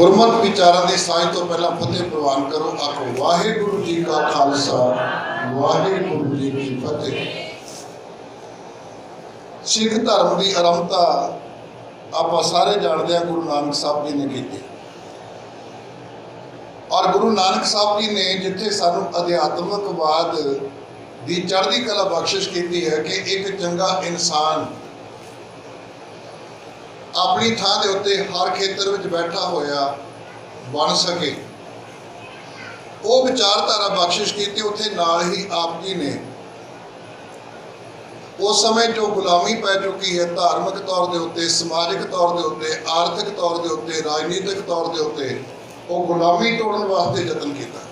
गुरमत विचारां की साझ तो पहला फतेह प्रवान करो। आखो वाहिगुरु जी का खालसा वाहिगुरु जी की फतेह। सिख धर्म की आरंभता आप सारे जानते हैं गुरु नानक साहब जी ने की। और गुरु नानक साहब जी ने जिथे सानू अध्यात्मकवाद की चढ़ती कला बख्शिश की है कि एक चंगा इंसान अपनी थां दे उत्ते हर खेतर में बैठा होया बन सके, वो विचारधारा बख्शिश की। उत्थे नाल ही आप जी ने उस समय जो गुलामी पै चुकी है धार्मिक तौर के उत्ते, समाजिक तौर के उत्ते, आर्थिक तौर के उत्ते, राजनीतिक तौर के उत्ते, वो गुलामी तोड़न वास्ते यतन किया।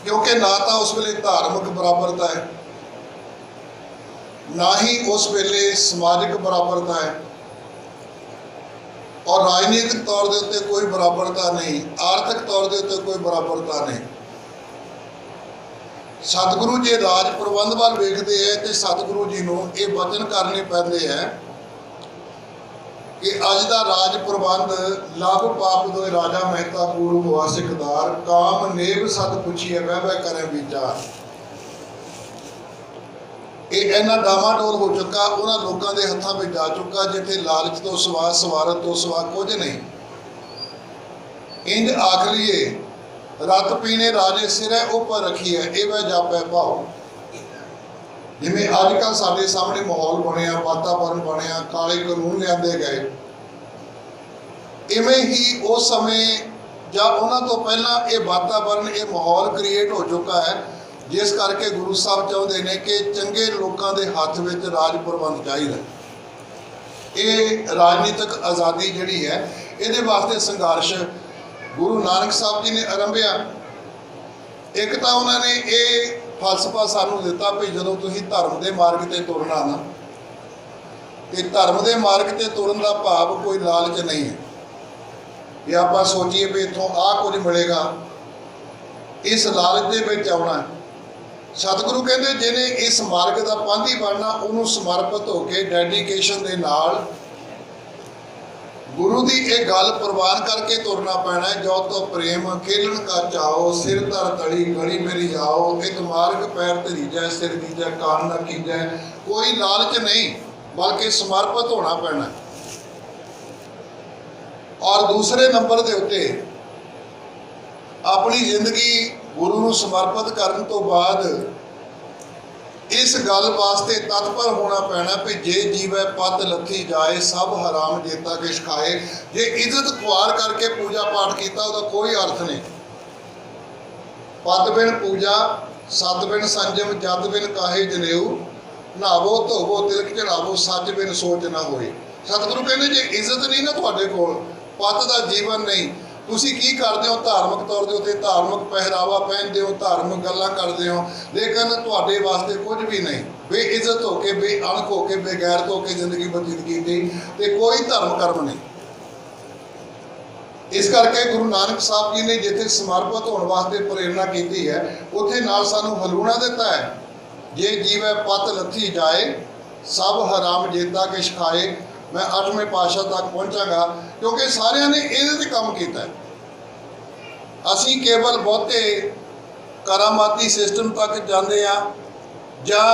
क्योंकि ना तो उस वेले धार्मिक बराबरता है, ना ही उस वेले समाजिक बराबरता है, और राजनीतिक तौर के उत्ते कोई बराबरता नहीं, आर्थिक तौर के उत्ते कोई बराबरता नहीं। सतगुरु जी राज प्रबंध वाल वेखते हैं तो सतगुरु जी को ये वचन करने पैंदे है कि अज का राज प्रबंध लभ पाप दो राजा मेहता कूड़ हुआ सिकदार, काम नेब सत पुछिए बह बह करें विचार। ये इन्ना डामाडोल हो चुका, उन्होंने लोगों के हथों में जा चुका जिथे लालच तो सवा सवारत तो सवा कुछ नहीं। इंज आख लीए रत पीने राजे सिरे उपर रखी है ये वह जापै भाओ। जिमें अजकल साडे सामने माहौल बनया, वातावरण बनया, काले कानून लियाते गए, इवें ही उस समय या उन्होंने तो पहला ये वातावरण ये माहौल क्रिएट हो चुका है, जिस करके गुरु साहब चाहते हैं कि चंगे लोगों के हाथ में राज प्रबंध चाहिए। ये राजनीतिक आज़ादी जिहड़ी है ये वास्ते संघर्ष गुरु नानक साहब जी ने आरंभिया। एक तो उन्होंने ये फलसफा सानू दिता भी जो तुसीं धर्म के मार्ग से तुरना ना, कि धर्म के मार्ग से तुरन का भाव कोई लालच नहीं है कि आप सोचिए भी इतों आ कुछ मिलेगा, इस लालच के विच आउणा। सतगुरु कहते जिन्हें इस मार्ग का पांधी बनना उन्होंने समर्पित होकर डेडिकेशन के नाल गुरु की एक गल प्रवान करके तुरना पैना है। जो तो प्रेम खेलन का चाओ सिर धर तड़ी गली मेरी आओ, एक मार्ग पैर धरीजै सिर दीजै कान न कीजै। कोई लालच नहीं बल्कि समर्पित होना पैना। और दूसरे नंबर के उत्ते अपनी जिंदगी गुरु को समर्पित करने तो बाद इस गल वास्ते तत्पर होना पैना भी जे जीवै पत लथी जाए सब हराम जेता किश खाए। जे इज्जत खुआर करके पूजा पाठ किया उसका कोई अर्थ नहीं। पत बिन पूजा सत बिन संजम जत बिन काहे जनेऊ, नहावो धोवो तिलक चढ़ावो सच बिन सोच ना होए। सतगुरु कहते जे इज्जत नहीं ना तुहाडे कोल, पत का जीवन नहीं, तुसी की करते हो धार्मिक तौर के उत्ते धार्मिक पहरावा पहनते हो, धार्मिक गल्लां करते हो, लेकिन तुहाडे वास्ते कुछ भी नहीं। बेइज्जत होके बेअणख होके बेगैरत होके जिंदगी बतीत की ते कोई धर्म कर्म नहीं। इस करके गुरु नानक साहब जी ने जिथे समर्पित होने वास्ते प्रेरणा की है उत्थे नाल सानू हलूणा दिता है, जे जीवै पत लथी जाए सब हराम जेता किश खाए। मैं 8वें पातशाह तक पहुँचागा क्योंकि सारिया ने ये काम किया है। असी केवल बहुते करामाती सिस्टम तक जाते हैं या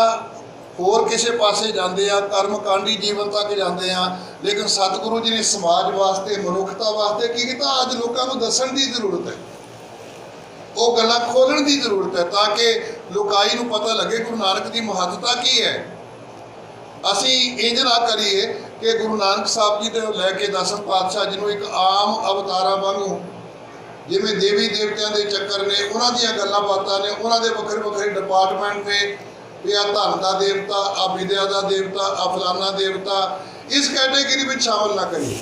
होर किसी पासे जाते हैं, कर्मकांडी जीवन तक जाते हैं, लेकिन सतगुरु जी ने समाज वास्ते मनुखता वास्ते की किया अज लोगों को दसन की जरूरत है, वो गल्लां खोलण की जरूरत है ताकि लोकाई नूं पता लगे गुरु नानक की महत्ता की है। असी इंज ना करिए कि गुरु नानक साहब जी को लैके 10 पातशाह जिन्हों एक आम अवतारा वांगू जिमें देवी देवतियों के चक्कर ने, उन्होंने गल्लां बातां ने, उन्होंने वक्रे वक्रे डिपार्टमेंट ने भी आ धन का देवता, आ विद्या का देवता, आ फलाना देवता, इस कैटेगरी में शामिल ना करिए।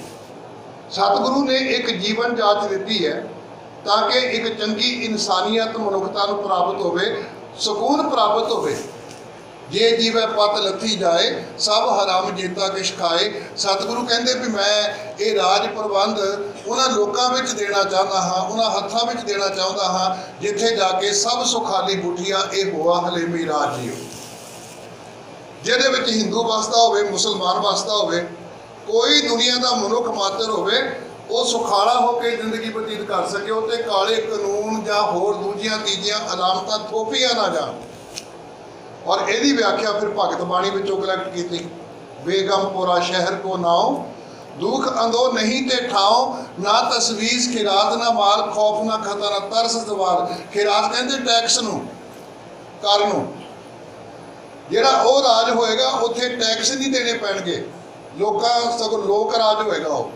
सतगुरु ने एक जीवन जाच दी है ताकि एक चंगी इंसानियत मनुखता को प्राप्त होवे, सुकून प्राप्त होवे। जे जीवै पत लथी जाए सब हराम जेता किश खाए। सतगुरु कहते भी मैं ये राज प्रबंध उन्होंने लोगों में देना चाहता हाँ, उन्होंने हथों में देना चाहता हाँ जिथे जाके सब सुखाली बुठिया ये हुआ हलेमी राज जियो, जिहदे विच हिंदू वसदा होवे, मुसलमान वसदा होवे, कोई दुनिया का मनुख मात्र होवे वो सुखाला होकर जिंदगी बतीत कर सके उत्ते काले कानून या होर दूजियां तीजियां अलामतां थोपियां ना जान। और यदी व्याख्या फिर भगत बाणी विचों कलैक्ट की। बेगमपुरा शहर को नाओ दुख अंदो नहीं ते ठाओ ना तसवीज खिरात ना माल खौफ ना खतरा तरस सवाल। खिरात कहते टैक्स नूं कर नूं जिहड़ा वो राज होएगा उत्थे टैक्स नहीं देने पैणगे लोकां सगों लोक राज होएगा। वो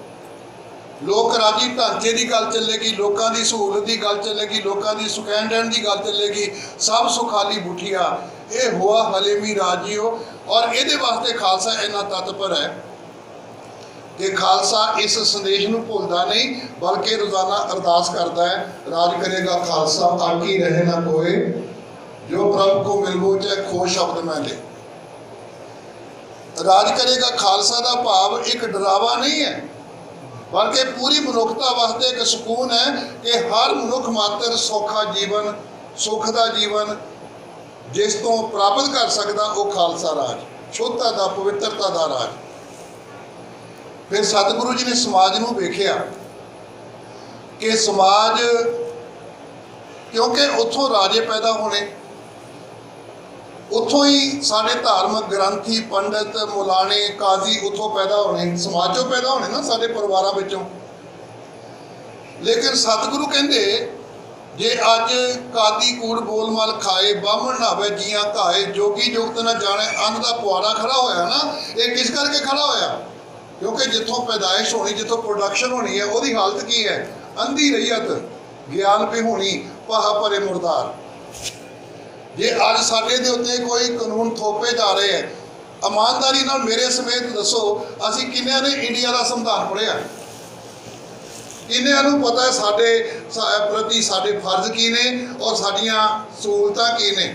लोक राजी ढांचे की गल चलेगी लोगों की सहूलत की गल चलेगी लोगों की सुखैन रहन की गल चलेगी सब सुखाली बुठिया ये हुआ हलेमी राजी हो। और ये वास्ते खालसा इन्ना तत्पर है कि खालसा इस संदेश को भुलता नहीं बल्कि रोजाना अरदास करता है राज करेगा खालसा आकी रहे ना कोई जो प्रभु को मिलवो चाहे खो शब्द मैं ले। राज करेगा खालसा का भाव एक डरावा नहीं है बल्कि पूरी मनुखता वास्ते एक सुकून है कि हर मनुख मात्र सौखा जीवन सुख का जीवन जिस तो प्राप्त कर सकता वो खालसा राज शुद्धता का पवित्रता का राज। फिर सतगुरु जी ने समाज को वेख्या कि समाज क्योंकि उतों राजे पैदा होने उतों ही साढ़े धार्मिक ग्रंथी पंडित मुलाने काजी उतों पैदा होने समाजों पैदा होने ना साढ़े परिवारों विचों। लेकिन सतगुरु कहते जे अज कादी कूड़ बोल मल खाए बामण नावे जियां घाए जोगी जुगत न जाने अन्न का पुआड़ा खड़ा होया ना ये किस करके खड़ा होया क्योंकि जिथों पैदाइश होनी जिथों प्रोडक्शन होनी है वही हालत की है अंधी रैयत ज्ञान विहूणी पाहा भरे मुरदार। जे अज साडे दे उत्ते कोई कानून थोपे जा रहे हैं ईमानदारी नाल मेरे समेत दसो असी किन्नियां ने इंडिया का संविधान पढ़िया किन्नियां नूं पता है साडे प्रति साडे फर्ज की ने और साडियां सहूलतां की ने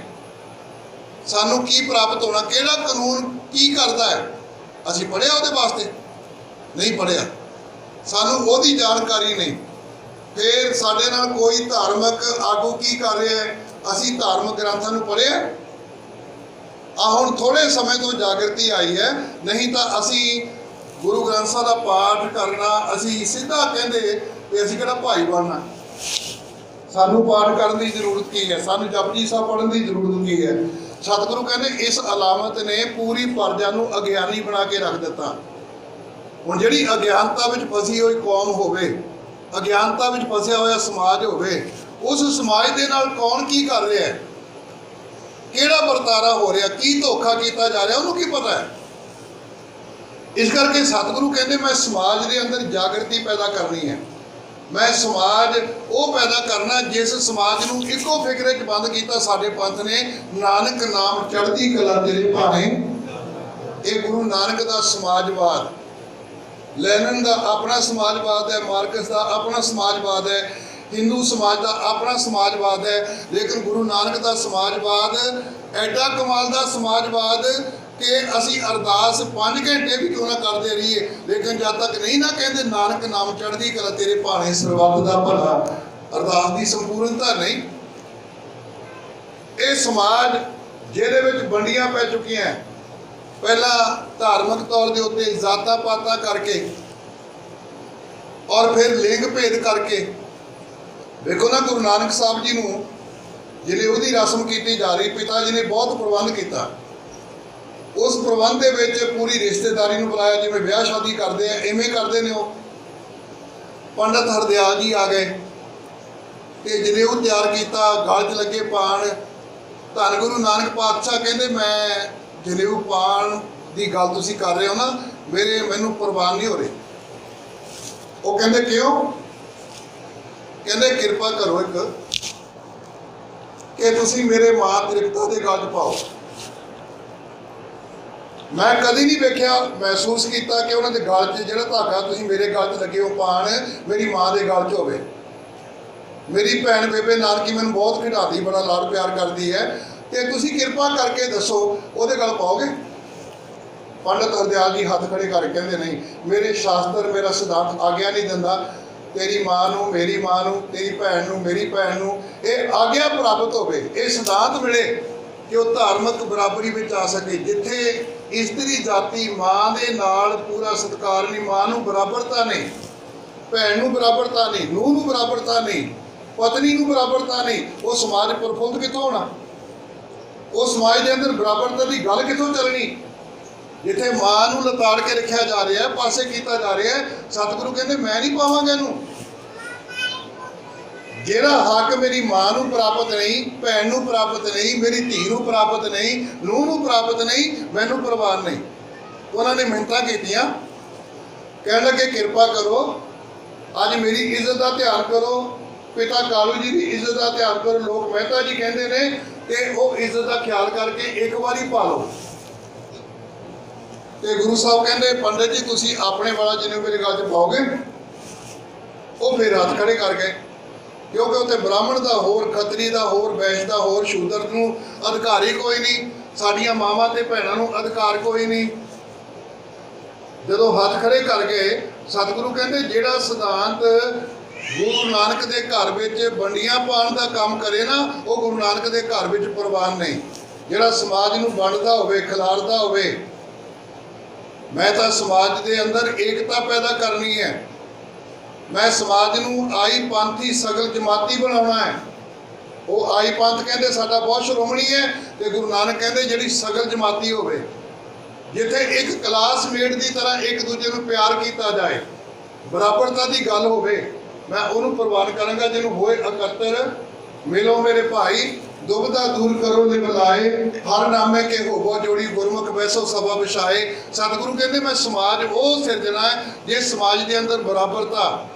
सानू की प्राप्त होना किहड़ा कानून की करता है असी पढ़िया उहदे वास्ते नहीं पढ़िया सानू ओहदी जानकारी नहीं। फिर साडे नाल कोई धार्मिक आगू की कर रहा है असी धार्मिक ग्रंथों को पढ़िया हुण थोड़े समय तो जागृति आई है नहीं तो असी गुरु ग्रंथ साहिब का पाठ करना असी सीधा कहते कि असी किहड़ा भाई बनना सानू पाठ करने की जरूरत की है सानू जपजी साहब पढ़ने की जरूरत की है। सतगुरु कहते इस अलामत ने पूरी प्रजा को अज्ञानी बना के रख दिता। हुण जिहड़ी अज्ञानता में फसी हुई कौम होवे अज्ञानता में फसिया हुआ समाज होवे उस समाज के नाल कौन की कर रहा है किहड़ा बरतारा हो रहा की धोखा किया जा रहा उन्होंने की पता है। इस करके सतगुरु कहते मैं समाज के अंदर जागृति पैदा करनी है मैं समाज वो पैदा करना जिस समाज को इको फिक्रे च बंद किया साडे पंथ ने नानक नाम चढ़ती कला तेरे भाने ये गुरु नानक का समाजवाद लैनन का अपना समाजवाद है मार्कस का अपना समाजवाद है हिंदू समाज का अपना समाजवाद है लेकिन गुरु नानक का समाजवाद एडा कमाल का समाजवाद कि असी अरदास 5 घंटे भी क्यों ना करते रहिए लेकिन जब तक नहीं ना कहते नानक नाम चढ़ती कला तेरे भाने सरबत का भला अरदास की संपूर्णता नहीं। ये समाज जिहदे विच वंडियां पै चुकियां पहला धार्मिक तौर के उत्ते जाता पाता करके और फिर लिंग भेद करके देखो ना गुरु नानक साहब जी को जिन्हें उसकी रस्म की जा रही पिता जी ने बहुत प्रबंध किया उस प्रबंध के पूरी रिश्तेदारी को बुलाया जिवें ब्याह शादी करते हैं इवें करते हैं। वो पंडित हरदयाल जी आ गए तो जिन्हें वो तैयार किया गल च लगे पान धन गुरु नानक पातशाह कहते मैं जनेऊ पान की गल तुसीं कर रहे हो ना मैनू प्रवान नहीं हो रही। वो कहते क्यों कहते कृपा करो एक कि तुसीं मेरे मां त्रिकता के गल च पाओ। मैं कभी नहीं वेख्या महसूस किया कि उन्होंने गल च जो धागा तुसीं मेरे गल च लगे हो पान मेरी मां के गल च होवे। मेरी भैन बेबे नानकी मैनूं बहुत खिडाती बड़ा लाड़ प्यार करती है कि तुसीं कृपा करके दसो उहदे गल पाओगे। पंडित हरदयाल जी हाथ खड़े करके कहते नहीं मेरे शास्त्र मेरा सिद्धांत आग्ञा नहीं दिंदा तेरी मां नूं मेरी मां नूं तेरी भैन नूं मेरी भैन नूं ये आग्ञा प्राप्त होवे ये सिद्धांत मिले कि वह धार्मिक बराबरी में आ सके जिथे ਇਸਤਰੀ ਜਾਤੀ ਮਾਂ ਦੇ ਨਾਲ ਪੂਰਾ ਸਤਿਕਾਰ ਨਹੀਂ, ਮਾਂ ਨੂੰ ਬਰਾਬਰਤਾ ਨਹੀਂ, ਭੈਣ ਨੂੰ ਬਰਾਬਰਤਾ ਨਹੀਂ, ਨੂੰਹ ਨੂੰ ਬਰਾਬਰਤਾ ਨਹੀਂ, ਪਤਨੀ ਨੂੰ ਬਰਾਬਰਤਾ ਨਹੀਂ, ਉਹ ਸਮਾਜ ਪ੍ਰਫੁੱਲਤ ਕਿੱਥੋਂ ਹੋਣਾ? ਉਹ ਸਮਾਜ ਦੇ ਅੰਦਰ ਬਰਾਬਰਤਾ ਦੀ ਗੱਲ ਕਿੱਥੋਂ ਚੱਲਣੀ? ਜਿੱਥੇ ਮਾਂ ਨੂੰ ਲਤਾੜ ਕੇ ਰੱਖਿਆ ਜਾ ਰਿਹਾ, ਪਾਸੇ ਕੀਤਾ ਜਾ ਰਿਹਾ, ਸਤਿਗੁਰੂ ਕਹਿੰਦੇ ਮੈਂ ਨਹੀਂ ਪਾਵਾਂਗਾ ਇਹਨੂੰ। ਜਿਹੜਾ ਹੱਕ ਮੇਰੀ ਮਾਂ ਨੂੰ ਪ੍ਰਾਪਤ ਨਹੀਂ, ਭੈਣ ਨੂੰ ਪ੍ਰਾਪਤ ਨਹੀਂ, ਮੇਰੀ ਧੀ ਨੂੰ ਪ੍ਰਾਪਤ ਨਹੀਂ, ਨੂੰਹ ਨੂੰ ਪ੍ਰਾਪਤ ਨਹੀਂ, ਮੈਨੂੰ ਪ੍ਰਵਾਨ ਨਹੀਂ। ਉਹਨਾਂ ਨੇ ਮਿੰਨਤਾਂ ਕੀਤੀਆਂ, ਕਹਿਣ ਲੱਗੇ ਕਿਰਪਾ ਕਰੋ, ਅੱਜ ਮੇਰੀ ਇੱਜ਼ਤ ਦਾ ਧਿਆਨ ਕਰੋ, ਪਿਤਾ ਕਾਲੂ ਜੀ ਦੀ ਇੱਜ਼ਤ ਦਾ ਧਿਆਨ ਕਰੋ। ਲੋਕ ਮਹਿਤਾ ਜੀ ਕਹਿੰਦੇ ਨੇ ਕਿ ਉਹ ਇੱਜ਼ਤ ਦਾ ਖਿਆਲ ਕਰਕੇ ਇੱਕ ਵਾਰੀ ਪਾ ਲਓ। ਤੇ ਗੁਰੂ ਸਾਹਿਬ ਕਹਿੰਦੇ ਪੰਡਿਤ ਜੀ ਤੁਸੀਂ ਆਪਣੇ ਵਾਲਾ ਜਿਹਨੂੰ ਮੇਰੇ ਗੱਲ 'ਚ ਪਾਓਗੇ। ਉਹ ਫਿਰ ਹੱਥ ਖੜੇ ਕਰ ਗਏ, ਕਿਉਂਕਿ ਉੱਥੇ ਬ੍ਰਾਹਮਣ ਦਾ ਹੋਰ, ਖੱਤਰੀ ਦਾ ਹੋਰ, ਵੈਸ਼ ਦਾ ਹੋਰ, ਸ਼ੂਦਰ ਨੂੰ ਅਧਿਕਾਰ ਹੀ ਕੋਈ ਨਹੀਂ, ਸਾਡੀਆਂ ਮਾਵਾਂ ਤੇ ਭੈਣਾਂ ਨੂੰ ਅਧਿਕਾਰ ਕੋਈ ਨਹੀਂ। ਜਦੋਂ ਹੱਥ ਖੜੇ ਕਰ ਗਏ, ਸਤਿਗੁਰੂ ਕਹਿੰਦੇ ਜਿਹੜਾ ਸਿਧਾਂਤ ਗੁਰੂ ਨਾਨਕ ਦੇ ਘਰ ਵਿੱਚ ਵੰਡੀਆਂ ਪਾਉਣ ਦਾ ਕੰਮ ਕਰੇ ਨਾ, ਉਹ ਗੁਰੂ ਨਾਨਕ ਦੇ ਘਰ ਵਿੱਚ ਪ੍ਰਵਾਨ ਨਹੀਂ। ਜਿਹੜਾ ਸਮਾਜ ਨੂੰ ਵੰਡਦਾ ਹੋਵੇ, ਖਿਲਾਰਦਾ ਹੋਵੇ, ਮੈਂ ਤਾਂ ਸਮਾਜ ਦੇ ਅੰਦਰ ਏਕਤਾ ਪੈਦਾ ਕਰਨੀ ਹੈ, ਮੈਂ ਸਮਾਜ ਨੂੰ ਆਈ ਪੰਥੀ ਸਗਲ ਜਮਾਤੀ ਬਣਾਉਣਾ ਹੈ। ਉਹ ਆਈ ਪੰਥ ਕਹਿੰਦੇ ਸਾਡਾ ਬਹੁਤ ਸ਼੍ਰੋਮਣੀ ਹੈ, ਤੇ ਗੁਰੂ ਨਾਨਕ ਕਹਿੰਦੇ ਜਿਹੜੀ ਸਗਲ ਜਮਾਤੀ ਹੋਵੇ, ਜਿੱਥੇ ਇੱਕ ਕਲਾਸਮੇਟ ਦੀ ਤਰ੍ਹਾਂ ਇੱਕ ਦੂਜੇ ਨੂੰ ਪਿਆਰ ਕੀਤਾ ਜਾਏ, ਬਰਾਬਰਤਾ ਦੀ ਗੱਲ ਹੋਵੇ, ਮੈਂ ਉਹਨੂੰ ਪ੍ਰਵਾਨ ਕਰਾਂਗਾ। ਜਿਹਨੂੰ ਹੋਏ ਇਕੱਤਰ ਮਿਲੋ ਮੇਰੇ ਭਾਈ, ਦੁਬਦਾ ਦੂਰ ਕਰੋ ਨਿਮਲਾਏ, ਹਰ ਨਾਮੇ ਕੇ ਹੋਵੋ ਜੋੜੀ ਗੁਰਮੁਖ ਬੈਸੋ ਸਭਾ ਵਿਛਾਏ। ਸਤਿਗੁਰੂ ਕਹਿੰਦੇ ਮੈਂ ਸਮਾਜ ਉਹ ਸਿਰਜਣਾ ਹੈ ਜਿਸ ਸਮਾਜ ਦੇ ਅੰਦਰ ਬਰਾਬਰਤਾ,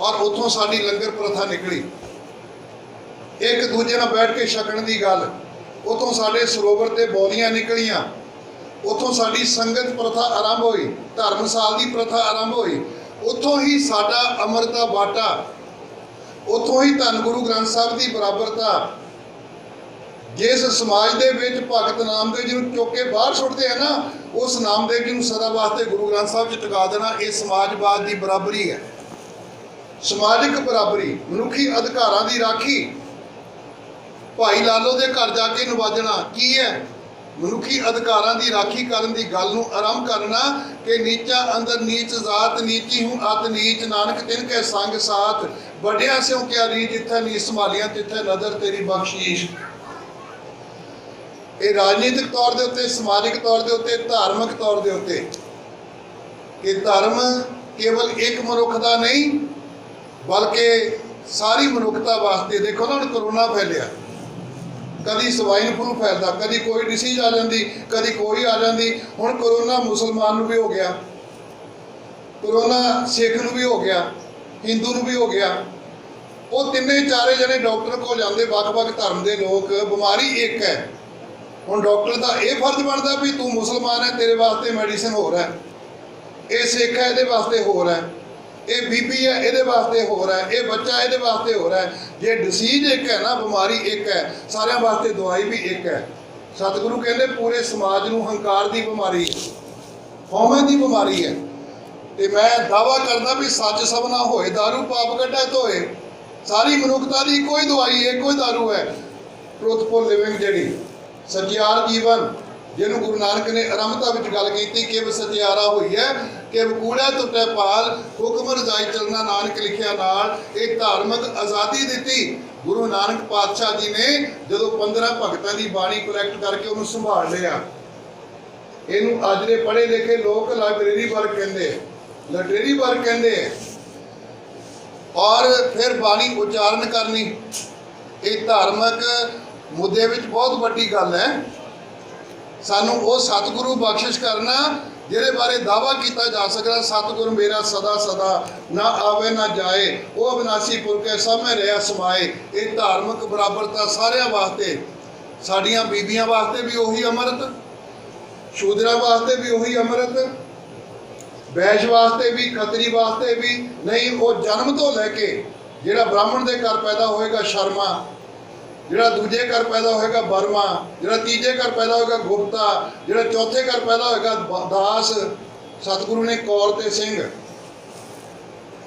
ਔਰ ਉੱਥੋਂ ਸਾਡੀ ਲੰਗਰ ਪ੍ਰਥਾ ਨਿਕਲੀ, ਇੱਕ ਦੂਜੇ ਨਾਲ ਬੈਠ ਕੇ ਛਕਣ ਦੀ ਗੱਲ, ਉੱਥੋਂ ਸਾਡੇ ਸਰੋਵਰ ਤੇ ਬੋਲੀਆਂ ਨਿਕਲੀਆਂ, ਉੱਥੋਂ ਸਾਡੀ ਸੰਗਤ ਪ੍ਰਥਾ ਆਰੰਭ ਹੋਈ, ਧਰਮਸਾਲ ਦੀ ਪ੍ਰਥਾ ਆਰੰਭ ਹੋਈ, ਉੱਥੋਂ ਹੀ ਸਾਡਾ ਅੰਮ੍ਰਿਤ ਦਾ ਬਾਟਾ, ਉੱਥੋਂ ਹੀ ਧੰਨ ਗੁਰੂ ਗ੍ਰੰਥ ਸਾਹਿਬ ਦੀ ਬਰਾਬਰਤਾ। ਜਿਸ ਸਮਾਜ ਦੇ ਵਿੱਚ ਭਗਤ ਨਾਮਦੇਵ ਜੀ ਨੂੰ ਚੁੱਕ ਕੇ ਬਾਹਰ ਸੁੱਟਦੇ ਆ ਨਾ, ਉਸ ਨਾਮਦੇਵ ਜੀ ਨੂੰ ਸਦਾ ਵਾਸਤੇ ਗੁਰੂ ਗ੍ਰੰਥ ਸਾਹਿਬ 'ਚ ਟਿਕਾ ਦੇਣਾ, ਇਹ ਸਮਾਜਵਾਦ ਦੀ ਬਰਾਬਰੀ ਹੈ। ਸਮਾਜਿਕ ਬਰਾਬਰੀ, ਮਨੁੱਖੀ ਅਧਿਕਾਰਾਂ ਦੀ ਰਾਖੀ। ਭਾਈ ਲਾਲੋ ਦੇ ਘਰ ਜਾ ਕੇ ਨਵਾਜਣਾ ਕੀ ਹੈ? ਮਨੁੱਖੀ ਅਧਿਕਾਰਾਂ ਦੀ ਰਾਖੀ ਕਰਨ ਦੀ ਗੱਲ ਨੂੰ ਆਰੰਭ ਕਰਨਾ ਕਿ ਨੀਚਾ ਅੰਦਰ ਨੀਚ ਜਾਤ, ਨੀਚੀ ਹੂੰ ਅਤ ਨੀਚ, ਨਾਨਕ ਤਿਨ ਕੇ ਸੰਗ ਸਾਥ, ਵੱਡਿਆਂ ਸਿਓ ਕਿਆ ਰੀਝ, ਜਿੱਥੇ ਨੀ ਸੰਭਾਲੀਆਂ ਤਿੱਥੇ ਨਜ਼ਰ ਤੇਰੀ ਬਖਸ਼ੀਸ਼। ਇਹ ਰਾਜਨੀਤਿਕ ਤੌਰ ਦੇ ਉੱਤੇ, ਸਮਾਜਿਕ ਤੌਰ ਦੇ ਉੱਤੇ, ਧਾਰਮਿਕ ਤੌਰ ਦੇ ਉੱਤੇ, ਕਿ ਧਰਮ ਕੇਵਲ ਇੱਕ ਮਨੁੱਖ ਦਾ ਨਹੀਂ ਬਲਕਿ ਸਾਰੀ ਮਨੁੱਖਤਾ ਵਾਸਤੇ। ਦੇਖੋ ਨਾ ਹੁਣ ਕਰੋਨਾ ਫੈਲਿਆ, ਕਦੀ ਸਵਾਈਨ ਫਲੂ ਫੈਲਦਾ, ਕਦੀ ਕੋਈ ਡਿਸੀਜ਼ ਆ ਜਾਂਦੀ, ਕਦੀ ਕੋਈ ਆ ਜਾਂਦੀ। ਹੁਣ ਕਰੋਨਾ ਮੁਸਲਮਾਨ ਨੂੰ ਵੀ ਹੋ ਗਿਆ, ਕਰੋਨਾ ਸਿੱਖ ਨੂੰ ਵੀ ਹੋ ਗਿਆ, ਹਿੰਦੂ ਨੂੰ ਵੀ ਹੋ ਗਿਆ। ਉਹ ਤਿੰਨੇ ਚਾਰੇ ਜਣੇ ਡਾਕਟਰ ਕੋਲ ਜਾਂਦੇ, ਵੱਖ-ਵੱਖ ਧਰਮ ਦੇ ਲੋਕ, ਬਿਮਾਰੀ ਇੱਕ ਹੈ। ਹੁਣ ਡਾਕਟਰ ਦਾ ਇਹ ਫਰਜ਼ ਬਣਦਾ ਵੀ ਤੂੰ ਮੁਸਲਮਾਨ ਹੈ, ਤੇਰੇ ਵਾਸਤੇ ਮੈਡੀਸਨ ਹੋਰ ਹੈ, ਇਹ ਸਿੱਖ ਹੈ, ਇਹਦੇ ਵਾਸਤੇ ਹੋਰ ਹੈ, ਇਹ ਬੀਬੀ ਹੈ, ਇਹਦੇ ਵਾਸਤੇ ਹੋਰ ਹੈ, ਇਹ ਬੱਚਾ ਇਹਦੇ ਵਾਸਤੇ ਹੋਰ ਹੈ। ਜੇ ਡਿਸੀਜ਼ ਇੱਕ ਹੈ ਨਾ, ਬਿਮਾਰੀ ਇੱਕ ਹੈ, ਸਾਰਿਆਂ ਵਾਸਤੇ ਦਵਾਈ ਵੀ ਇੱਕ ਹੈ। ਸਤਿਗੁਰੂ ਕਹਿੰਦੇ ਪੂਰੇ ਸਮਾਜ ਨੂੰ ਹੰਕਾਰ ਦੀ ਬਿਮਾਰੀ ਹੈ, ਹਉਮੈ ਦੀ ਬਿਮਾਰੀ ਹੈ। ਤੇ ਮੈਂ ਦਾਵਾ ਕਰਦਾ ਵੀ ਸੱਚ ਸਭਨਾ ਹੋਏ, ਦਾਰੂ ਪਾਪ ਕੱਢੈ ਧੋਏ। ਸਾਰੀ ਮਨੁੱਖਤਾ ਦੀ ਇੱਕੋ ਹੀ ਦਵਾਈ ਹੈ, ਇੱਕੋ ਹੀ ਦਾਰੂ ਹੈ, ਟਰੁਥਫੁਲ ਲਿਵਿੰਗ, ਜਿਹੜੀ ਸਚਿਆਰ ਜੀਵਨ, ਜਿਹਨੂੰ ਗੁਰੂ ਨਾਨਕ ਨੇ ਆਰੰਭਤਾ ਵਿੱਚ ਗੱਲ ਕੀਤੀ ਕਿ ਸਚਿਆਰਾ ਹੋਈ ਹੈ, ਕਿ ਕੂੜਾ ਟੁੱਟੇ ਪਾਲ, ਹੁਕਮ ਰਜਾਈ ਚੱਲਣਾ ਨਾਨਕ ਲਿਖਿਆ ਨਾਲ। ਇਹ ਧਾਰਮਿਕ ਆਜ਼ਾਦੀ ਦਿੱਤੀ ਗੁਰੂ ਨਾਨਕ ਪਾਤਸ਼ਾਹ ਜੀ ਨੇ, ਜਦੋਂ 15 ਭਗਤਾਂ ਦੀ ਬਾਣੀ ਕਲੈਕਟ ਕਰਕੇ ਉਹਨੂੰ ਸੰਭਾਲ ਲਿਆ। ਇਹਨੂੰ ਅੱਜ ਦੇ ਪੜ੍ਹੇ ਲਿਖੇ ਲੋਕ ਲਾਇਬ੍ਰੇਰੀ ਵਰਗ ਕਹਿੰਦੇ, ਲਾਇਬ੍ਰੇਰੀ ਵਰਗ ਕਹਿੰਦੇ। ਔਰ ਫਿਰ ਬਾਣੀ ਉਚਾਰਨ ਕਰਨੀ, ਇਹ ਧਾਰਮਿਕ ਮੁੱਦੇ ਵਿੱਚ ਬਹੁਤ ਵੱਡੀ ਗੱਲ ਹੈ। ਸਾਨੂੰ ਉਹ ਸਤਿਗੁਰੂ ਬਖਸ਼ਿਸ਼ ਕਰਨਾ ਜਿਹਦੇ ਬਾਰੇ ਦਾਵਾ ਕੀਤਾ ਜਾ ਸਕਦਾ, ਸਤਿਗੁਰ ਮੇਰਾ ਸਦਾ ਸਦਾ ਨਾ ਆਵੇ ਨਾ ਜਾਏ, ਉਹ ਅਬਿਨਾਸੀ ਪੁਰਖੇ ਸਭ ਮੈਂ ਰਿਹਾ ਸਮਾਏ। ਇਹ ਧਾਰਮਿਕ ਬਰਾਬਰਤਾ ਸਾਰਿਆਂ ਵਾਸਤੇ, ਸਾਡੀਆਂ ਬੀਬੀਆਂ ਵਾਸਤੇ ਵੀ ਉਹੀ ਅੰਮ੍ਰਿਤ, ਸ਼ੂਦਰਾਂ ਵਾਸਤੇ ਵੀ ਉਹੀ ਅੰਮ੍ਰਿਤ, ਵੈਸ਼ ਵਾਸਤੇ ਵੀ, ਖੱਤਰੀ ਵਾਸਤੇ ਵੀ ਨਹੀਂ। ਉਹ ਜਨਮ ਤੋਂ ਲੈ ਕੇ, ਜਿਹੜਾ ਬ੍ਰਾਹਮਣ ਦੇ ਘਰ ਪੈਦਾ ਹੋਏਗਾ ਸ਼ਰਮਾ, ਜਿਹੜਾ ਦੂਜੇ ਘਰ ਪੈਦਾ ਹੋਏਗਾ ਬਰਮਾ, ਜਿਹੜਾ ਤੀਜੇ ਘਰ ਪੈਦਾ ਹੋਏਗਾ ਗੁਪਤਾ, ਜਿਹੜਾ ਚੌਥੇ ਘਰ ਪੈਦਾ ਹੋਏਗਾ ਦਾਸ। ਸਤਿਗੁਰੂ ਨੇ ਕੌਰ ਤੇ ਸਿੰਘ।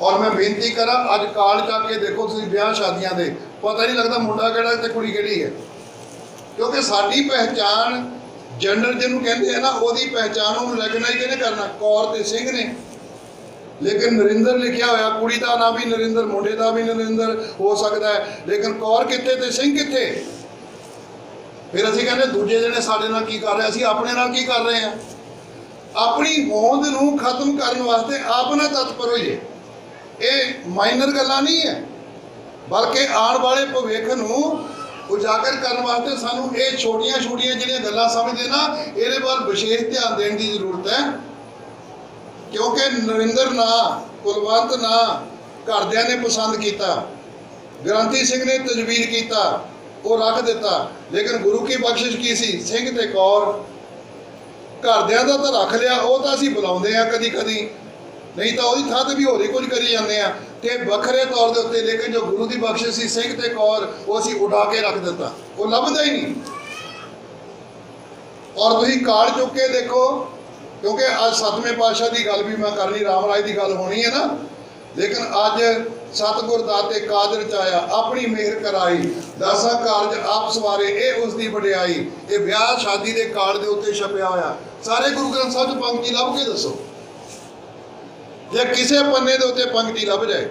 ਔਰ ਮੈਂ ਬੇਨਤੀ ਕਰਾਂ, ਅੱਜ ਕਾਲ ਚੱਕ ਕੇ ਦੇਖੋ ਤੁਸੀਂ ਵਿਆਹ ਸ਼ਾਦੀਆਂ ਦੇ, ਪਤਾ ਨਹੀਂ ਲੱਗਦਾ ਮੁੰਡਾ ਕਿਹੜਾ ਤੇ ਕੁੜੀ ਕਿਹੜੀ ਹੈ, ਕਿਉਂਕਿ ਸਾਡੀ ਪਹਿਚਾਣ ਜੈਂਡਰ ਜਿਹਨੂੰ ਕਹਿੰਦੇ ਆ ਨਾ, ਉਹਦੀ ਪਹਿਚਾਣ ਉਹਨੂੰ ਰੈਕਗਨਾਈਜ਼ ਕਿਹਨੇ ਕਰਨਾ? ਕੌਰ ਤੇ ਸਿੰਘ ਨੇ। ਲੇਕਿਨ ਨਰਿੰਦਰ ਲਿਖਿਆ ਹੋਇਆ, ਕੁੜੀ ਦਾ ਨਾਮ ਵੀ ਨਰਿੰਦਰ, ਮੁੰਡੇ ਦਾ ਵੀ ਨਰਿੰਦਰ ਹੋ ਸਕਦਾ ਹੈ, ਲੇਕਿਨ ਕੌਰ ਕਿੱਥੇ ਤੇ ਸਿੰਘ ਕਿੱਥੇ? ਫਿਰ ਅਸੀਂ ਕਹਿੰਦੇ ਦੂਜੇ ਜਣੇ ਸਾਡੇ ਨਾਲ ਕੀ ਕਰ ਰਹੇ, ਅਸੀਂ ਆਪਣੇ ਨਾਲ ਕੀ ਕਰ ਰਹੇ ਹਾਂ? ਆਪਣੀ ਹੋਂਦ ਨੂੰ ਖਤਮ ਕਰਨ ਵਾਸਤੇ ਆਪ ਨਾਲ ਤਤਪਰ ਹੋਈਏ। ਇਹ ਮਾਈਨਰ ਗੱਲਾਂ ਨਹੀਂ ਹੈ, ਬਲਕਿ ਆਉਣ ਵਾਲੇ ਭਵਿੱਖ ਨੂੰ ਉਜਾਗਰ ਕਰਨ ਵਾਸਤੇ ਸਾਨੂੰ ਇਹ ਛੋਟੀਆਂ ਛੋਟੀਆਂ ਜਿਹੜੀਆਂ ਗੱਲਾਂ ਸਮਝਦੇ ਨਾ, ਇਹਦੇ ਵੱਲ ਵਿਸ਼ੇਸ਼ ਧਿਆਨ ਦੇਣ ਦੀ ਜ਼ਰੂਰਤ ਹੈ। ਕਿਉਂਕਿ ਨਰਿੰਦਰ ਨਾਂ, ਕੁਲਵੰਤ ਨਾਂ ਘਰਦਿਆਂ ਨੇ ਪਸੰਦ ਕੀਤਾ, ਗ੍ਰੰਥੀ ਸਿੰਘ ਨੇ ਤਜਵੀਜ਼ ਕੀਤਾ, ਉਹ ਰੱਖ ਦਿੱਤਾ। ਲੇਕਿਨ ਗੁਰੂ ਕੀ ਬਖਸ਼ਿਸ਼ ਕੀ ਸੀ? ਸਿੰਘ ਤੇ ਕੌਰ। ਘਰਦਿਆਂ ਦਾ ਤਾਂ ਰੱਖ ਲਿਆ, ਉਹ ਤਾਂ ਅਸੀਂ ਬੁਲਾਉਂਦੇ ਆ ਕਦੀ ਕਦੀ, ਨਹੀਂ ਤਾਂ ਉਹਦੀ ਥਾਂ ਤੇ ਵੀ ਹੋਰ ਹੀ ਕੁਝ ਕਰੀ ਜਾਂਦੇ ਆ। ਤੇ ਵੱਖਰੇ ਤੌਰ ਦੇ ਉੱਤੇ ਲੇਕਿਨ ਜੋ ਗੁਰੂ ਦੀ ਬਖਸ਼ਿਸ਼ ਸੀ ਸਿੰਘ ਤੇ ਕੌਰ, ਉਹ ਅਸੀਂ ਉਡਾ ਕੇ ਰੱਖ ਦਿੱਤਾ, ਉਹ ਲੱਭਦਾ ਹੀ ਨਹੀਂ। ਔਰ ਤੁਸੀਂ ਕਾਰਡ ਚੁੱਕ ਕੇ ਦੇਖੋ, ਕਿਉਂਕਿ ਅੱਜ ਸਤਵੇਂ ਪਾਤਸ਼ਾਹ ਦੀ ਗੱਲ ਵੀ ਮੈਂ ਕਰਨੀ, ਰਾਮ ਰਾਜ ਦੀ ਗੱਲ ਹੋਣੀ ਹੈ ਨਾ, ਲੇਕਿਨ ਅੱਜ ਸਤਿਗੁਰ ਦਾਤੇ ਕਾਦਰ ਚ ਆਇਆ, ਆਪਣੀ ਮਿਹਰ ਕਰਾਈ, ਦਾਸਾਂ ਕਾਰਜ ਆਪ ਸਵਾਰੇ, ਇਹ ਉਸ ਦੀ ਵਡਿਆਈ। ਇਹ ਵਿਆਹ ਸ਼ਾਦੀ ਦੇ ਕਾਰਡ ਦੇ ਉੱਤੇ ਛਪਿਆ ਹੋਇਆ। ਸਾਰੇ ਗੁਰੂ ਗ੍ਰੰਥ ਸਾਹਿਬ ਚ ਪੰਕਤੀ ਲੱਭ ਕੇ ਦੱਸੋ, ਜੇ ਕਿਸੇ ਪੰਨੇ ਦੇ ਉੱਤੇ ਪੰਕਤੀ ਲੱਭ ਜਾਏ,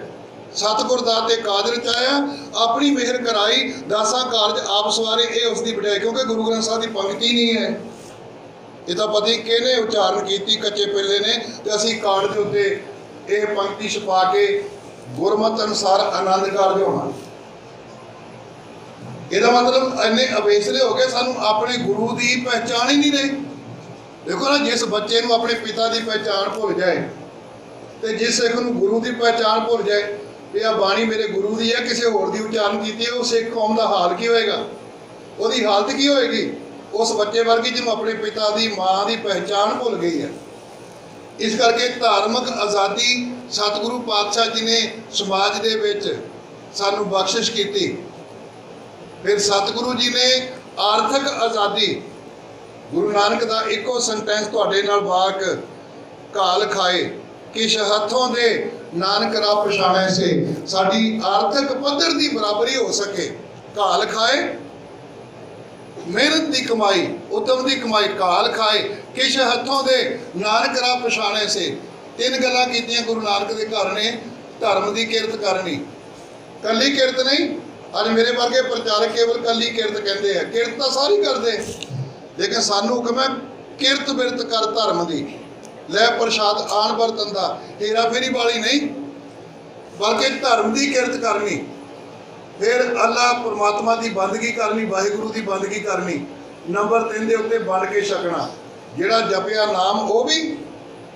ਸਤਿਗੁਰ ਦਾਤੇ ਕਾਦਰ ਚ ਆਇਆ, ਆਪਣੀ ਮਿਹਰ ਕਰਾਈ, ਦਾਸਾਂ ਕਾਰਜ ਆਪ ਸਵਾਰੇ, ਇਹ ਉਸ ਦੀ ਵਡਿਆਈ। ਕਿਉਂਕਿ ਗੁਰੂ ਗ੍ਰੰਥ ਸਾਹਿਬ ਦੀ ਪੰਕਤੀ ਨਹੀਂ ਹੈ, ਇਹ ਤਾਂ ਪਤਾ ਹੀ ਕਿਹਨੇ ਉਚਾਰਨ ਕੀਤੀ, ਕੱਚੇ ਪਿੱਲੇ ਨੇ। ਤੇ ਅਸੀਂ ਕਾਰਡ ਦੇ ਉੱਤੇ ਇਹ ਪੰਕਤੀ ਛਪਾ ਕੇ ਗੁਰਮਤਿ ਅਨੁਸਾਰ ਆਨੰਦ ਕਾਰਜ ਹੋਣਾ। ਇਹਦਾ ਮਤਲਬ ਇੰਨੇ ਅਵੇਸਲੇ ਹੋ ਗਏ, ਸਾਨੂੰ ਆਪਣੇ ਗੁਰੂ ਦੀ ਪਹਿਚਾਣ ਹੀ ਨਹੀਂ ਰਹੀ। ਦੇਖੋ ਨਾ, ਜਿਸ ਬੱਚੇ ਨੂੰ ਆਪਣੇ ਪਿਤਾ ਦੀ ਪਹਿਚਾਣ ਭੁੱਲ ਜਾਏ ਤੇ ਜਿਸ ਸਿੱਖ ਨੂੰ ਗੁਰੂ ਦੀ ਪਹਿਚਾਣ ਭੁੱਲ ਜਾਏ ਵੀ ਆ ਬਾਣੀ ਮੇਰੇ ਗੁਰੂ ਦੀ ਹੈ, ਕਿਸੇ ਹੋਰ ਦੀ ਉਚਾਰਨ ਕੀਤੀ ਹੈ, ਉਹ ਸਿੱਖ ਕੌਮ ਦਾ ਹਾਲ ਕੀ ਹੋਏਗਾ? ਉਹਦੀ ਹਾਲਤ ਕੀ ਹੋਏਗੀ? ਉਸ ਬੱਚੇ ਵਰਗੀ ਜਿਹਨੂੰ ਆਪਣੇ ਪਿਤਾ ਦੀ, ਮਾਂ ਦੀ ਪਹਿਚਾਣ ਭੁੱਲ ਗਈ ਹੈ। ਇਸ ਕਰਕੇ ਧਾਰਮਿਕ ਆਜ਼ਾਦੀ ਸਤਿਗੁਰੂ ਪਾਤਸ਼ਾਹ ਜੀ ਨੇ ਸਮਾਜ ਦੇ ਵਿੱਚ ਸਾਨੂੰ ਬਖਸ਼ਿਸ਼ ਕੀਤੀ। ਫਿਰ ਸਤਿਗੁਰੂ ਜੀ ਨੇ ਆਰਥਿਕ ਆਜ਼ਾਦੀ, ਗੁਰੂ ਨਾਨਕ ਦਾ ਇੱਕੋ ਸੈਂਟੈਂਸ ਤੁਹਾਡੇ ਨਾਲ ਵਾਕ, ਘਾਲ ਖਾਏ ਕਿਛ ਹੱਥੋਂ ਦੇ ਨਾਨਕ ਰਾ ਪਛਾਣੈ ਸੇ, ਸਾਡੀ ਆਰਥਿਕ ਪੱਧਰ ਦੀ ਬਰਾਬਰੀ ਹੋ ਸਕੇ। ਘਾਲ ਖਾਏ, ਮਿਹਨਤ ਦੀ ਕਮਾਈ, ਉਤਮ ਦੀ ਕਮਾਈ, ਘਾਲ ਖਾਏ ਕਿਛ ਹੱਥੋਂ ਦੇ ਨਾਨਕ ਰਾ ਪਛਾਣੈ ਸੇ। ਤਿੰਨ ਗੱਲਾਂ ਕੀਤੀਆਂ ਗੁਰੂ ਨਾਨਕ ਦੇ ਘਰ ਨੇ। ਧਰਮ ਦੀ ਕਿਰਤ ਕਰਨੀ, ਕੱਲੀ ਕਿਰਤ ਨਹੀਂ। ਅੱਜ ਮੇਰੇ ਵਰਗੇ ਪ੍ਰਚਾਰਕ ਕੇਵਲ ਕੱਲੀ ਕਿਰਤ ਕਹਿੰਦੇ ਆ, ਕਿਰਤ ਤਾਂ ਸਾਰੀ ਕਰਦੇ, ਲੇਕਿਨ ਸਾਨੂੰ ਹੁਕਮ ਹੈ ਕਿਰਤ ਬਿਰਤ ਕਰ ਧਰਮ ਦੀ, ਲੈ ਪ੍ਰਸ਼ਾਦ ਆਣ ਬਰਤਨ ਦਾ। ਹੇਰਾ ਫੇਰੀ ਵਾਲੀ ਨਹੀਂ, ਬਲਕਿ ਧਰਮ ਦੀ ਕਿਰਤ ਕਰਨੀ। ਫਿਰ ਅੱਲਾ ਪਰਮਾਤਮਾ ਦੀ ਬੰਦਗੀ ਕਰਨੀ, ਵਾਹਿਗੁਰੂ ਦੀ ਬੰਦਗੀ ਕਰਨੀ। ਨੰਬਰ 3 ਦੇ ਉੱਤੇ ਬਣ ਕੇ ਛਕਣਾ, ਜਿਹੜਾ ਜਪਿਆ ਨਾਮ ਉਹ ਵੀ,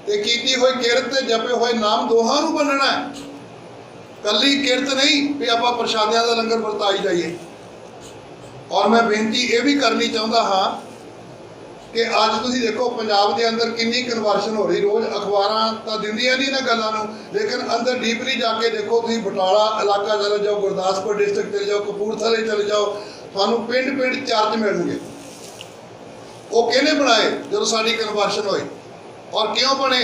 ਤੇ ਕੀਤੀ ਹੋਈ ਕਿਰਤ ਤੇ ਜਪੇ ਹੋਏ ਨਾਮ ਦੋਹਾਂ ਨੂੰ ਬੰਨਣਾ ਹੈ। ਕੱਲੀ ਕਿਰਤ ਨਹੀਂ ਵੀ ਆਪਾਂ ਪ੍ਰਸ਼ਾਦਿਆਂ ਦਾ ਲੰਗਰ ਵਰਤਾਈ ਜਾਈਏ। ਔਰ ਮੈਂ ਬੇਨਤੀ ਇਹ ਵੀ ਕਰਨੀ ਚਾਹੁੰਦਾ ਹਾਂ ਕਿ ਅੱਜ ਤੁਸੀਂ ਦੇਖੋ ਪੰਜਾਬ ਦੇ ਅੰਦਰ ਕਿੰਨੀ ਕਨਵਰਸ਼ਨ ਹੋ ਰਹੀ। ਰੋਜ਼ ਅਖਬਾਰਾਂ ਤਾਂ ਦਿੰਦੀਆਂ ਨਹੀਂ ਇਹਨਾਂ ਗੱਲਾਂ ਨੂੰ, ਲੇਕਿਨ ਅੰਦਰ ਡੀਪਲੀ ਜਾ ਕੇ ਦੇਖੋ। ਤੁਸੀਂ ਬਟਾਲਾ ਇਲਾਕਾ ਚਲੇ ਜਾਓ, ਗੁਰਦਾਸਪੁਰ ਡਿਸਟ੍ਰਿਕਟ ਚਲੇ ਜਾਓ, ਕਪੂਰਥਲੇ ਚਲੇ ਜਾਓ, ਤੁਹਾਨੂੰ ਪਿੰਡ ਪਿੰਡ ਚਰਚ ਮਿਲਣਗੇ। ਉਹ ਕਿਹਨੇ ਬਣਾਏ? ਜਦੋਂ ਸਾਡੀ ਕਨਵਰਸ਼ਨ ਹੋਈ। ਔਰ ਕਿਉਂ ਬਣੇ?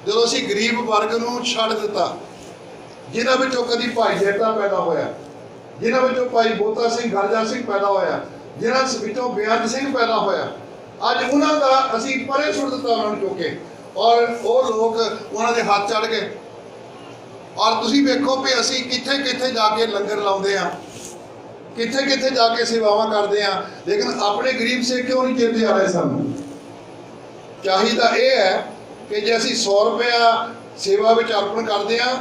ਜਦੋਂ ਅਸੀਂ ਗਰੀਬ ਵਰਗ ਨੂੰ ਛੱਡ ਦਿੱਤਾ, ਜਿਨ੍ਹਾਂ ਵਿੱਚੋਂ ਕਦੀ ਭਾਈ ਜੇਠਾ ਪੈਦਾ ਹੋਇਆ, ਜਿਨ੍ਹਾਂ ਵਿੱਚੋਂ ਭਾਈ ਬੋਤਾ ਸਿੰਘ ਗਰਜਾ ਸਿੰਘ ਪੈਦਾ ਹੋਇਆ, ਜਿਨ੍ਹਾਂ ਵਿੱਚੋਂ ਬੇਅੰਤ ਸਿੰਘ ਪੈਦਾ ਹੋਇਆ, ਅੱਜ ਉਹਨਾਂ ਦਾ ਅਸੀਂ ਪਰੇ ਸੁੱਟ ਦਿੱਤਾ ਉਹਨਾਂ ਨੂੰ ਚੁੱਕ ਕੇ, ਔਰ ਉਹ ਲੋਕ ਉਹਨਾਂ ਦੇ ਹੱਥ ਚੜ੍ਹ ਗਏ। ਔਰ ਤੁਸੀਂ ਵੇਖੋ ਵੀ ਅਸੀਂ ਕਿੱਥੇ ਕਿੱਥੇ ਜਾ ਕੇ ਲੰਗਰ ਲਾਉਂਦੇ ਆ, ਕਿੱਥੇ ਕਿੱਥੇ ਜਾ ਕੇ ਸੇਵਾਵਾਂ ਕਰਦੇ ਆ, ਲੇਕਿਨ ਆਪਣੇ ਗਰੀਬ ਸੇ ਕਿਉਂ ਨਹੀਂ ਚੇਤੇ ਆ ਰਹੇ ਸਾਨੂੰ? ਚਾਹੀਦਾ ਇਹ ਹੈ ਕਿ ਜੇ ਅਸੀਂ 100 ਰੁਪਇਆ ਸੇਵਾ ਵਿੱਚ ਅਰਪਣ ਕਰਦੇ ਆ,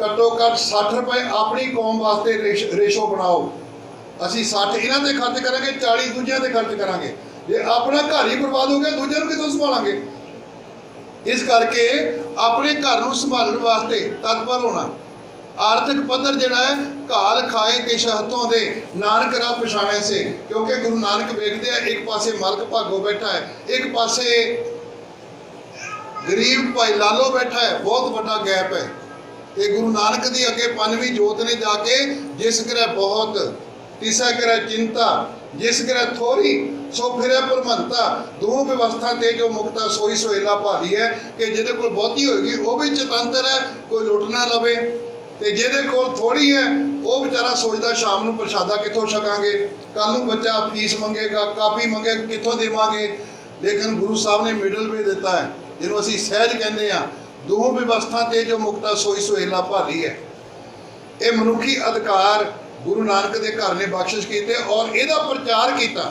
ਘੱਟੋ ਘੱਟ 60 ਰੁਪਏ ਆਪਣੀ ਕੌਮ ਵਾਸਤੇ ਰੇਸ਼ੋ ਬਣਾਓ। ਅਸੀਂ 60 ਇਹਨਾਂ ਤੇ ਖਰਚ ਕਰਾਂਗੇ, 40 ਦੂਜਿਆਂ ਤੇ ਖਰਚ ਕਰਾਂਗੇ। ਜੇ ਆਪਣਾ ਘਰ ਹੀ ਬਰਬਾਦ ਹੋ ਗਿਆ, ਦੂਜਿਆਂ ਨੂੰ ਕਿੱਥੋਂ ਸੰਭਾਲਾਂਗੇ? ਇਸ ਕਰਕੇ ਆਪਣੇ ਘਰ ਨੂੰ ਸੰਭਾਲਣ ਵਾਸਤੇ ਤਤਪਰ ਹੋਣਾ। ਆਰਥਿਕ ਪੱਧਰ ਜਿਹੜਾ ਹੈ, ਘਾਲ ਖਾਏ ਕਿਛ ਹੱਥੋਂ ਦੇ ਨਾਨਕ ਰਾ ਪਛਾਣੈ ਸੇ। ਕਿਉਂਕਿ ਗੁਰੂ ਨਾਨਕ ਵੇਖਦੇ ਆ, ਇੱਕ ਪਾਸੇ ਮਾਲਕ ਭਾਗੋ ਬੈਠਾ ਹੈ, ਇੱਕ ਪਾਸੇ ਗਰੀਬ ਭਾਈ ਲਾਲੋ ਬੈਠਾ ਹੈ, ਬਹੁਤ ਵੱਡਾ ਗੈਪ ਹੈ। ਤੇ ਗੁਰੂ ਨਾਨਕ ਦੀ ਅੱਗੇ ਪੰਜਵੀਂ ਜੋਤ ਨੇ ਜਾ ਕੇ, ਜਿਸ ਕਰੈ ਬਹੁਤ ਤਿਸੈ ਕਰੈ ਚਿੰਤਾ, ਜਿਸ ਕਰੈ ਥੋੜੀ ਸੋ ਫਿਰੈ ਭਰਮੰਤਾ, ਦੋ ਵਿਵਸਥਾ ਤੇ ਜੋ ਮੁਕਤਾ ਸੋਈ ਸੋਹਿਲਾ ਭਾਲੀ ਹੈ। ਕਿ ਜਿਹਦੇ ਕੋਲ ਬਹੁਤੀ ਹੋਏਗੀ ਉਹ ਵੀ ਚਤੰਤਰ ਹੈ, ਕੋਈ ਲੁੱਟ ਨਾ ਲਵੇ, ਤੇ ਜਿਹਦੇ ਕੋਲ ਥੋੜੀ ਹੈ ਉਹ ਵਿਚਾਰਾ ਸੋਚਦਾ ਸ਼ਾਮ ਨੂੰ ਪ੍ਰਸ਼ਾਦਾ ਕਿੱਥੋਂ ਛਕਾਂਗੇ, ਕੱਲ ਨੂੰ ਬੱਚਾ ਫੀਸ ਮੰਗੇਗਾ, ਕਾਪੀ ਮੰਗੇਗਾ, ਕਿੱਥੋਂ ਦੇਵਾਂਗੇ। लेकिन गुरु साहब ने मिडल वे दिता है, जिन्हों असीं सहज कहते हैं, दोहों व्यवस्था ते जो मुक्ता सोई सुहेला भाली है। ये मनुखी अधिकार गुरु नानक के घर ने बख्शिश किए और इहदा प्रचार किया।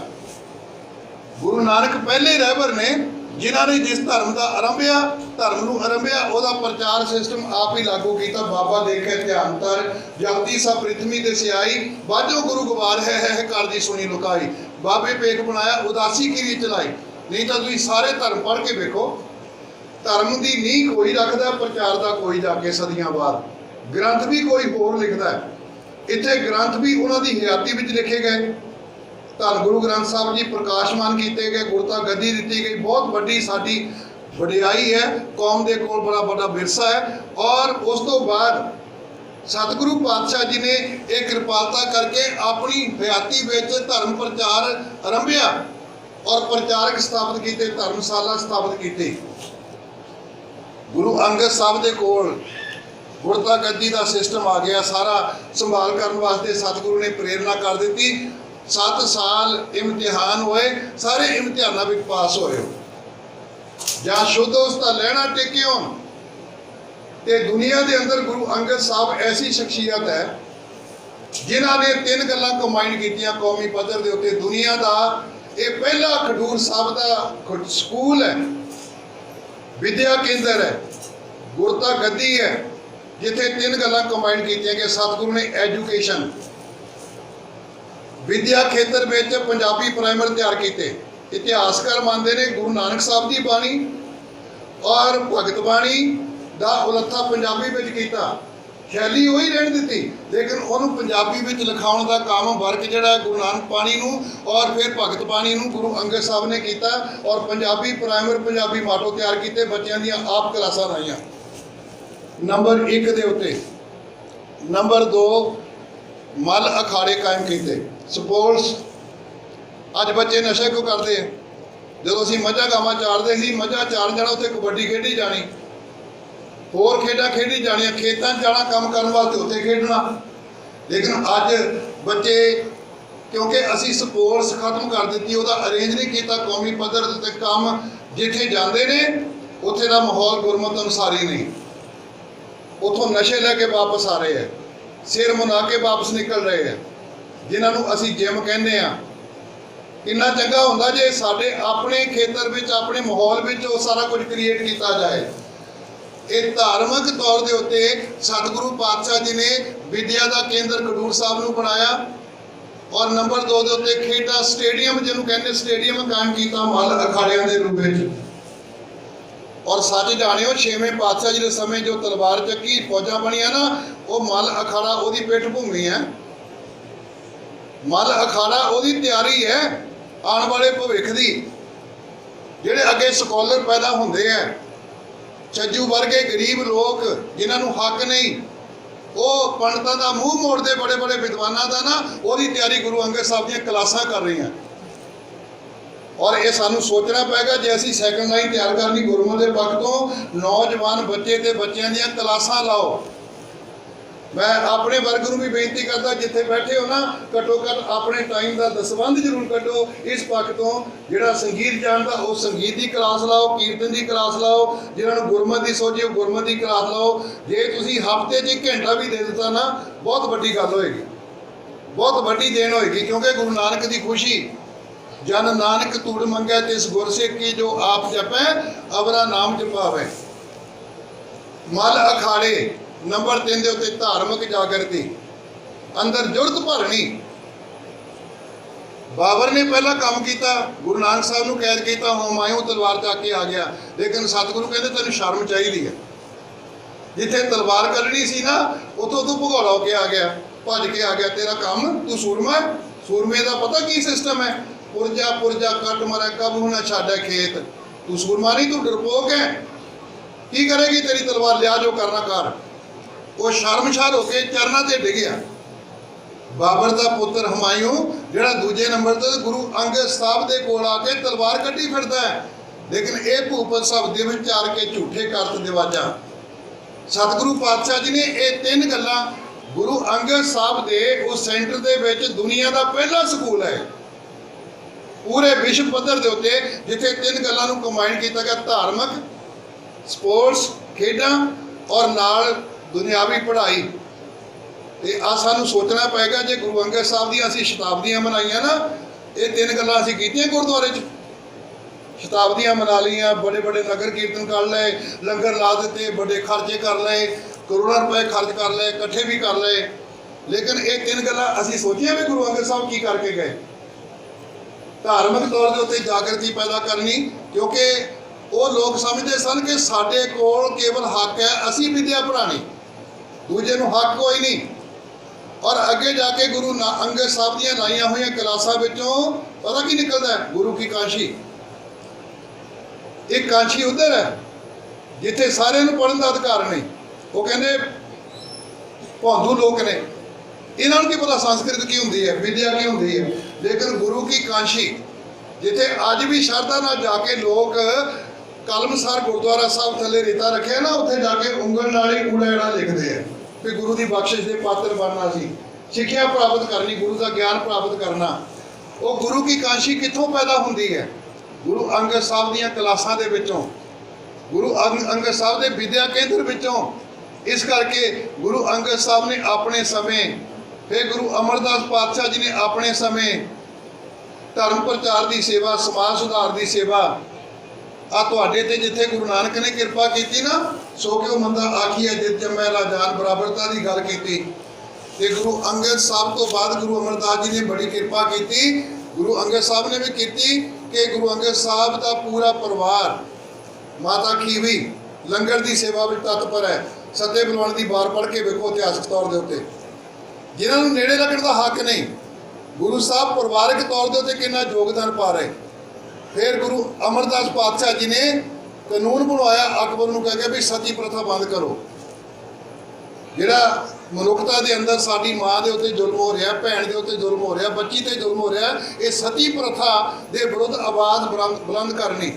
गुरु नानक पहले रहबर ने जिन्होंने जिस धर्म का आरंभिया, धर्म नूं आरंभिया, उहदा प्रचार सिस्टम आप ही लागू किया। बाबा देखे ध्यान तर जगती सा पृथ्वी ते सियाई, बाजो गुरु गवार है कर दी सुनी लुकाई। बाबे पेख बनाया उदासी की चलाई। नहीं तो तुसीं सारे धर्म पढ़ के देखो, धर्म की नींह कोई रखता, प्रचार का कोई जाके सदियां बाद, ग्रंथ भी कोई होर लिखता है। इत्थे ग्रंथ भी उन्होंने हयाती विच लिखे गए। धन गुरु ग्रंथ साहब जी प्रकाशमान किए गए, गुरता गद्दी दी गई। बहुत वड्डी साडी वडियाई है, कौम के कोल बड़ा बड़ा विरसा है। और उस तो बाद सतगुरु पातशाह जी ने एक कृपालता करके अपनी हयाती विच धर्म प्रचार आरंभिया और प्रचारक स्थापित किए, धर्मशाला स्थापित की। गुरु अंगद साहब के कोल गुरता गद्दी का सिस्टम आ गया, सारा संभाल करने वास्ते सतगुरु ने प्रेरणा कर दी। 7 साल इम्तिहान होए, सारे इम्तिहानों में पास होए। जहाँ शुद्ध उसका लहना टेके होन ते दुनिया के अंदर गुरु अंगद साहब ऐसी शख्सियत है जिन्होंने 3 गल्लां कंबाइन कीतियां कौमी पद्धर के उत्ते। दुनिया का ये पहला खडूर साहब का स्कूल है, विद्या केंद्र है, गुरता गद्दी है, जिथे 3 गल्लां कंबाइन कीतियां कि सतगुरु ने एजुकेशन विद्या खेतर में पंजाबी प्राइमर तैयार किए। इतिहासकार मानते हैं गुरु नानक साहब की बाणी और भगत बाणी का उलत्था पंजाबी में किया, शैली वही रहन दी, लेकिन उन्होंने पंजाबी में लिखाउण का काम वर्क जिहड़ा गुरु नानक बाणी नूं और फिर भगत बाणी नूं गुरु अंगद साहब ने किया। और पंजाबी प्राइमर पंजाबी माटो तैयार किए, बच्चों दी आप क्लासां लाइयां नंबर 1 के उत्ते। नंबर 2 मल अखाड़े कायम किए। स्पोर्ट्स अज बच्चे नशे क्यों करते हैं? जो असीं मझां गावां चारते सी, मझां चार जाना उत्थे कबड्डी खेडी जानी, होर खेडां खेडी जानियां, खेतां जाना काम करने वास्ते उत्थे खेडना। लेकिन अज बच्चे क्योंकि असीं स्पोर्ट्स खत्म कर दी, उहदा अरेंज नहीं किया कौमी पद्धर ते काम, जिथे जाते ने उत्थे दा माहौल गुरमत अनुसारी नहीं, उतों नशे लैके वापस आ रहे हैं, सिर मुना के वापस निकल रहे हैं, जिन्होंने असी जिम कहने आ। कितना चंगा होंदा जे साडे अपने खेतर विच अपने माहौल विच वो सारा कुछ क्रिएट किया जाए। ये धार्मिक तौर के उत्ते सतगुरु पातशाह जी ने विद्या का केंद्र खडूर साहब नूं बनाया। और नंबर 2 के उत्ते खेडां स्टेडियम जिन्होंने कहते स्टेडियम कायम किया मल अखाड़ियां के रूप में। और सच जानियो 6वें पातशाह जी के समय जो तलवार चक्की फौजा बनिया ना, वो मल अखाड़ा उसकी पिठ भूमि है। मल अखाड़ा उसकी तैयारी है आने वाले भविख की। जिहड़े अगे स्कॉलर पैदा होंदे हैं, छज्जू वर्गे गरीब लोग जिन्होंने हक नहीं, वो पंडितां दा मूँह मोड़ते बड़े बड़े विद्वानां दा ना, उसकी तैयारी गुरु अंगद साहब दी क्लासां कर रही हैं। और ये सानू सोचना पेगा जे असीं सैकंड लाइन तैयार करनी गुरमत के पक्ष तो नौजवान बच्चे ते बच्चों दी क्लासां लाओ। मैं अपने वर्ग को भी बेनती करता जिथे बैठे हो ना, घट्टो घट अपने टाइम का दसबंध जरूर कटो इस पक्ष तो। जिहड़ा संगीत जानता वो संगीत की क्लास लाओ, कीर्तन की क्लास लाओ, जिन्होंने गुरमत की सोची वो गुरमत की क्लास लाओ। जे तुसीं हफ्ते 'च 1 घंटा भी दे दिता ना, बहुत वड्डी गल होएगी, बहुत वड्डी देन होएगी। क्योंकि गुरु नानक की खुशी जन नानक तूड़ मंगै तिस गुरसिख की जो आप जपै अवरा नाम जपावे। मल अखाड़े नंबर 3 के उत्ते धार्मिक जागृति अंदर जुरत भरनी। बाबर ने पहला काम किया, गुरु नानक साहब नूं कैद किया, हुमायूं तलवार चक के आ गया। लेकिन सतगुरु कहते तेन शर्म चाहिए है, जिथे तलवार कढ़नी सी ना उतों तू भगौड़ा होके आ गया, भज के आ गया। तेरा काम तू सूरमा है। सूरमे का पता की सिस्टम है? पुरजा पुरजा कट मरै कबहू न छाड़े खेत। तू सूरमा नहीं, तू डरपोक है। की करेगी तेरी तलवार? लिया जो करना कर। वो शर्मशार होके चरणों से डिगया। बाबर का पुत्र हुमायूं जिहड़ा दूजे नंबर ते गुरु अंगद साहब के कोल आके तलवार कड्डी फिरदा है। लेकिन ये भूपत साहब दिवस चार के झूठे करत दिवाजा। सतगुरु पातशाह जी ने ये 3 गल्लां गुरु अंगद साहब के उस सेंटर के विच दुनिया का पहला स्कूल है। पूरे विश्व पद्धर के उत्ते जिथे 3 गल्लां नूं कंबाइन किया गया, धार्मिक, स्पोर्ट्स, खेडां और नाल दुनियावी पढ़ाई। ते आ सानूं सोचना पेगा, जे गुरु अंगद साहब दी असीं शताब्दियां मनाईआं ना, ये 3 गल्लां असीं कीतियां गुरुद्वारे च, शताब्दियां मना लियां, बड़े बड़े नगर कीर्तन कर लए, लंगर ला दिते, बड़े खर्चे कर लए, करोड़ों रुपए खर्च कर लए, इकट्ठे भी कर लए, लेकिन ये 3 गल्लां असीं सोचियां भी गुरु अंगद साहब की करके गए। धार्मिक तौर के उत्ते जागृति पैदा करनी, क्योंकि वो लोग समझते सन कि साडे कोल केवल हक है, असीं विद्या पढ़ानी, दूजे नूं हक कोई नहीं। और अगे जाके गुरु अंगद साहब दियां लाइया हुई क्लासां विचों पता की निकलता है, गुरु की कांशी। एक कांशी उधर है जिथे सारे नूं पढ़न दा अधिकार नहीं, वो कहंदे भौंदू लोग ने, इन्हां नूं की पता संस्कृत की हुंदी है, विद्या की हुंदी है। लेकिन गुरु की कांशी जिथे अज भी श्रद्धा नाल जाके लोग कलमसार गुरुद्वारा साहब थले रेता रखे ना, उत्थे जाके उंगल नाल ही ऊड़ा एड़ा लिखते हैं भी गुरु की बख्शिश के पात्र बनना सी, सिक्ख्या प्राप्त करनी, गुरु का ज्ञान प्राप्त करना। वो गुरु की कांशी कित्थों पैदा होंदी है? गुरु अंगद साहब दीयां क्लासां दे विचों, गुरु अंगद साहब दे विद्या केंद्र विचों। इस करके गुरु अंगद साहब ने अपने समय, फिर गुरु अमरदास पातशाह जी ने अपने समय धर्म प्रचार की सेवा, समाज सुधार की सेवा, आ तुहाडे ते जिथे गुरु नानक ने किरपा की ना, सो क्यों मंदा आखिए जित जमै राजान, बराबरता की गल की। गुरु अंगद साहब तो बाद गुरु अमरदास जी ने बड़ी किरपा की, गुरु अंगद साहब ने भी की कि गुरु अंगद साहब का पूरा परिवार माता खीवी लंगर की सेवा में तत्पर है। सत्य बुलवाण की बार पढ़ के वेखो इतिहासक तौर के उत्ते, जिन्होंने नेड़े लगन का हक नहीं, गुरु साहब परिवारक तौर के उत्ते कितना योगदान पा रहे। फिर गुरु अमरदास पातशाह जी ने कानून बनवाया, अकबर नूं कह के भी सती प्रथा बंद करो। जिहड़ा मनुखता के अंदर साडी माँ के उत्ते जुल्म हो रहा, भैन के उत्ते जुल्म हो रहा, बच्ची ते जुल्म हो रहा, ये सती प्रथा के विरुद्ध आवाज़ बुलंद करनी,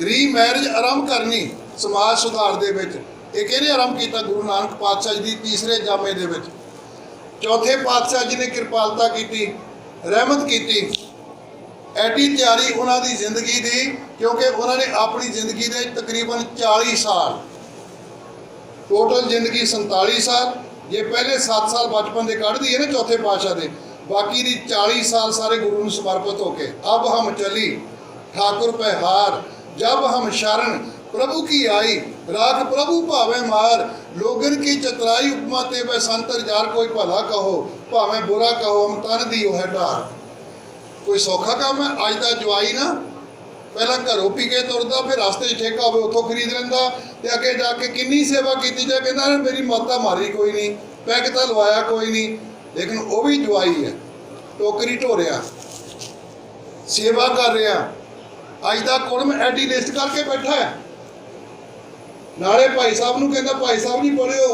रीमैरिज आरंभ करनी समाज सुधार दे विच। ये किहने आरंभ किया? गुरु नानक पातशाह जी की तीसरे जामे दे विच। चौथे पातशाह जी ने किरपालता की, रहमत की, एडी तैयारी उन्होंने जिंदगी दी, क्योंकि उन्होंने अपनी जिंदगी के तकरीबन 40 साल, टोटल जिंदगी 47 साल, ये पहले 7 साल बचपन के कढ़ दी है ना चौथे पातशाह के, बाकी दी 40 साल सारे गुरु में समर्पित होके। अब हम चली ठाकुर पे हार, जब हम शरण प्रभु की आई, राख प्रभु भावे मार, लोगन की चतराई उपमा ते वह संतर जार, कोई भला कहो भावे बुरा कहो, हम तन दियो है डार। कोई सौखा काम है? अज का जवाई ना पहला घरों पी के तुरदा, फिर रास्ते ठेका हो उतों खरीद लेंदा, ते अगे जाके किन्नी सेवा की जाए, कहना मेरी माता मारी कोई नहीं, पैग तो लवाया कोई नहीं, लेकिन वह भी जवाई है, टोकरी ढो रहा, सेवा कर रहा। अज का कुड़म एडी लिस्ट करके बैठा है, नाले भाई साहब नूं कहंदा भाई साहब जी पढ़ियो,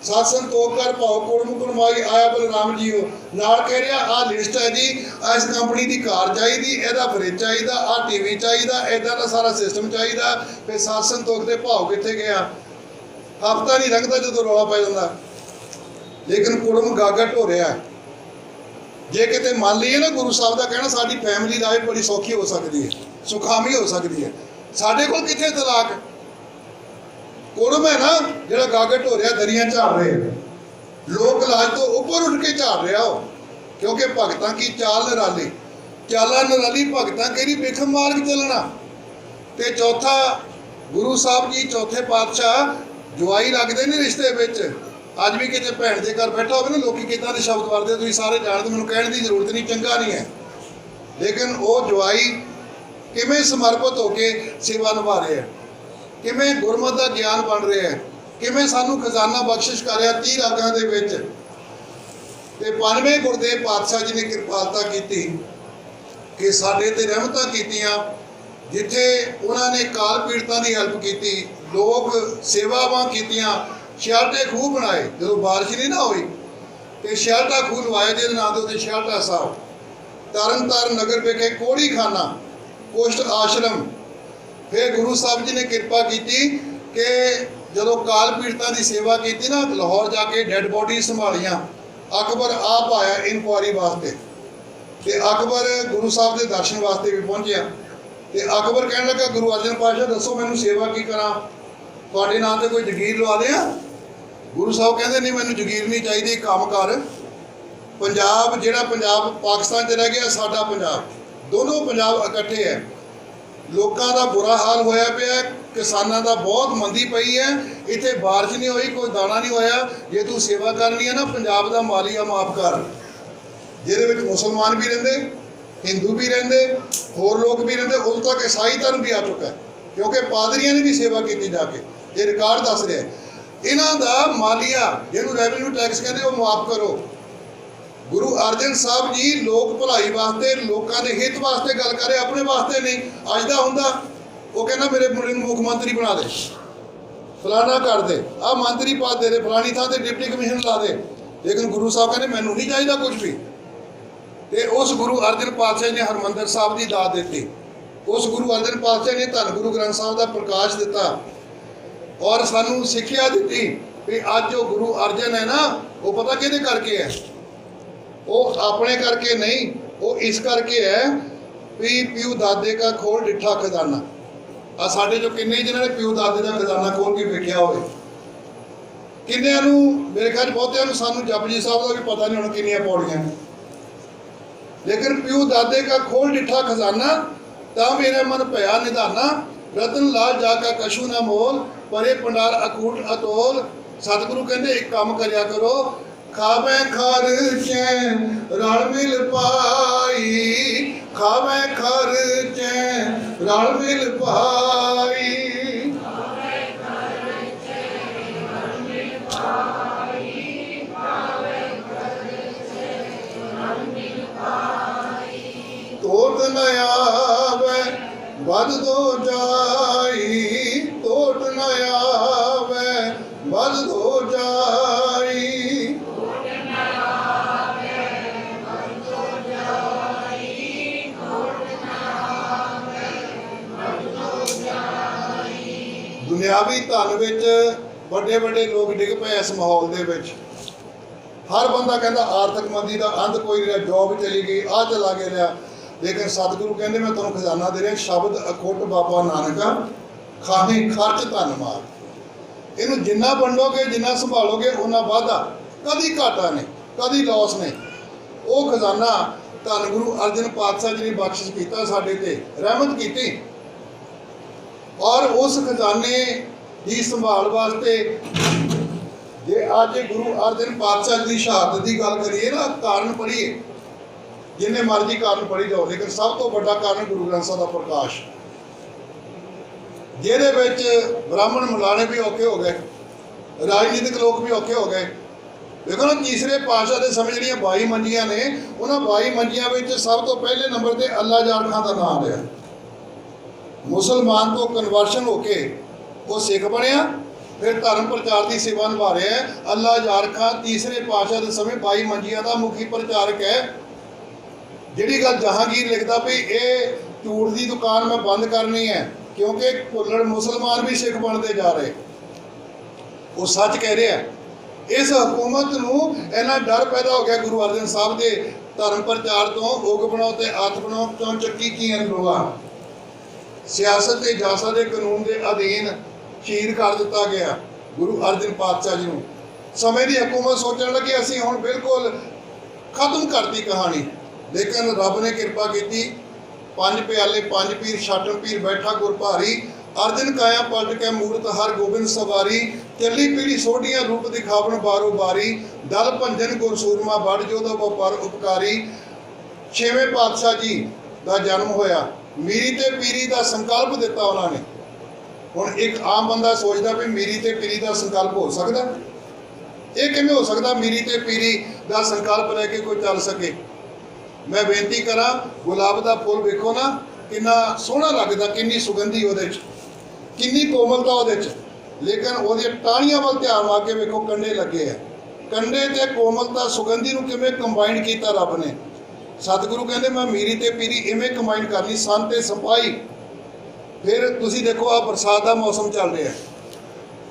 सत संतोख कर भाओ कुड़म कुड़माई आया बलराम जी हो, नाल कह रहा आ लिस्ट है जी, इस कंपनी की कार चाहिए, यदा फ्रिज चाहिए, आ टीवी चाहिए, इदा का सारा सिस्टम चाहिए। फिर सत संतोख के भाव कितने गया? हफ्ता नहीं लंघता जो रौला पै जाता, लेकिन कुड़म गागट हो रहा है। जे किते मान लीए ना गुरु साहब का कहना, साडी फैमिली लाइफ बड़ी सौखी हो सकती है, सुखामी हो सकती है। साडे कोल कित्थे तलाक? कुड़म है ना जिहड़ा गागट हो रहा, दरियां झाड़ रहे हैं, लोक लाज तो ऊपर उठ के झाड़ रहा हो, क्योंकि भगतां की चाल निराली, चाला निराली भगतां केरी बेखम मार्ग चलना। ते चौथा गुरु साहब जी चौथे पातशाह जवाई लगते ने रिश्ते विच। अज भी किते भैन के घर बैठा हो ना, लोग किदां दे शब्द वरते तुसीं सारे जानते, मैनूं कहण की जरूरत नहीं, चंगा नहीं है, लेकिन वो जवाई किवें समर्पित होके सेवा निभा रहे हैं, किवें गुरमत का ज्ञान बन रहा है, किवें सानू खजाना बख्शिश कर रहा 30 रागां दे विच। ते 95वें गुरदेव पातशाह जी ने किरपालता की कि साडे ते रहमतां कीतियां, जिथे उन्होंने काल पीड़तां दी हैल्प की, लोग सेवावां कीतियां, छियाटे खूह बनाए जो बारिश नहीं ना हुई, तो छियाटा खूह लवाया जिहदे नाम दे उत्ते छियाटा साहब। तरन ताਰਨ नगर विखे कोड़ी खाना, कुष्ठ आश्रम। फिर गुरु साहब जी ने किरपा की कि जो काल पीड़तां की सेवा की ना, लाहौर जाके डैड बॉडी संभालियां, अकबर आप आया इंक्वायरी वास्ते, ਤੇ ਅਕਬਰ ਗੁਰੂ ਸਾਹਿਬ ਦੇ ਦਰਸ਼ਨ ਵਾਸਤੇ ਵੀ ਪਹੁੰਚਿਆ ਤੇ ਅਕਬਰ ਕਹਿਣ ਲੱਗਾ ਗੁਰੂ ਅਰਜਨ ਪਾਤਸ਼ਾਹ ਦੱਸੋ ਮੈਨੂੰ ਸੇਵਾ ਕੀ ਕਰਾਂ, ਤੁਹਾਡੇ ਨਾਂ ਤੇ ਕੋਈ ਜਗੀਰ ਲਵਾ ਦਿਆਂ। ਗੁਰੂ ਸਾਹਿਬ ਕਹਿੰਦੇ ਨਹੀਂ ਮੈਨੂੰ ਜਗੀਰ ਨਹੀਂ ਚਾਹੀਦੀ, ਕੰਮ ਕਰ। ਪੰਜਾਬ ਜਿਹੜਾ ਪੰਜਾਬ ਪਾਕਿਸਤਾਨ 'ਚ ਰਹਿ ਗਿਆ, ਸਾਡਾ ਪੰਜਾਬ, ਦੋਨੋਂ ਪੰਜਾਬ ਇਕੱਠੇ ਹੈ। ਲੋਕਾਂ ਦਾ ਬੁਰਾ ਹਾਲ ਹੋਇਆ ਪਿਆ, ਕਿਸਾਨਾਂ ਦਾ ਬਹੁਤ ਮੰਦੀ ਪਈ ਹੈ, ਇੱਥੇ ਬਾਰਿਸ਼ ਨਹੀਂ ਹੋਈ, ਕੋਈ ਦਾਣਾ ਨਹੀਂ ਹੋਇਆ। ਜੇ ਤੂੰ ਸੇਵਾ ਕਰਨੀ ਹੈ ਨਾ, ਪੰਜਾਬ ਦਾ ਮਾਲੀਆ ਮਾਫ ਕਰ, ਜਿਹਦੇ ਵਿੱਚ ਮੁਸਲਮਾਨ ਵੀ ਰਹਿੰਦੇ, ਹਿੰਦੂ ਵੀ ਰਹਿੰਦੇ, ਹੋਰ ਲੋਕ ਵੀ ਰਹਿੰਦੇ, ਉਦੋਂ ਤੱਕ ਈਸਾਈ ਧਰਮ ਵੀ ਆ ਚੁੱਕਾ ਹੈ, ਕਿਉਂਕਿ ਪਾਦਰੀਆਂ ਨੇ ਵੀ ਸੇਵਾ ਕੀਤੀ ਜਾ ਕੇ। ਇਹ ਰਿਕਾਰਡ ਦੱਸ ਰਿਹਾ। ਇਹਨਾਂ ਦਾ ਮਾਲੀਆ ਜਿਹਨੂੰ ਰੈਵਨਿਊ ਟੈਕਸ ਕਹਿੰਦੇ ਉਹ ਮਾਫ ਕਰੋ। ਗੁਰੂ ਅਰਜਨ ਸਾਹਿਬ ਜੀ ਲੋਕ ਭਲਾਈ ਵਾਸਤੇ, ਲੋਕਾਂ ਦੇ ਹਿੱਤ ਵਾਸਤੇ ਗੱਲ ਕਰ ਰਹੇ, ਆਪਣੇ ਵਾਸਤੇ ਨਹੀਂ। ਅੱਜ ਦਾ ਹੁੰਦਾ ਉਹ ਕਹਿੰਦਾ ਮੇਰੇ ਮੁੰਡੇ ਨੂੰ ਮੁੱਖ ਮੰਤਰੀ ਬਣਾ ਦੇ, ਫਲਾਣਾ ਕਰ ਦੇ, ਆਹ ਮੰਤਰੀ ਪਦ ਦੇ ਦੇ, ਫਲਾਣੀ ਥਾਂ ਤੇ ਡਿਪਟੀ ਕਮਿਸ਼ਨ ਲਾ ਦੇ। ਲੇਕਿਨ ਗੁਰੂ ਸਾਹਿਬ ਕਹਿੰਦੇ ਮੈਨੂੰ ਨਹੀਂ ਚਾਹੀਦਾ ਕੁਝ ਵੀ। ਤੇ ਉਸ ਗੁਰੂ ਅਰਜਨ ਪਾਤਸ਼ਾਹ ਨੇ ਹਰਿਮੰਦਰ ਸਾਹਿਬ ਦੀ ਦਾਤ ਦਿੱਤੀ। ਉਸ ਗੁਰੂ ਅਰਜਨ ਪਾਤਸ਼ਾਹ ਨੇ ਧੰਨ ਗੁਰੂ ਗ੍ਰੰਥ ਸਾਹਿਬ ਦਾ ਪ੍ਰਕਾਸ਼ ਦਿੱਤਾ ਔਰ ਸਾਨੂੰ ਸਿੱਖਿਆ ਦਿੱਤੀ ਵੀ ਅੱਜ ਜੋ ਗੁਰੂ ਅਰਜਨ ਹੈ ਨਾ, ਉਹ ਪਤਾ ਕਿਹਦੇ ਕਰਕੇ ਹੈ? ਉਹ ਆਪਣੇ ਕਰਕੇ ਨਹੀਂ, ਉਹ ਇਸ ਕਰਕੇ ਹੈ ਵੀ ਪਿਓ ਦਾਦੇ ਦਾ ਖੋਲ ਡਿੱਠਾ ਖਜ਼ਾਨਾ। ਆ ਸਾਡੇ ਜੋ ਕਿੰਨੇ ਜਿਹਨਾਂ ਨੇ ਪਿਓ ਦਾਦੇ ਦਾ ਖਜ਼ਾਨਾ ਖੋਲ ਕੇ ਵੇਖਿਆ ਹੋਵੇ, ਕਿੰਨਿਆਂ ਨੂੰ, ਮੇਰੇ ਖਿਆਲ ਬਹੁਤਿਆਂ ਨੂੰ, ਸਾਨੂੰ ਜਪਜੀ ਸਾਹਿਬ ਦਾ ਵੀ ਪਤਾ ਨਹੀਂ ਹੁਣ ਕਿੰਨੀਆਂ ਪੌੜੀਆਂ। ਲੇਕਿਨ ਪਿਓ ਦਾਦੇ ਦਾ ਖੋਲ ਡਿੱਠਾ ਖਜ਼ਾਨਾ, ਤਾਂ ਮੇਰਾ ਮਨ ਭਇਆ ਨਿਧਾਨਾ, ਰਤਨ ਲਾਲ ਜਾ ਕਾ ਕਛੂ ਨਾ ਮੋਲ, ਪਰੇ ਪੰਡਾਰ ਅਕੂਟ ਅਤੋਲ। ਸਤਿਗੁਰੂ ਕਹਿੰਦੇ ਇੱਕ ਕੰਮ ਕਰਿਆ ਕਰੋ, ਖਾਵੇ ਖਰਚੈ ਰਲ ਮਿਲ ਪਾਈ, ਖਾਵੇ ਖਰਚੈ ਰਲ ਮਿਲ ਪਾਈ। ਤੋਟ ਨ ਆਵੇ ਵੱਧ ਦੋ ਜਾਈ, ਤੋਟ ਨ ਆਵੇ ਵੱਧ ਦੋ ਜਾਈ। ਦੁਨਿਆਵੀ ਧਨ ਵਿੱਚ ਵੱਡੇ ਵੱਡੇ ਲੋਕ ਡਿੱਗ ਪਏ ਇਸ ਮਾਹੌਲ ਦੇ ਵਿੱਚ। ਹਰ ਬੰਦਾ ਕਹਿੰਦਾ ਆਰਥਿਕ ਮੰਦੀ ਦਾ ਅੰਤ ਕੋਈ ਨਹੀਂ, ਜੋਬ ਚਲੀ ਗਈ, ਆਹ ਚਲਾ ਗਿਆ। ਲੇਕਿਨ ਸਤਿਗੁਰੂ ਕਹਿੰਦੇ ਮੈਂ ਤੁਹਾਨੂੰ ਖਜ਼ਾਨਾ ਦੇ ਰਿਹਾ, ਸ਼ਬਦ ਅਖੁੱਟ ਬਾਬਾ ਨਾਨਕਾ, ਖਾਹੀ ਖਰਚ ਧਨ ਮਾਰ। ਇਹਨੂੰ ਜਿੰਨਾ ਵੰਡੋਗੇ, ਜਿੰਨਾ ਸੰਭਾਲੋਗੇ, ਉਹਨਾਂ ਵਾਧਾ, ਕਦੀ ਘਾਟਾ ਨਹੀਂ, ਕਦੀ ਲਾਸ ਨਹੀਂ। ਉਹ ਖਜ਼ਾਨਾ ਧੰਨ ਗੁਰੂ ਅਰਜਨ ਪਾਤਸ਼ਾਹ ਜੀ ਨੇ ਬਖਸ਼ਿਸ਼ ਕੀਤਾ, ਸਾਡੇ ਤੇ ਰਹਿਮਤ ਕੀਤੀ। ਔਰ ਉਸ ਖਜ਼ਾਨੇ ਦੀ ਸੰਭਾਲ ਵਾਸਤੇ ਜੇ ਅੱਜ ਗੁਰੂ ਅਰਜਨ ਪਾਤਸ਼ਾਹ ਦੀ ਸ਼ਹਾਦਤ ਦੀ ਗੱਲ ਕਰੀਏ ਨਾ, ਕਾਰਨ ਪੜ੍ਹੀਏ, ਜਿੰਨੇ ਮਰਜ਼ੀ ਕਾਰਨ ਪੜ੍ਹੀ ਜਾਓ, ਲੇਕਿਨ ਸਭ ਤੋਂ ਵੱਡਾ ਕਾਰਨ ਗੁਰੂ ਗ੍ਰੰਥ ਸਾਹਿਬ ਦਾ ਪ੍ਰਕਾਸ਼, ਜਿਹਦੇ ਵਿੱਚ ਬ੍ਰਾਹਮਣ ਮੁਲਾਣੇ ਵੀ ਔਖੇ ਹੋ ਗਏ, ਰਾਜਨੀਤਿਕ ਲੋਕ ਵੀ ਔਖੇ ਹੋ ਗਏ। ਦੇਖੋ ਨਾ, ਤੀਸਰੇ ਪਾਤਸ਼ਾਹ ਦੇ ਸਮੇਂ ਜਿਹੜੀਆਂ 22 ਮੰਜੀਆਂ ਨੇ, ਉਹਨਾਂ 22 ਮੰਜੀਆਂ ਵਿੱਚ ਸਭ ਤੋਂ ਪਹਿਲੇ ਨੰਬਰ ਤੇ ਅੱਲਾ ਯਾਰ ਖਾਂ ਦਾ ਨਾਮ ਲਿਆ। ਮੁਸਲਮਾਨ ਤੋਂ ਕਨਵਰਸ਼ਨ ਹੋ ਕੇ ਉਹ ਸਿੱਖ ਬਣਿਆ, ਫਿਰ ਧਰਮ ਪ੍ਰਚਾਰ ਦੀ ਸੇਵਾ ਨਿਭਾ ਰਿਹਾ ਹੈ। ਅੱਲਾ ਯਾਰ ਖਾਂ ਤੀਸਰੇ ਪਾਤਸ਼ਾਹ ਦੇ ਸਮੇਂ 22 ਮੰਜੀਆਂ ਦਾ ਮੁਖੀ ਪ੍ਰਚਾਰਕ ਹੈ। ਜਿਹੜੀ ਗੱਲ ਜਹਾਂਗੀਰ ਲਿਖਦਾ ਵੀ ਇਹ ਝੂਠ ਦੀ ਦੁਕਾਨ ਮੈਂ ਬੰਦ ਕਰਨੀ ਹੈ, ਕਿਉਂਕਿ ਭੁੱਲੜ ਮੁਸਲਮਾਨ ਵੀ ਸਿੱਖ ਬਣਦੇ ਜਾ ਰਹੇ, ਉਹ ਸੱਚ ਕਹਿ ਰਿਹਾ। ਇਸ ਹਕੂਮਤ ਨੂੰ ਇੰਨਾ ਡਰ ਪੈਦਾ ਹੋ ਗਿਆ ਗੁਰੂ ਅਰਜਨ ਸਾਹਿਬ ਦੇ ਧਰਮ ਪ੍ਰਚਾਰ ਤੋਂ, ਉਗ ਬਣਾਓ ਤੇ ਅੱਤ ਬਣਾਓ ਤੋਂ ਚੱਕੀ ਕੀ ਅਨੁਭਵਾ। ਸਿਆਸਤ ਤੇ ਇਜਾਜ਼ਤ ਦੇ ਕਾਨੂੰਨ ਦੇ ਅਧੀਨ ਸ਼ਹੀਦ ਕਰ ਦਿੱਤਾ ਗਿਆ ਗੁਰੂ ਅਰਜਨ ਪਾਤਸ਼ਾਹ ਜੀ ਨੂੰ। ਸਮੇਂ ਦੀ ਹਕੂਮਤ ਸੋਚਣ ਲੱਗੀ ਅਸੀਂ ਹੁਣ ਬਿਲਕੁਲ ਖਤਮ ਕਰਤੀ ਕਹਾਣੀ, ਲੇਕਿਨ ਰੱਬ ਨੇ ਕਿਰਪਾ ਕੀਤੀ। 5 ਪਿਆਲੇ 5 ਪੀਰ ਛਾਟਮ ਪੀਰ ਬੈਠਾ ਗੁਰ ਭਾਰੀ, ਅਰਜਨ ਕਾਇਆ ਪਲਟ ਕੇ ਮੂਰਤ ਹਰ ਗੋਬਿੰਦ ਸਵਾਰੀ, ਚੱਲੀ ਪੀੜੀ ਸੋਢੀਆਂ ਰੂਪ ਦਿਖਾਵਣ ਬਾਰੋ ਬਾਰੀ, ਦਲ ਭੰਜਨ ਗੁਰ ਸੂਰਮਾ ਬੜ ਜੋਧਾ ਵਪਾਰ ਉਪਕਾਰੀ। 6ਵੇਂ ਪਾਤਸ਼ਾਹ ਜੀ ਦਾ ਜਨਮ ਹੋਇਆ, ਮੀਰੀ ਤੇ ਪੀਰੀ ਦਾ ਸੰਕਲਪ ਦਿੱਤਾ ਉਹਨਾਂ ਨੇ। ਹੁਣ ਇੱਕ ਆਮ ਬੰਦਾ ਸੋਚਦਾ ਵੀ ਮੀਰੀ ਤੇ ਪੀਰੀ ਦਾ ਸੰਕਲਪ ਹੋ ਸਕਦਾ? ਇਹ ਕਿਵੇਂ ਹੋ ਸਕਦਾ ਮੀਰੀ ਤੇ ਪੀਰੀ ਦਾ ਸੰਕਲਪ ਲੈ ਕੇ ਕੋਈ ਚੱਲ ਸਕੇ? ਮੈਂ ਬੇਨਤੀ ਕਰਾਂ, ਗੁਲਾਬ ਦਾ ਫੁੱਲ ਵੇਖੋ ਨਾ, ਕਿੰਨਾ ਸੋਹਣਾ ਲੱਗਦਾ, ਕਿੰਨੀ ਸੁਗੰਧੀ ਉਹਦੇ 'ਚ, ਕਿੰਨੀ ਕੋਮਲਤਾ ਉਹਦੇ 'ਚ, ਲੇਕਿਨ ਉਹਦੀਆਂ ਟਾਹਣੀਆਂ ਵੱਲ ਧਿਆਨ ਆ ਕੇ ਵੇਖੋ, ਕੰਡੇ ਲੱਗੇ ਆ। ਕੰਡੇ ਤੇ ਕੋਮਲਤਾ, ਸੁਗੰਧੀ ਨੂੰ ਕਿਵੇਂ ਕੰਬਾਈਨ ਕੀਤਾ ਰੱਬ ਨੇ। ਸਤਿਗੁਰੂ ਕਹਿੰਦੇ ਮੈਂ ਮੀਰੀ ਤੇ ਪੀਰੀ ਇਵੇਂ ਕੰਬਾਈਨ ਕਰਨੀ, ਸੰਨ ਤੇ ਸਿਪਾਹੀ। ਫਿਰ ਤੁਸੀਂ ਦੇਖੋ ਆ ਬਰਸਾਤ ਦਾ ਮੌਸਮ ਚੱਲ ਰਿਹਾ,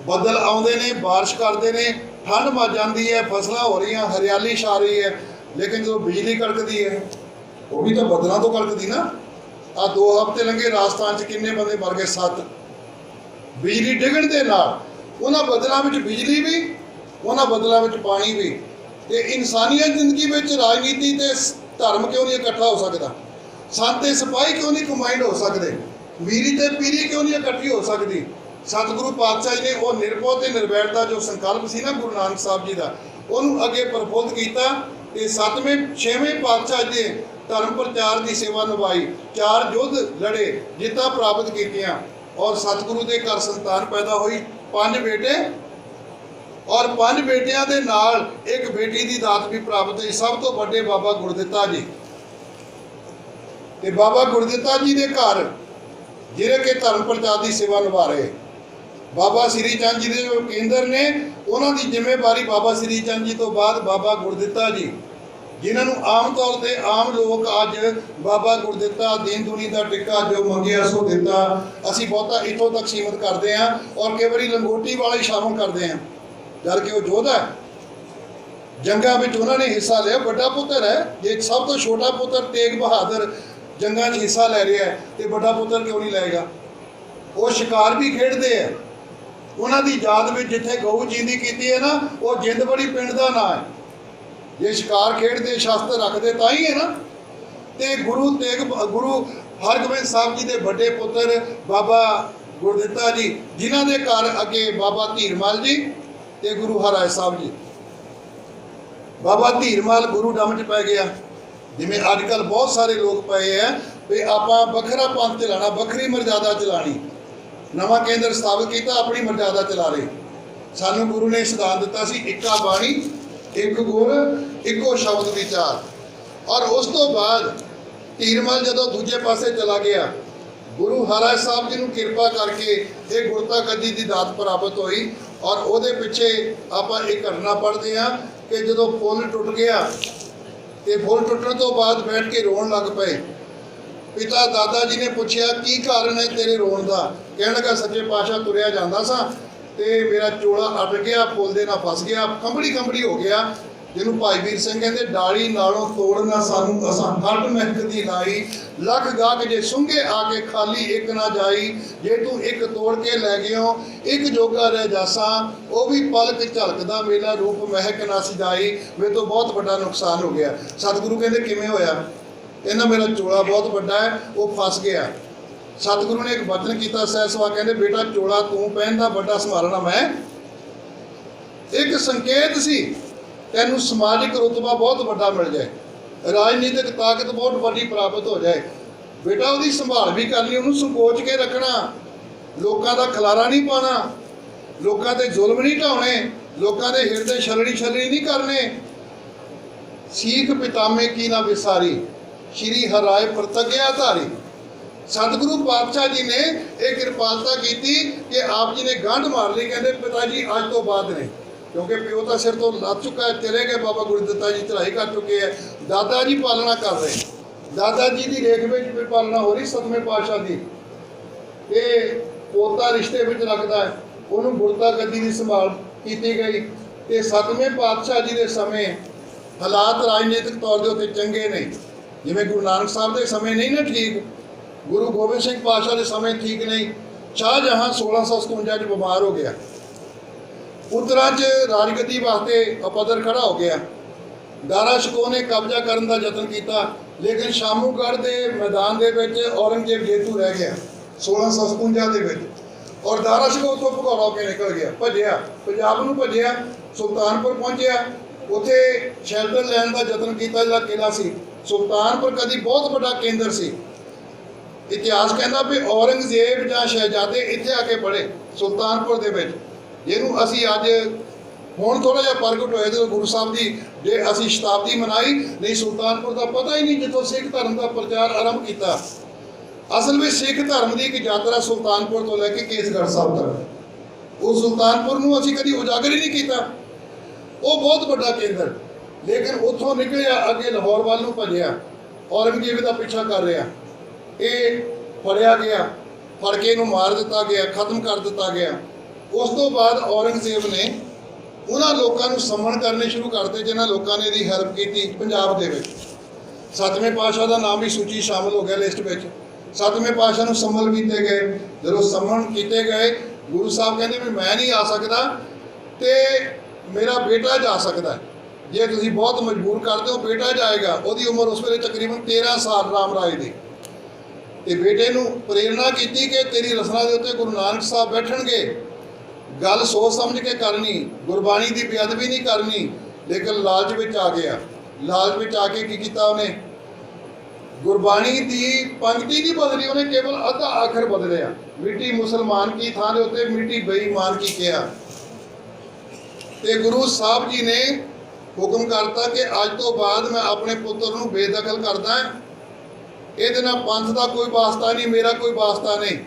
ਬੱਦਲ ਆਉਂਦੇ ਨੇ, ਬਾਰਿਸ਼ ਕਰਦੇ ਨੇ, ਠੰਡ ਮੱਚ ਜਾਂਦੀ ਹੈ, ਫਸਲਾਂ ਹੋ ਰਹੀਆਂ, ਹਰਿਆਲੀ ਛਾ ਰਹੀ ਹੈ, ਲੇਕਿਨ ਜਦੋਂ ਬਿਜਲੀ ਕੜਕਦੀ ਹੈ ਉਹ ਵੀ ਤਾਂ ਬਦਲਾਂ ਤੋਂ ਕਲਕਦੀ ਨਾ। ਆ 2 ਹਫ਼ਤੇ ਲੰਘੇ ਰਾਜਸਥਾਨ 'ਚ ਕਿੰਨੇ ਬੰਦੇ ਮਰ ਗਏ? 7। ਬਿਜਲੀ ਡਿੱਗਣ ਦੇ ਨਾਲ ਉਹਨਾਂ ਬਦਲਾਂ ਵਿੱਚ ਬਿਜਲੀ ਵੀ, ਉਹਨਾਂ ਬਦਲਾਂ ਵਿੱਚ ਪਾਣੀ ਵੀ। ਤੇ ਇਨਸਾਨੀਅਤ ਜ਼ਿੰਦਗੀ ਵਿੱਚ ਰਾਜਨੀਤੀ ਤੇ ਧਰਮ ਕਿਉਂ ਨਹੀਂ ਇਕੱਠਾ ਹੋ ਸਕਦਾ? ਸੰਤ ਤੇ ਸਿਪਾਹੀ ਕਿਉਂ ਨਹੀਂ ਕੰਬਾਈਨਡ ਹੋ ਸਕਦੇ? ਮੀਰੀ ਤੇ ਪੀਰੀ ਕਿਉਂ ਨਹੀਂ ਇਕੱਠੀ ਹੋ ਸਕਦੀ? ਸਤਿਗੁਰੂ ਪਾਤਸ਼ਾਹ ਜੀ ਨੇ ਉਹ ਨਿਰਭਉ ਤੇ ਨਿਰਵੈਰਤਾ ਜੋ ਸੰਕਲਪ ਸੀ ਨਾ ਗੁਰੂ ਨਾਨਕ ਸਾਹਿਬ ਜੀ ਦਾ, ਉਹਨੂੰ ਅੱਗੇ ਪ੍ਰਫੁੱਲਤ ਕੀਤਾ ਤੇ 7ਵੇਂ 6ਵੇਂ ਪਾਤਸ਼ਾਹ ਜੀ ਦੇ ਧਰਮ ਪ੍ਰਚਾਰ ਦੀ ਸੇਵਾ ਨਿਭਾਈ। 4 ਯੁੱਧ ਲੜੇ, ਜਿੱਤਾਂ ਪ੍ਰਾਪਤ ਕੀਤੀਆਂ ਔਰ ਸਤਿਗੁਰੂ ਦੇ ਘਰ ਸੰਤਾਨ ਪੈਦਾ ਹੋਈ। 5 ਬੇਟੇ ਔਰ 5 ਬੇਟਿਆਂ ਦੇ ਨਾਲ ਇੱਕ ਬੇਟੀ ਦੀ ਦਾਤ ਵੀ ਪ੍ਰਾਪਤ ਹੋਈ। ਸਭ ਤੋਂ ਵੱਡੇ ਬਾਬਾ ਗੁਰਦਿੱਤਾ ਜੀ। ਤੇ ਬਾਬਾ ਗੁਰਦਿੱਤਾ ਜੀ ਦੇ ਘਰ ਜਿਹੜੇ ਕਿ ਧਰਮ ਪ੍ਰਚਾਰ ਦੀ ਸੇਵਾ ਨਿਭਾ ਰਹੇ ਬਾਬਾ ਸ੍ਰੀ ਚੰਦ ਜੀ ਦੇ ਜੋ ਕੇਂਦਰ ਨੇ, ਉਹਨਾਂ ਦੀ ਜ਼ਿੰਮੇਵਾਰੀ ਬਾਬਾ ਸ੍ਰੀ ਚੰਦ ਜੀ ਤੋਂ ਬਾਅਦ ਬਾਬਾ ਗੁਰਦਿੱਤਾ ਜੀ, ਜਿਨ੍ਹਾਂ ਨੂੰ ਆਮ ਤੌਰ ਤੇ ਆਮ ਲੋਕ ਅੱਜ ਬਾਬਾ ਗੁਰਦਿੱਤਾ ਦੀਨ ਦੁਨੀ ਦਾ ਟਿੱਕਾ ਜੋ ਮੰਗਿਆ ਸੋ ਦਿੱਤਾ, ਅਸੀਂ ਬਹੁਤਾ ਇੱਥੋਂ ਤੱਕ ਸੀਮਤ ਕਰਦੇ ਹਾਂ ਔਰ ਕਈ ਵਾਰੀ ਲੰਗੋਟੀ ਵਾਲੇ ਸ਼ਾਮਲ ਕਰਦੇ ਹਾਂ, ਜਦ ਕਿ ਉਹ ਯੋਧਾ ਹੈ। ਜੰਗਾਂ ਵਿੱਚ ਉਹਨਾਂ ਨੇ ਹਿੱਸਾ ਲਿਆ, ਵੱਡਾ ਪੁੱਤਰ ਹੈ। ਜੇ ਸਭ ਤੋਂ ਛੋਟਾ ਪੁੱਤਰ ਤੇਗ ਬਹਾਦਰ ਜੰਗਾਂ 'ਚ ਹਿੱਸਾ ਲੈ ਰਿਹਾ ਹੈ ਤੇ ਵੱਡਾ ਪੁੱਤਰ ਕਿਉਂ ਨਹੀਂ ਲਏਗਾ? ਉਹ ਸ਼ਿਕਾਰ ਵੀ ਖੇਡਦੇ ਹੈ। ਉਹਨਾਂ ਦੀ ਯਾਦ ਵਿੱਚ ਜਿੱਥੇ ਗਊ ਜੀਂਦੀ ਕੀਤੀ ਹੈ ਨਾ, ਉਹ ਜਿੰਦਬੜੀ ਪਿੰਡ ਦਾ ਨਾਂ ਹੈ। ਜੇ ਸ਼ਿਕਾਰ ਖੇਡਦੇ, ਸ਼ਸਤਰ ਰੱਖਦੇ ਤਾਂ ਹੀ ਹੈ ਨਾ। ਤੇ ਗੁਰੂ ਹਰਗੋਬਿੰਦ ਸਾਹਿਬ ਜੀ ਦੇ ਵੱਡੇ ਪੁੱਤਰ ਬਾਬਾ ਗੁਰਦਿੱਤਾ ਜੀ, ਜਿਨ੍ਹਾਂ ਦੇ ਘਰ ਅੱਗੇ ਬਾਬਾ ਧੀਰਮਲ ਜੀ ਤੇ ਗੁਰੂ ਹਰਿਰਾਏ ਸਾਹਿਬ ਜੀ। ਬਾਬਾ ਧੀਰਮਲ ਗੁਰੂ ਡੰਮ 'ਚ ਪੈ ਗਿਆ, ਜਿਵੇਂ ਅੱਜ ਕੱਲ੍ਹ ਬਹੁਤ ਸਾਰੇ ਲੋਕ ਪਏ ਹੈ ਵੀ ਆਪਾਂ ਵੱਖਰਾ ਪੰਥ ਚਲਾਉਣਾ, ਵੱਖਰੀ ਮਰਜ਼ਾਦਾ ਚਲਾਉਣੀ, ਨਵਾਂ ਕੇਂਦਰ ਸਥਾਪਿਤ ਕੀਤਾ, ਆਪਣੀ ਮਰਜ਼ਾਦਾ ਚਲਾ ਰਹੇ। ਸਾਨੂੰ ਗੁਰੂ ਨੇ ਸਿਧਾਂਤ ਦਿੱਤਾ ਸੀ, ਇੱਕਾ ਬਾਣੀ, ਇੱਕ ਗੁਰ, ਇੱਕੋ ਸ਼ਬਦ ਵਿਚਾਰ। ਔਰ ਉਸ ਤੋਂ ਬਾਅਦ ਧੀਰਮਲ ਜਦੋਂ ਦੂਜੇ ਪਾਸੇ ਚਲਾ ਗਿਆ, ਗੁਰੂ ਹਰਿਰਾਏ ਸਾਹਿਬ ਜੀ ਨੂੰ ਕਿਰਪਾ ਕਰਕੇ ਇਹ ਗੁਰਤਾ ਗੱਦੀ ਦੀ ਦਾਤ ਪ੍ਰਾਪਤ ਹੋਈ। ਔਰ ਉਹਦੇ ਪਿੱਛੇ ਆਪਾਂ ਇਹ ਘਟਨਾ ਪੜ੍ਹਦੇ ਹਾਂ ਕਿ ਜਦੋਂ ਪੁੱਲ ਟੁੱਟ ਗਿਆ ਤੇ ਪੁੱਲ ਟੁੱਟਣ ਤੋਂ ਬਾਅਦ ਬੈਠ ਕੇ ਰੋਣ ਲੱਗ ਪਏ। ਪਿਤਾ ਦਾਦਾ ਜੀ ਨੇ ਪੁੱਛਿਆ, ਕੀ ਕਾਰਨ ਹੈ ਤੇਰੇ ਰੋਣ ਦਾ? ਕਹਿਣ ਲੱਗਾ, ਸੱਚੇ ਪਾਤਸ਼ਾਹ ਤੁਰਿਆ ਜਾਂਦਾ ਸਾਂ ਤੇ ਮੇਰਾ ਚੋਲਾ ਅੜ ਗਿਆ, ਪੁੱਲ ਦੇ ਨਾਲ ਫਸ ਗਿਆ, ਕੰਬੜੀ ਹੋ ਗਿਆ। ਜਿਹਨੂੰ ਭਾਈ ਵੀਰ ਸਿੰਘ ਕਹਿੰਦੇ, ਡਾਲੀ ਨਾਲੋਂ ਤੋੜਨਾ ਸਾਨੂੰ ਅਸਾਂ ਹੱਡ ਮਹਿਕਦੀ ਲਾਈ, ਲੱਖ ਗਾਹਕ ਜੇ ਸੁੰਘੇ ਆ ਕੇ ਖਾਲੀ ਇੱਕ ਨਾ ਜਾਈ, ਜੇ ਤੂੰ ਇੱਕ ਤੋੜ ਕੇ ਲੈ ਗਿਓ ਇੱਕ ਜੋਗਾ ਰਹਿ ਜਾਸਾਂ, ਉਹ ਵੀ ਪਲਕ ਝਲਕਦਾ ਮੇਲਾ ਰੂਪ ਮਹਿਕ ਨਾ ਸਜਾਈ। ਮੇਰੇ ਤੋਂ ਬਹੁਤ ਵੱਡਾ ਨੁਕਸਾਨ ਹੋ ਗਿਆ। ਸਤਿਗੁਰੂ ਕਹਿੰਦੇ, ਕਿਵੇਂ ਹੋਇਆ? ਇਹਨਾਂ ਮੇਰਾ ਚੋਲਾ ਬਹੁਤ ਵੱਡਾ ਹੈ, ਉਹ ਫਸ ਗਿਆ। ਸਤਿਗੁਰੂ ਨੇ ਇੱਕ ਬਚਨ ਕੀਤਾ ਸਹਿਸਵਾ, ਕਹਿੰਦੇ, ਬੇਟਾ ਚੋਲਾ ਤੂੰ ਪਹਿਨਦਾ, ਵੱਡਾ ਸੰਭਾਲਣਾ ਮੈਂ। ਇੱਕ ਸੰਕੇਤ ਸੀ, ਤੈਨੂੰ ਸਮਾਜਿਕ ਰੁਤਬਾ ਬਹੁਤ ਵੱਡਾ ਮਿਲ ਜਾਏ, ਰਾਜਨੀਤਿਕ ਤਾਕਤ ਬਹੁਤ ਵੱਡੀ ਪ੍ਰਾਪਤ ਹੋ ਜਾਏ। ਬੇਟਾ ਉਹਦੀ ਸੰਭਾਲ ਵੀ ਕਰਨੀ, ਉਹਨੂੰ ਸੰਕੋਚ ਕੇ ਰੱਖਣਾ, ਲੋਕਾਂ ਦਾ ਖਲਾਰਾ ਨਹੀਂ ਪਾਉਣਾ, ਲੋਕਾਂ ਤੇ ਜ਼ੁਲਮ ਨਹੀਂ ਢਾਉਣੇ, ਲੋਕਾਂ ਦੇ ਹਿਰਦੇ ਛਲਣੀ ਨਹੀਂ ਕਰਨੇ। ਸੀਖ ਪਿਤਾਮੇ ਕੀ ਨਾ ਵਿਸਾਰੀ, ਸ਼੍ਰੀ ਹਰਿਰਾਏ ਪ੍ਰਤੱਗਿਆ ਧਾਰੀ। ਸਤਿਗੁਰੂ ਪਾਤਸ਼ਾਹ ਜੀ ਨੇ ਇਹ ਕਿਰਪਾਲਤਾ ਕੀਤੀ ਕਿ ਆਪ ਜੀ ਨੇ ਗੰਢ ਮਾਰ ਲਈ। ਕਹਿੰਦੇ, ਪਿਤਾ ਜੀ ਅੱਜ ਤੋਂ ਬਾਅਦ ਨੇ, ਕਿਉਂਕਿ ਪਿਓ ਤਾਂ ਸਿਰ ਤੋਂ ਲੱਥ ਚੁੱਕਾ ਹੈ, ਚਲੇ ਗਏ, ਬਾਬਾ ਗੁਰਦਿੱਤਾ ਜੀ ਚੜ੍ਹਾਈ ਕਰ ਚੁੱਕੇ ਹੈ, ਦਾਦਾ ਜੀ ਪਾਲਣਾ ਕਰ ਰਹੇ, ਦਾਦਾ ਜੀ ਦੀ ਰੇਖ ਵਿੱਚ ਵੀ ਪਾਲਣਾ ਹੋ ਰਹੀ 7ਵੇਂ ਪਾਤਸ਼ਾਹ ਦੀ। ਇਹ ਪੋਤਾ ਰਿਸ਼ਤੇ ਵਿੱਚ ਰੱਖਦਾ ਹੈ, ਉਹਨੂੰ ਗੁਰਤਾ ਗੱਦੀ ਦੀ ਸੰਭਾਲ ਕੀਤੀ ਗਈ। ਤੇ 7ਵੇਂ ਪਾਤਸ਼ਾਹ ਜੀ ਦੇ ਸਮੇਂ ਹਾਲਾਤ ਰਾਜਨੀਤਿਕ ਤੌਰ ਦੇ ਉੱਤੇ ਚੰਗੇ ਨੇ, ਜਿਵੇਂ ਗੁਰੂ ਨਾਨਕ ਸਾਹਿਬ ਦੇ ਸਮੇਂ ਨਹੀਂ ਨਾ ਠੀਕ, ਗੁਰੂ ਗੋਬਿੰਦ ਸਿੰਘ ਪਾਤਸ਼ਾਹ ਦੇ ਸਮੇਂ ਠੀਕ ਨਹੀਂ। ਸ਼ਾਹਜਹਾਂ 1657 'ਚ ਬਿਮਾਰ ਹੋ ਗਿਆ, ਉੱਤਰਾਂ 'ਚ ਰਾਜਗੱਦੀ ਵਾਸਤੇ ਅਪਦਰ ਖੜਾ ਹੋ ਗਿਆ। ਦਾਰਾ ਸ਼ਿਕੋਹ ਨੇ ਕਬਜ਼ਾ ਕਰਨ ਦਾ ਯਤਨ ਕੀਤਾ, ਲੇਕਿਨ ਸ਼ਾਮੂਗੜ੍ਹ ਦੇ ਮੈਦਾਨ ਦੇ ਵਿੱਚ ਔਰੰਗਜ਼ੇਬ ਜੇਤੂ ਰਹਿ ਗਿਆ 1657 ਦੇ ਵਿੱਚ। ਔਰ ਦਾਰਾ ਸ਼ਿਕੋਹ ਤੋਂ ਭਗੌੜਾ ਹੋ ਕੇ ਨਿਕਲ ਗਿਆ, ਭੱਜਿਆ, ਪੰਜਾਬ ਨੂੰ ਭੱਜਿਆ, ਸੁਲਤਾਨਪੁਰ ਪਹੁੰਚਿਆ, ਉੱਥੇ ਸ਼ੈਲਟਰ ਲੈਣ ਦਾ ਯਤਨ ਕੀਤਾ। ਜਿਹੜਾ ਕਿਲ੍ਹਾ ਸੀ ਸੁਲਤਾਨਪੁਰ ਕਦੀ ਬਹੁਤ ਵੱਡਾ ਕੇਂਦਰ ਸੀ। ਇਤਿਹਾਸ ਕਹਿੰਦਾ ਵੀ ਔਰੰਗਜ਼ੇਬ ਜਾਂ ਸ਼ਹਿਜ਼ਾਦੇ ਇੱਥੇ ਆ ਕੇ ਪੜ੍ਹੇ ਸੁਲਤਾਨਪੁਰ ਦੇ ਵਿੱਚ, ਜਿਹਨੂੰ ਅਸੀਂ ਅੱਜ ਹੁਣ ਥੋੜ੍ਹਾ ਜਿਹਾ ਪ੍ਰਗਟ ਹੋਇਆ ਜਦੋਂ ਗੁਰੂ ਸਾਹਿਬ ਦੀ ਜੇ ਅਸੀਂ ਸ਼ਤਾਬਦੀ ਮਨਾਈ। ਨਹੀਂ, ਸੁਲਤਾਨਪੁਰ ਦਾ ਪਤਾ ਹੀ ਨਹੀਂ ਜਿੱਥੋਂ ਸਿੱਖ ਧਰਮ ਦਾ ਪ੍ਰਚਾਰ ਆਰੰਭ ਕੀਤਾ। ਅਸਲ ਵਿੱਚ ਸਿੱਖ ਧਰਮ ਦੀ ਇੱਕ ਯਾਤਰਾ ਸੁਲਤਾਨਪੁਰ ਤੋਂ ਲੈ ਕੇ ਕੇਸਗੜ੍ਹ ਸਾਹਿਬ ਤੱਕ, ਉਹ ਸੁਲਤਾਨਪੁਰ ਨੂੰ ਅਸੀਂ ਕਦੀ ਉਜਾਗਰ ਹੀ ਨਹੀਂ ਕੀਤਾ। ਉਹ ਬਹੁਤ ਵੱਡਾ ਕੇਂਦਰ, ਲੇਕਿਨ ਉੱਥੋਂ ਨਿਕਲਿਆ ਅੱਗੇ ਲਾਹੌਰ ਵੱਲ ਨੂੰ ਭੱਜਿਆ, ਔਰੰਗਜ਼ੇਬ ਦਾ ਪਿੱਛਾ ਕਰ ਰਿਹਾ। ਇਹ ਫੜਿਆ ਗਿਆ, ਫੜ ਕੇ ਇਹਨੂੰ ਮਾਰ ਦਿੱਤਾ ਗਿਆ, ਖਤਮ ਕਰ ਦਿੱਤਾ ਗਿਆ। ਉਸ ਤੋਂ ਬਾਅਦ ਔਰੰਗਜ਼ੇਬ ਨੇ ਉਹਨਾਂ ਲੋਕਾਂ ਨੂੰ ਸਮਨ ਕਰਨੇ ਸ਼ੁਰੂ ਕਰਤੇ ਜਿਨ੍ਹਾਂ ਲੋਕਾਂ ਨੇ ਇਹਦੀ ਹੈਲਪ ਕੀਤੀ ਪੰਜਾਬ ਦੇ ਵਿੱਚ। ਸੱਤਵੇਂ ਪਾਤਸ਼ਾਹ ਦਾ ਨਾਮ ਵੀ ਸੂਚੀ ਸ਼ਾਮਲ ਹੋ ਗਿਆ ਲਿਸਟ ਵਿੱਚ। ਸੱਤਵੇਂ ਪਾਤਸ਼ਾਹ ਨੂੰ ਸੰਮਲ ਕੀਤੇ ਗਏ। ਜਦੋਂ ਸੰਮਲ ਕੀਤੇ ਗਏ, ਗੁਰੂ ਸਾਹਿਬ ਕਹਿੰਦੇ ਵੀ ਮੈਂ ਨਹੀਂ ਆ ਸਕਦਾ ਤੇ ਮੇਰਾ ਬੇਟਾ ਜਾ ਸਕਦਾ। ਜੇ ਤੁਸੀਂ ਬਹੁਤ ਮਜਬੂਰ ਕਰਦੇ ਹੋ, ਬੇਟਾ ਜਾਏਗਾ। ਉਹਦੀ ਉਮਰ ਉਸ ਵੇਲੇ ਤਕਰੀਬਨ 13 ਸਾਲ ਰਾਮ ਰਾਏ ਦੀ। ਤੇ ਬੇਟੇ ਨੂੰ ਪ੍ਰੇਰਣਾ ਕੀਤੀ ਕਿ ਤੇਰੀ ਰਸਨਾ ਦੇ ਉੱਤੇ ਗੁਰੂ ਨਾਨਕ ਸਾਹਿਬ ਬੈਠਣਗੇ, ਗੱਲ ਸੋਚ ਸਮਝ ਕੇ ਕਰਨੀ, ਗੁਰਬਾਣੀ ਦੀ ਬੇਅਦਬੀ ਨਹੀਂ ਕਰਨੀ। ਲੇਕਿਨ ਲਾਲਚ ਵਿੱਚ ਆ ਗਿਆ। ਲਾਲਚ ਵਿੱਚ ਆ ਕੇ ਕੀ ਕੀਤਾ ਉਹਨੇ? ਗੁਰਬਾਣੀ ਦੀ ਪੰਕਤੀ ਨਹੀਂ ਬਦਲੀ, ਉਹਨੇ ਕੇਵਲ ਅੱਧਾ ਅੱਖਰ ਬਦਲਿਆ। ਮਿੱਟੀ ਮੁਸਲਮਾਨ ਕੀ ਥਾਂ ਦੇ ਉੱਤੇ ਮਿੱਟੀ ਬੇਈਮਾਨ ਕੀ ਕਿਹਾ। ਤੇ ਗੁਰੂ ਸਾਹਿਬ ਜੀ ਨੇ ਹੁਕਮ ਕਰਤਾ ਕਿ ਅੱਜ ਤੋਂ ਬਾਅਦ ਮੈਂ ਆਪਣੇ ਪੁੱਤਰ ਨੂੰ ਬੇਦਖਲ ਕਰਦਾ। ਇਹਦੇ ਨਾਲ ਪੰਥ ਦਾ ਕੋਈ ਵਾਸਤਾ ਨਹੀਂ, ਮੇਰਾ ਕੋਈ ਵਾਸਤਾ ਨਹੀਂ।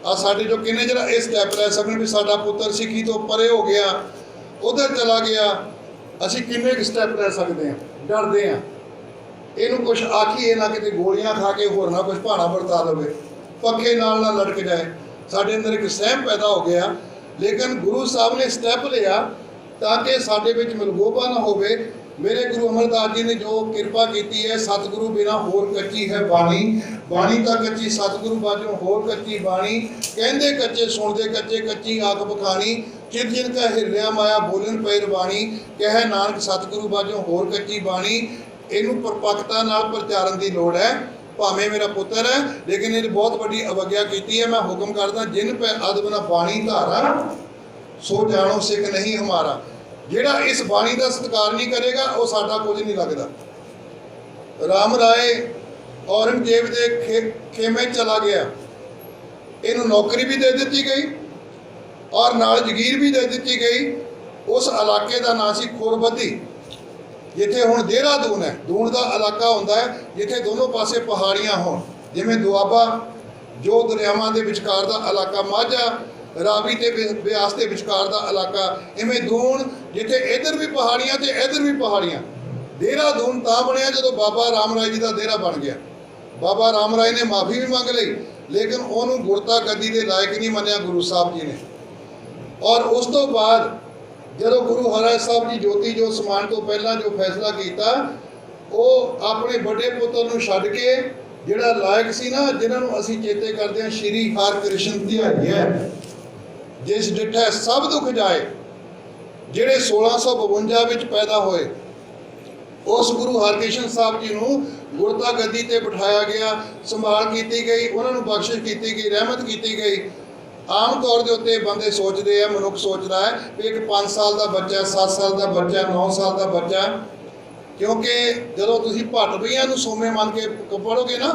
ਆ ਸਾਡੇ ਜੋ ਕਿੰਨੇ ਜਿਹੜਾ ਇਹ ਸਟੈਪ ਲੈ ਸਕਣ ਵੀ ਸਾਡਾ ਪੁੱਤਰ ਸਿੱਖੀ ਤੋਂ ਪਰੇ ਹੋ ਗਿਆ, ਉਧਰ ਚਲਾ ਗਿਆ, ਅਸੀਂ ਕਿੰਨੇ ਕੁ ਸਟੈਪ ਲੈ ਸਕਦੇ ਹਾਂ? ਡਰਦੇ ਹਾਂ। ਇਹਨੂੰ ਕੁਛ ਆਖੀਏ ਨਾ, ਕਿਤੇ ਗੋਲੀਆਂ ਖਾ ਕੇ ਹੋਰ ਨਾ ਕੁਛ ਭਾਣਾ ਵਰਤਾ ਲਵੇ, ਪੱਖੇ ਨਾਲ ਨਾ ਲਟਕ ਜਾਏ। ਸਾਡੇ ਅੰਦਰ ਇੱਕ ਸਹਿਮ ਪੈਦਾ ਹੋ ਗਿਆ। ਲੇਕਿਨ ਗੁਰੂ ਸਾਹਿਬ ਨੇ ਸਟੈਪ ਲਿਆ ਤਾਂ ਕਿ ਸਾਡੇ ਵਿੱਚ ਮਲਗੋਬਾ ਨਾ ਹੋਵੇ। ਮੇਰੇ ਗੁਰੂ ਅਮਰਦਾਸ ਜੀ ਨੇ ਜੋ ਕਿਰਪਾ ਕੀਤੀ ਹੈ, ਸਤਿਗੁਰੂ ਬਿਨਾਂ ਹੋਰ ਕੱਚੀ ਹੈ ਬਾਣੀ, ਬਾਣੀ ਤਾਂ ਕੱਚੀ ਸਤਿਗੁਰੂ ਬਾਝੋਂ ਹੋਰ ਕੱਚੀ ਬਾਣੀ। ਕਹਿੰਦੇ ਕੱਚੇ ਸੁਣਦੇ ਕੱਚੇ, ਕੱਚੀ ਆਖ ਬਖਾਣੀ, ਚਿਤ ਜਿਨ ਕਾ ਹਿਰਦਿਆ ਮਾਇਆ ਬੋਲਣ ਪੈ ਰਵਾਣੀ। ਕਹੇ ਨਾਨਕ ਸਤਿਗੁਰੂ ਬਾਝੋਂ ਹੋਰ ਕੱਚੀ ਬਾਣੀ। ਇਹਨੂੰ ਪਰਪੱਕਤਾ ਨਾਲ ਪ੍ਰਚਾਰਨ ਦੀ ਲੋੜ ਹੈ। ਭਾਵੇਂ ਮੇਰਾ ਪੁੱਤਰ ਹੈ, ਲੇਕਿਨ ਇਹਨੇ ਬਹੁਤ ਵੱਡੀ ਅਵਗਿਆ ਕੀਤੀ ਹੈ। ਮੈਂ ਹੁਕਮ ਕਰਦਾ, ਜਿਨ ਪੈ ਅਦਬ ਨਾ ਬਾਣੀ ਧਾਰਾ, ਸੋ ਜਾਣੋ ਸਿੱਖ ਨਹੀਂ ਹਮਾਰਾ। ਜਿਹੜਾ ਇਸ ਬਾਣੀ ਦਾ ਸਤਿਕਾਰ ਨਹੀਂ ਕਰੇਗਾ, ਉਹ ਸਾਡਾ ਕੁਝ ਨਹੀਂ ਲੱਗਦਾ। ਰਾਮ ਰਾਏ ਔਰੰਗਜ਼ੇਬ ਦੇ ਖੇਮੇ ਚਲਾ ਗਿਆ। ਇਹਨੂੰ ਨੌਕਰੀ ਵੀ ਦੇ ਦਿੱਤੀ ਗਈ ਔਰ ਨਾਲ ਜਗੀਰ ਵੀ ਦੇ ਦਿੱਤੀ ਗਈ। ਉਸ ਇਲਾਕੇ ਦਾ ਨਾਂ ਸੀ ਖੁਰਬੱਦੀ, ਜਿੱਥੇ ਹੁਣ ਦੇਹਰਾਦੂਨ ਹੈ। ਦੂਣ ਦਾ ਇਲਾਕਾ ਹੁੰਦਾ ਹੈ ਜਿੱਥੇ ਦੋਨੋਂ ਪਾਸੇ ਪਹਾੜੀਆਂ ਹੋਣ, ਜਿਵੇਂ ਦੁਆਬਾ ਜੋ ਦਰਿਆਵਾਂ ਦੇ ਵਿਚਕਾਰ ਦਾ ਇਲਾਕਾ, ਮਾਝਾ ਰਾਵੀ ਤੇ ਬਿਆਸ ਦੇ ਵਿਚਕਾਰ ਦਾ ਇਲਾਕਾ, ਇਵੇਂ ਦੂਣ ਜਿੱਥੇ ਇੱਧਰ ਵੀ ਪਹਾੜੀਆਂ ਤੇ ਇੱਧਰ ਵੀ ਪਹਾੜੀਆਂ। ਦੇਹਰਾਦੂਨ ਤਾਂ ਬਣਿਆ ਜਦੋਂ ਬਾਬਾ ਰਾਮ ਰਾਏ ਜੀ ਦਾ ਡੇਰਾ ਬਣ ਗਿਆ। ਬਾਬਾ ਰਾਮ ਰਾਏ ਨੇ ਮਾਫੀ ਵੀ ਮੰਗ ਲਈ, ਲੇਕਿਨ ਉਹਨੂੰ ਗੁਰਤਾ ਗੱਦੀ ਦੇ ਲਾਇਕ ਨਹੀਂ ਮੰਨਿਆ ਗੁਰੂ ਸਾਹਿਬ ਜੀ ਨੇ। ਔਰ ਉਸ ਤੋਂ ਬਾਅਦ ਜਦੋਂ ਗੁਰੂ ਹਰਿ ਸਾਹਿਬ ਜੀ ਜੋਤੀ ਜੋਤ ਸਮਾਨ ਤੋਂ ਪਹਿਲਾਂ ਜੋ ਫੈਸਲਾ ਕੀਤਾ, ਉਹ ਆਪਣੇ ਵੱਡੇ ਪੁੱਤਰ ਨੂੰ ਛੱਡ ਕੇ ਜਿਹੜਾ ਲਾਇਕ ਸੀ ਨਾ, ਜਿਨ੍ਹਾਂ ਨੂੰ ਅਸੀਂ ਚੇਤੇ ਕਰਦੇ ਹਾਂ, ਸ਼੍ਰੀ ਹਰਿਕ੍ਰਿਸ਼ਨ ਧਿਆਈਐ ਜਿਸ ਡਿਠੈ ਸਭ ਦੁੱਖ ਜਾਏ, ਜਿਹੜੇ 1652 ਵਿੱਚ ਪੈਦਾ ਹੋਏ, ਉਸ ਗੁਰੂ ਹਰਿਕ੍ਰਿਸ਼ਨ ਸਾਹਿਬ ਜੀ ਨੂੰ ਗੁਰਤਾ ਗੱਦੀ ਤੇ ਬਿਠਾਇਆ ਗਿਆ, ਸੰਭਾਲ ਕੀਤੀ ਗਈ, ਉਹਨਾਂ ਨੂੰ ਬਖਸ਼ਿਸ਼ ਕੀਤੀ ਗਈ, ਰਹਿਮਤ ਕੀਤੀ ਗਈ। ਆਮ ਤੌਰ ਦੇ ਉੱਤੇ ਬੰਦੇ ਸੋਚਦੇ ਆ, ਮਨੁੱਖ ਸੋਚਦਾ ਹੈ ਵੀ ਇੱਕ 5 ਸਾਲ ਦਾ ਬੱਚਾ, 7 ਸਾਲ ਦਾ ਬੱਚਾ, 9 ਸਾਲ ਦਾ ਬੱਚਾ, ਕਿਉਂਕਿ ਜਦੋਂ ਤੁਸੀਂ ਭੱਟਵੀਆਂ ਨੂੰ ਸੋਮੇ ਮੰਨ ਕੇ ਪੜ੍ਹੋਗੇ ਨਾ,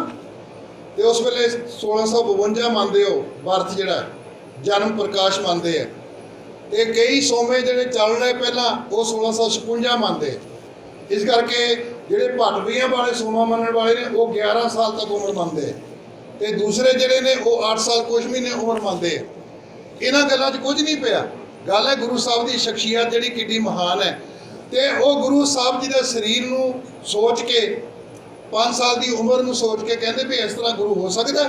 ਤੇ ਉਸ ਵੇਲੇ 1652 ਮੰਨਦੇ ਹੋ ਬਰਥ, ਜਿਹੜਾ ਜਨਮ ਪ੍ਰਕਾਸ਼ ਮੰਨਦੇ ਆ। ਤੇ ਕਈ ਸੋਮੇ ਜਿਹੜੇ ਚੱਲ ਰਹੇ ਪਹਿਲਾਂ, ਉਹ 1656 ਮੰਨਦੇ। ਇਸ ਕਰਕੇ ਜਿਹੜੇ ਭੱਟਵੀਆਂ ਵਾਲੇ ਸੋਮਾ ਮੰਨਣ ਵਾਲੇ ਨੇ, ਉਹ 11 ਸਾਲ ਤੱਕ ਉਮਰ ਮੰਨਦੇ। ਤੇ ਦੂਸਰੇ ਜਿਹੜੇ ਨੇ ਉਹ 8 ਸਾਲ ਕੁਛ ਮਹੀਨੇ ਉਮਰ ਮੰਨਦੇ ਆ। ਇਹਨਾਂ ਗੱਲਾਂ 'ਚ ਕੁਝ ਨਹੀਂ ਪਿਆ। ਗੱਲ ਹੈ ਗੁਰੂ ਸਾਹਿਬ ਦੀ ਸ਼ਖਸੀਅਤ ਜਿਹੜੀ ਕਿੱਡੀ ਮਹਾਨ ਹੈ। ਤੇ ਉਹ ਗੁਰੂ ਸਾਹਿਬ ਜੀ ਦੇ ਸਰੀਰ ਨੂੰ ਸੋਚ ਕੇ, 5 ਸਾਲ ਦੀ ਉਮਰ ਨੂੰ ਸੋਚ ਕੇ ਕਹਿੰਦੇ ਵੀ ਇਸ ਤਰ੍ਹਾਂ ਗੁਰੂ ਹੋ ਸਕਦਾ।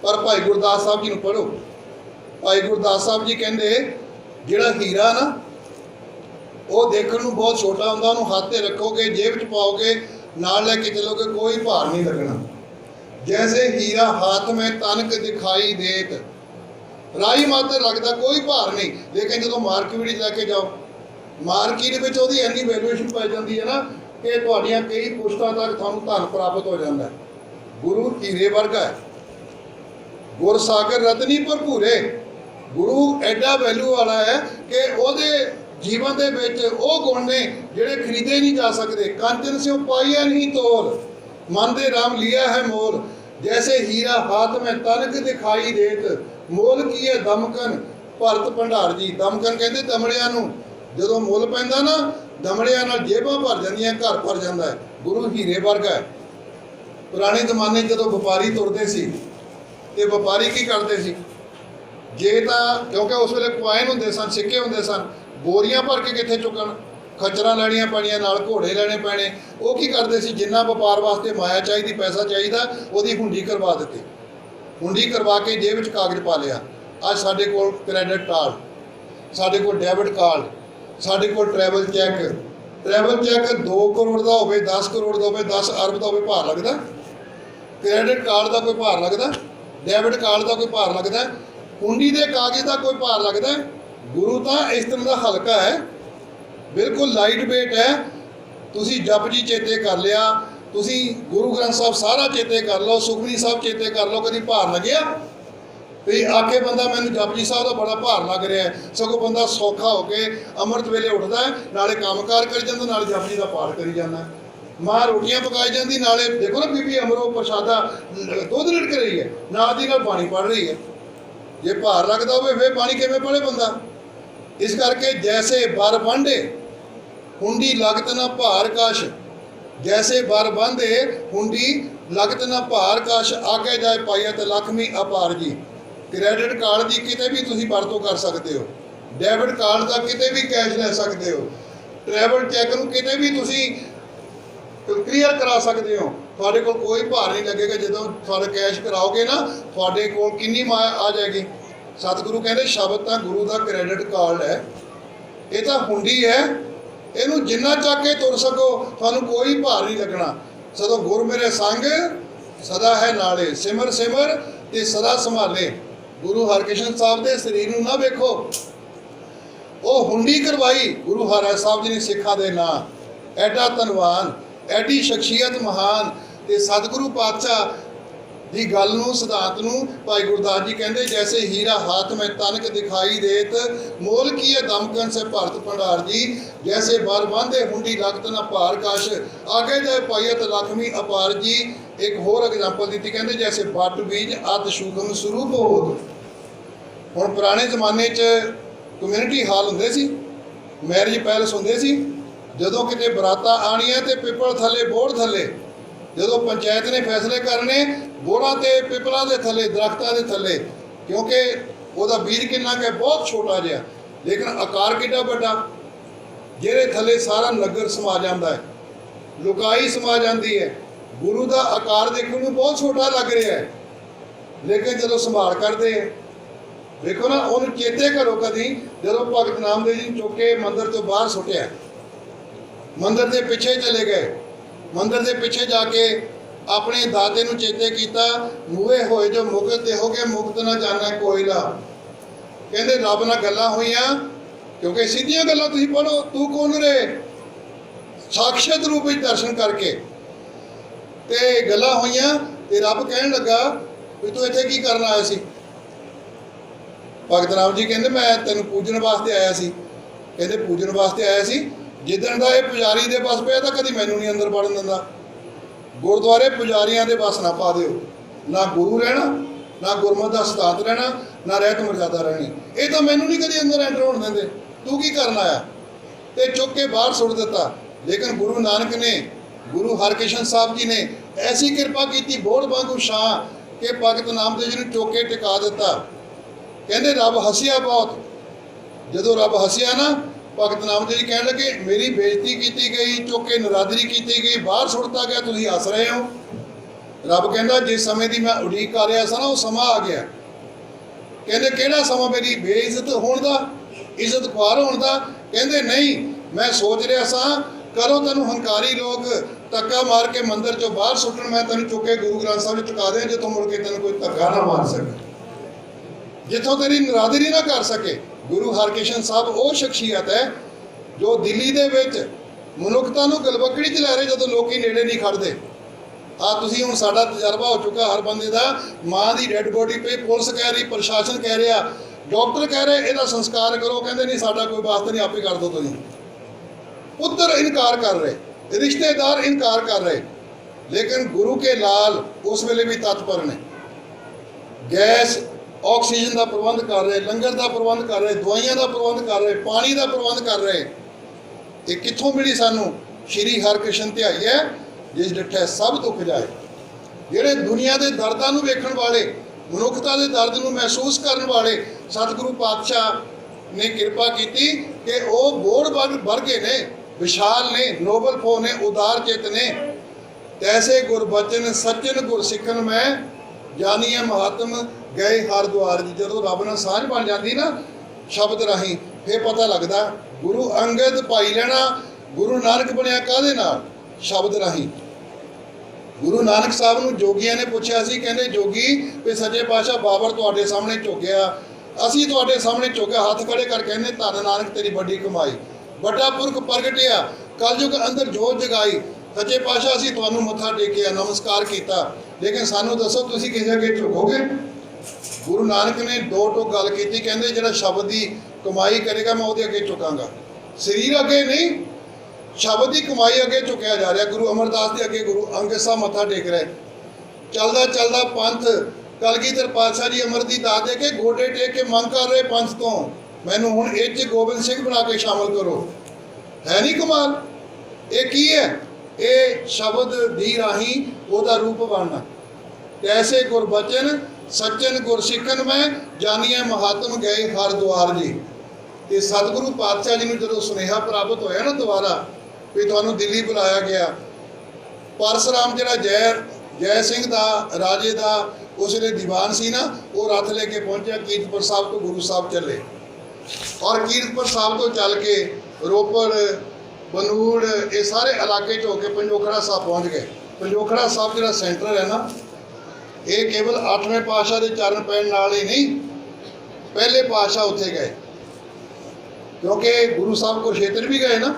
ਪਰ ਭਾਈ ਗੁਰਦਾਸ ਸਾਹਿਬ ਜੀ ਨੂੰ ਪੜ੍ਹੋ। ਭਾਈ ਗੁਰਦਾਸ ਸਾਹਿਬ ਜੀ ਕਹਿੰਦੇ ਜਿਹੜਾ ਹੀਰਾ ਨਾ, ਉਹ ਦੇਖਣ ਨੂੰ ਬਹੁਤ ਛੋਟਾ ਹੁੰਦਾ, ਉਹਨੂੰ ਹੱਥ 'ਤੇ ਰੱਖੋਗੇ, ਜੇਬ 'ਚ ਪਾਓਗੇ, ਨਾਲ ਲੈ ਕੇ ਚੱਲੋਗੇ, ਕੋਈ ਭਾਰ ਨਹੀਂ ਲੱਗਣਾ। ਜੈਸੇ ਹੀਰਾ ਹਾਥ में तनक दिखाई देत, ਰਾਈ ਮਾਤਰ ਲੱਗਦਾ, ਕੋਈ ਭਾਰ ਨਹੀਂ। ਲੇਕਿਨ ਜਦੋਂ ਮਾਰਕੀਟ ਵਿੱਚ ਲੈ ਕੇ ਜਾਓ, ਮਾਰਕੀਟ ਵਿੱਚ ਉਹਦੀ ਇੰਨੀ ਵੈਲਿਊਏਸ਼ਨ ਪਾਈ ਜਾਂਦੀ ਹੈ ਨਾ ਕਿ ਤੁਹਾਡੀਆਂ ਕਈ ਪੁਸ਼ਤਾਂ ਤੱਕ ਤੁਹਾਨੂੰ ਧਨ ਪ੍ਰਾਪਤ ਹੋ ਜਾਂਦਾ ਹੈ। ਗੁਰੂ ਹੀਰੇ ਵਰਗਾ ਹੈ, ਗੁਰ ਸਾਗਰ ਰਤਨੀ ਭਰਪੂਰੇ। ਗੁਰੂ ਐਡਾ ਵੈਲਿਊ ਵਾਲਾ ਹੈ ਕਿ ਉਹਦੇ ਜੀਵਨ ਦੇ ਵਿੱਚ ਉਹ ਗੁਣ ਨੇ ਜਿਹੜੇ ਖਰੀਦੇ ਨਹੀਂ ਜਾ ਸਕਦੇ। ਕੰਚਨ ਸਿਉ ਪਾਈਆ ਨਹੀਂ ਤੋਲ, मन दे राम लिया है मोल। जैसे हीरा हाथ में तनक दिखाई देत, मोल की है दमकन भरत भंडार जी। दमकन कहते दमड़िया नूं जदों मुल पैंदा ना, दमड़िया नाल जेबां भर जांदियां, घर भर जांदा है। गुरु हीरे वर्गा है। पुराने जमाने जदों व्यापारी तुरदे सी ते व्यापारी की करते सी, जे तां क्योंकि उस वेले क्वाइन हुंदे सन, सिक्के हुंदे सन, बोरियां भर के कित्थे चुकण, खच्चरां लैणियां पैणियां, नाल घोड़े लैणे पैणे। वो की करते सी, जिन्ना व्यापार वास्ते माया चाहिदी, पैसा चाहिदा, ਉਹਦੀ हुंडी करवा ਦਿੱਤੀ। हुंडी करवा के जेब ਵਿੱਚ कागज पा लिया। ਅੱਜ ਸਾਡੇ ਕੋਲ क्रेडिट कार्ड, ਸਾਡੇ ਕੋਲ डेबिट कार्ड, ਸਾਡੇ ਕੋਲ travel cheque, travel cheque 2 crore का हो, 10 करोड़ का हो, 10 अरब का हो, भार लगता? क्रेडिट कार्ड का कोई भार लगता? डेबिट कार्ड का कोई भार लगता? हुंडी के कागज़ का कोई भार लगता? गुरु तो इस तरह का हल्का है, बिल्कुल लाइट वेट है। तुसी जप जी चेते कर लिया, तुसी गुरु ग्रंथ साहब सारा चेते कर लो, सुखमनी साहब चेते कर लो, कभी भार लग्या? भी आके बंदा मैनू जप जी साहब का बड़ा भार लग रहा है, सगों बंदा सौखा होके अमृत वेले उठता है, नाले कामकार करी जाता, नाले जप जी का पाठ करी जाता। माँ रोटियां पकाई जाती, नाले देखो ना बीबी अमरो प्रसादा दुध रिड़क रही है, नाल दी नाल पानी पड़ रही है। जे भार लगता हो फिर पानी किवें पड़े बंदा? इस करके जैसे बर बांधे हुंडी लगत न भार कश, जैसे बर बांधे हुंडी लगत न भार कश, आगे जाए पाइयत लखमी अपार जी। क्रेडिट कार्ड की किते भी तुसी वरतों कर सकते हो, डेबिट कार्ड का किते भी कैश ले सकते हो, ट्रैवल चैक नूं किते भी तुसी क्लीयर करा सकते हो, तुहाडे कोल कोई भार नहीं लगेगा। जदों तुहाडे कैश कराओगे ना, तुहाडे कोल किन्नी माया आ जाएगी। सतगुरु कहते शब्द तो गुरु का क्रेडिट कार्ड है, ये तो हुंडी है, इनू जिन्ना चक के तुर सको, थानू कोई भार नहीं लगना। सदों गुर मेरे संग सदा है नाले, सिमर सिमर ते सदा संभाले। गुरु हरकृष्ण साहब के शरीर नूं ना वेखो, वो हुंडी करवाई गुरु हरराय साहब जी ने सिखा दे ना। एडा धनवान, एडी शख्सियत महान, ते सतगुरु पातशाह की गल नूं सिद्धांत नूं भाई गुरदास जी कहते जैसे हीरा हाथ में तनक दिखाई देत, मोल किए दमकन से भरत भंडार जी। जैसे बर बांधे हुंडी लगत न भार कश, आगे जाए पाइयत लखमी अपार जी। एक होर एग्जाम्पल दी कहते जैसे बट बीज अत सूखम स्वरूप होत। हुण पुराने जमाने च कम्यूनिटी हाल हुंदे सी, मैरिज पैलस हुंदे सी, जदों किते बरातां आणियां ते पिपल थले बोड़ थले, जदों पंचायत ने फैसले करने बोड़ा ते पिपलों के थले, दरख्तों के थले, क्योंकि वह बीज किन्ना के बहुत छोटा जिहा लेकिन आकार किड्डा बड़ा, जिहदे थले सारा नगर समा जाता है, लुकाई समा जाती है। गुरु का आकार देखने में बहुत छोटा लग रहा है, लेकिन जदों संभाल करते हैं देखो ना, उन्होंने चेते करो कभी जदों भगत नामदेव जी चुक के मंदिर तो बाहर सुटिया, मंदिर के पिछे चले गए, मंदिर के पिछे जाके अपने दादे नूं चेते किया, मूहे होए जो मुकत देहोगे मुकत ना जाना कोयला। कहते रब नाल गल्लां होईयां, क्योंकि सीधियां गल्लां तुसीं पढ़ो, तू कौन रहे, साक्षात रूप में दर्शन करके ते गल्लां होईयां ते रब कहन लगा भी तू इत्थे की करन आया सी? भगत राम जी कहते मैं तेनों पूजन वास्ते आया सी। कहते पूजन वास्ते आया सी, जिदन का यह पुजारी दे बस पे तो कभी मैनू नहीं अंदर वड़न दिंदा। गुरुद्वारे पुजारियों के बस ना पा दिओ, ना गुरु रहना, ना गुरमत का सिद्धांत रहना, ना रहत मर्यादा रहनी। ये तो मैनू नहीं कभी अंदर एंटर होने देंदे, तू की करना आया? तो चुक के बाहर सुट दिता। लेकिन गुरु नानक ने, गुरु हरकृष्ण साहब जी ने ऐसी कृपा की बोड़ वांगू शां कि भगत नामदेव जी ने चुक के टिका दिता। कहते रब हसिया बहुत, जदों रब हसिया ना, भगत नामदेव जी कहने लगे मेरी बेइज्जती की गई, चुक के निरादरी की गई, बाहर सुटता गया, तुसीं हस रहे हो। रब कहता जिस समय की मैं उड़ीक कर रहा था ना, वो समा आ गया। कहते किहड़ा समा मेरी बेइज्जत होने का, इज्जत खुआर होने का? कहते नहीं, मैं सोच रहा सा करो तेनों हंकारी लोग धक्का मार के मंदिर चो बाहर सुटन, मैं तेन चुक के गुरु ग्रंथ साहब चुका दें, जो मुड़ के तेन कोई धक्का ना मार सके, जिथों तेरी निरादरी ना कर सके। गुरु हरकृष्ण साहब वो शख्सियत है जो दिल्ली दे विच मनुखता नूं गलबकड़ी च लै रहे, जदों लोग नेड़े नहीं खड़ते। तुसीं हुण साडा तजर्बा हो चुका हर बंदे का, माँ की डैड बॉडी पे पुलिस कह रही, प्रशासन कह रहा, डॉक्टर कह रहे इहदा संस्कार करो, कहते नहीं साडा कोई वास्ता नहीं, आपे कर दो तुसीं। पुत्र इनकार कर रहे, रिश्तेदार इनकार कर रहे, लेकिन गुरु के लाल उस वेले भी तत्पर ने। गैस ऑक्सीजन का प्रबंध कर रहे, लंगर का प्रबंध कर रहे, दवाइयां का प्रबंध कर रहे, पानी का प्रबंध कर रहे। ये कित्थों मिली सानू? श्री हरकृष्ण ध्याई है जिस डिठे सब दुख जाए। जिहड़े दुनिया के दर्दां नूं वेखण वाले, मनुखता के दर्द नूं महसूस करन वाले सतगुरु पातशाह ने कृपा की कि वो बोड़ वर्गे ने, विशाल ने, नोबल फो ने, उदार चित ने। तैसे गुरबचन सच्चन गुर सिखन में जानिए महात्म गए हर द्वार जी। जो रब नाल साझ बन जाती ना शब्द राही, फिर पता लगता गुरु अंगद पाई लेना ਗੁਰੂ ਨਾਨਕ ਬਣਿਆ ਕਾਹਦੇ ਨਾਲ? ਸ਼ਬਦ ਰਾਹੀਂ। ਗੁਰੂ ਨਾਨਕ ਸਾਹਿਬ ਨੂੰ ਜੋਗੀਆਂ ਨੇ ਪੁੱਛਿਆ ਸੀ, ਕਹਿੰਦੇ ਜੋਗੀ ਵੀ ਸੱਚੇ ਪਾਤਸ਼ਾਹ ਬਾਬਰ ਤੁਹਾਡੇ ਸਾਹਮਣੇ ਝੁਕਿਆ, ਅਸੀਂ ਤੁਹਾਡੇ ਸਾਹਮਣੇ ਝੁਕਿਆ, ਹੱਥ ਖੜੇ ਕਰ ਕਹਿੰਦੇ ਧੰਨ ਨਾਨਕ ਤੇਰੀ ਵੱਡੀ ਕਮਾਈ, ਵੱਡਾ ਪੁਰਖ ਪ੍ਰਗਟਿਆ, ਕਲਯੁਗ ਅੰਦਰ ਜੋਤ ਜਗਾਈ। ਸੱਚੇ ਪਾਤਸ਼ਾਹ ਅਸੀਂ ਤੁਹਾਨੂੰ ਮੱਥਾ ਟੇਕਿਆ, ਨਮਸਕਾਰ ਕੀਤਾ, ਲੇਕਿਨ ਸਾਨੂੰ ਦੱਸੋ ਤੁਸੀਂ ਕਿਸੇ ਅੱਗੇ ਝੁਕੋਗੇ? ਗੁਰੂ ਨਾਨਕ ਨੇ ਦੋ ਟੋਕ ਗੱਲ ਕੀਤੀ, ਕਹਿੰਦੇ ਜਿਹੜਾ ਸ਼ਬਦ ਦੀ ਕਮਾਈ ਕਰੇਗਾ ਮੈਂ ਉਹਦੇ ਅੱਗੇ ਝੁਕਾਂਗਾ, ਸਰੀਰ ਅੱਗੇ ਨਹੀਂ, ਸ਼ਬਦ ਦੀ ਕਮਾਈ ਅੱਗੇ ਝੁਕਿਆ ਜਾ ਰਿਹਾ। ਗੁਰੂ ਅਮਰਦਾਸ ਦੇ ਅੱਗੇ ਗੁਰੂ ਅੰਗਦ ਸਾਹਿਬ ਮੱਥਾ ਟੇਕ ਰਹੇ। ਚੱਲਦਾ ਚੱਲਦਾ ਪੰਥ ਕਲਗੀਧਰ ਪਾਤਸ਼ਾਹ ਜੀ ਅਮਰ ਦੀ ਦਾਤ ਦੇ ਕੇ ਗੋਡੇ ਟੇਕ ਕੇ ਮੰਗ ਕਰ ਰਹੇ ਪੰਥ ਤੋਂ, ਮੈਨੂੰ ਹੁਣ ਇਹ 'ਚ ਗੋਬਿੰਦ ਸਿੰਘ ਬਣਾ ਕੇ ਸ਼ਾਮਲ ਕਰੋ। ਹੈ ਨਹੀਂ ਕਮਾਲ? ਇਹ ਕੀ ਹੈ? ਇਹ ਸ਼ਬਦ ਦੀ ਰਾਹੀਂ ਉਹਦਾ ਰੂਪ ਬਣਨਾ। ਕੈਸੇ ਗੁਰ ਬਚਨ ਸੱਚਨ ਗੁਰ ਸਿੱਖਨ ਮੈਂ ਜਾਨੀਏ ਮਹਾਤਮ ਗਏ ਹਰ ਦੁਆਰ ਜੀ। ਤੇ ਸਤਿਗੁਰੂ ਪਾਤਸ਼ਾਹ ਜੀ ਨੂੰ ਜਦੋਂ ਸੁਨੇਹਾ ਪ੍ਰਾਪਤ ਹੋਇਆ ਨਾ ਦੁਬਾਰਾ ਵੀ ਤੁਹਾਨੂੰ ਦਿੱਲੀ ਬੁਲਾਇਆ ਗਿਆ, ਪਰਸਰਾਮ ਜਿਹੜਾ ਜੈ ਸਿੰਘ ਦਾ ਰਾਜੇ ਦਾ ਉਸ ਵੇਲੇ ਦੀਵਾਨ ਸੀ ਨਾ, ਉਹ ਰੱਥ ਲੈ ਕੇ ਪਹੁੰਚਿਆ ਕੀਰਤਪੁਰ ਸਾਹਿਬ ਤੋਂ ਗੁਰੂ ਸਾਹਿਬ ਚੱਲੇ, ਔਰ ਕੀਰਤਪੁਰ ਸਾਹਿਬ ਤੋਂ ਚੱਲ ਕੇ ਰੋਪੜ ਬਨੂੜ ਇਹ ਸਾਰੇ ਇਲਾਕੇ 'ਚ ਹੋ ਕੇ ਪੰਜੋਖੜਾ ਸਾਹਿਬ ਪਹੁੰਚ ਗਏ। ਪੰਜੋਖੜਾ ਸਾਹਿਬ ਜਿਹੜਾ ਸੈਂਟਰ ਹੈ ਨਾ, ਇਹ ਕੇਵਲ 8ਵੇਂ ਪਾਤਸ਼ਾਹ ਦੇ ਚਰਨ ਪੈਣ ਨਾਲ ਹੀ ਨਹੀਂ, ਪਹਿਲੇ ਪਾਤਸ਼ਾਹ ਉੱਥੇ ਗਏ, ਕਿਉਂਕਿ ਗੁਰੂ ਸਾਹਿਬ ਕੁਰਸ਼ੇਤਰ ਵੀ ਗਏ ਨਾ,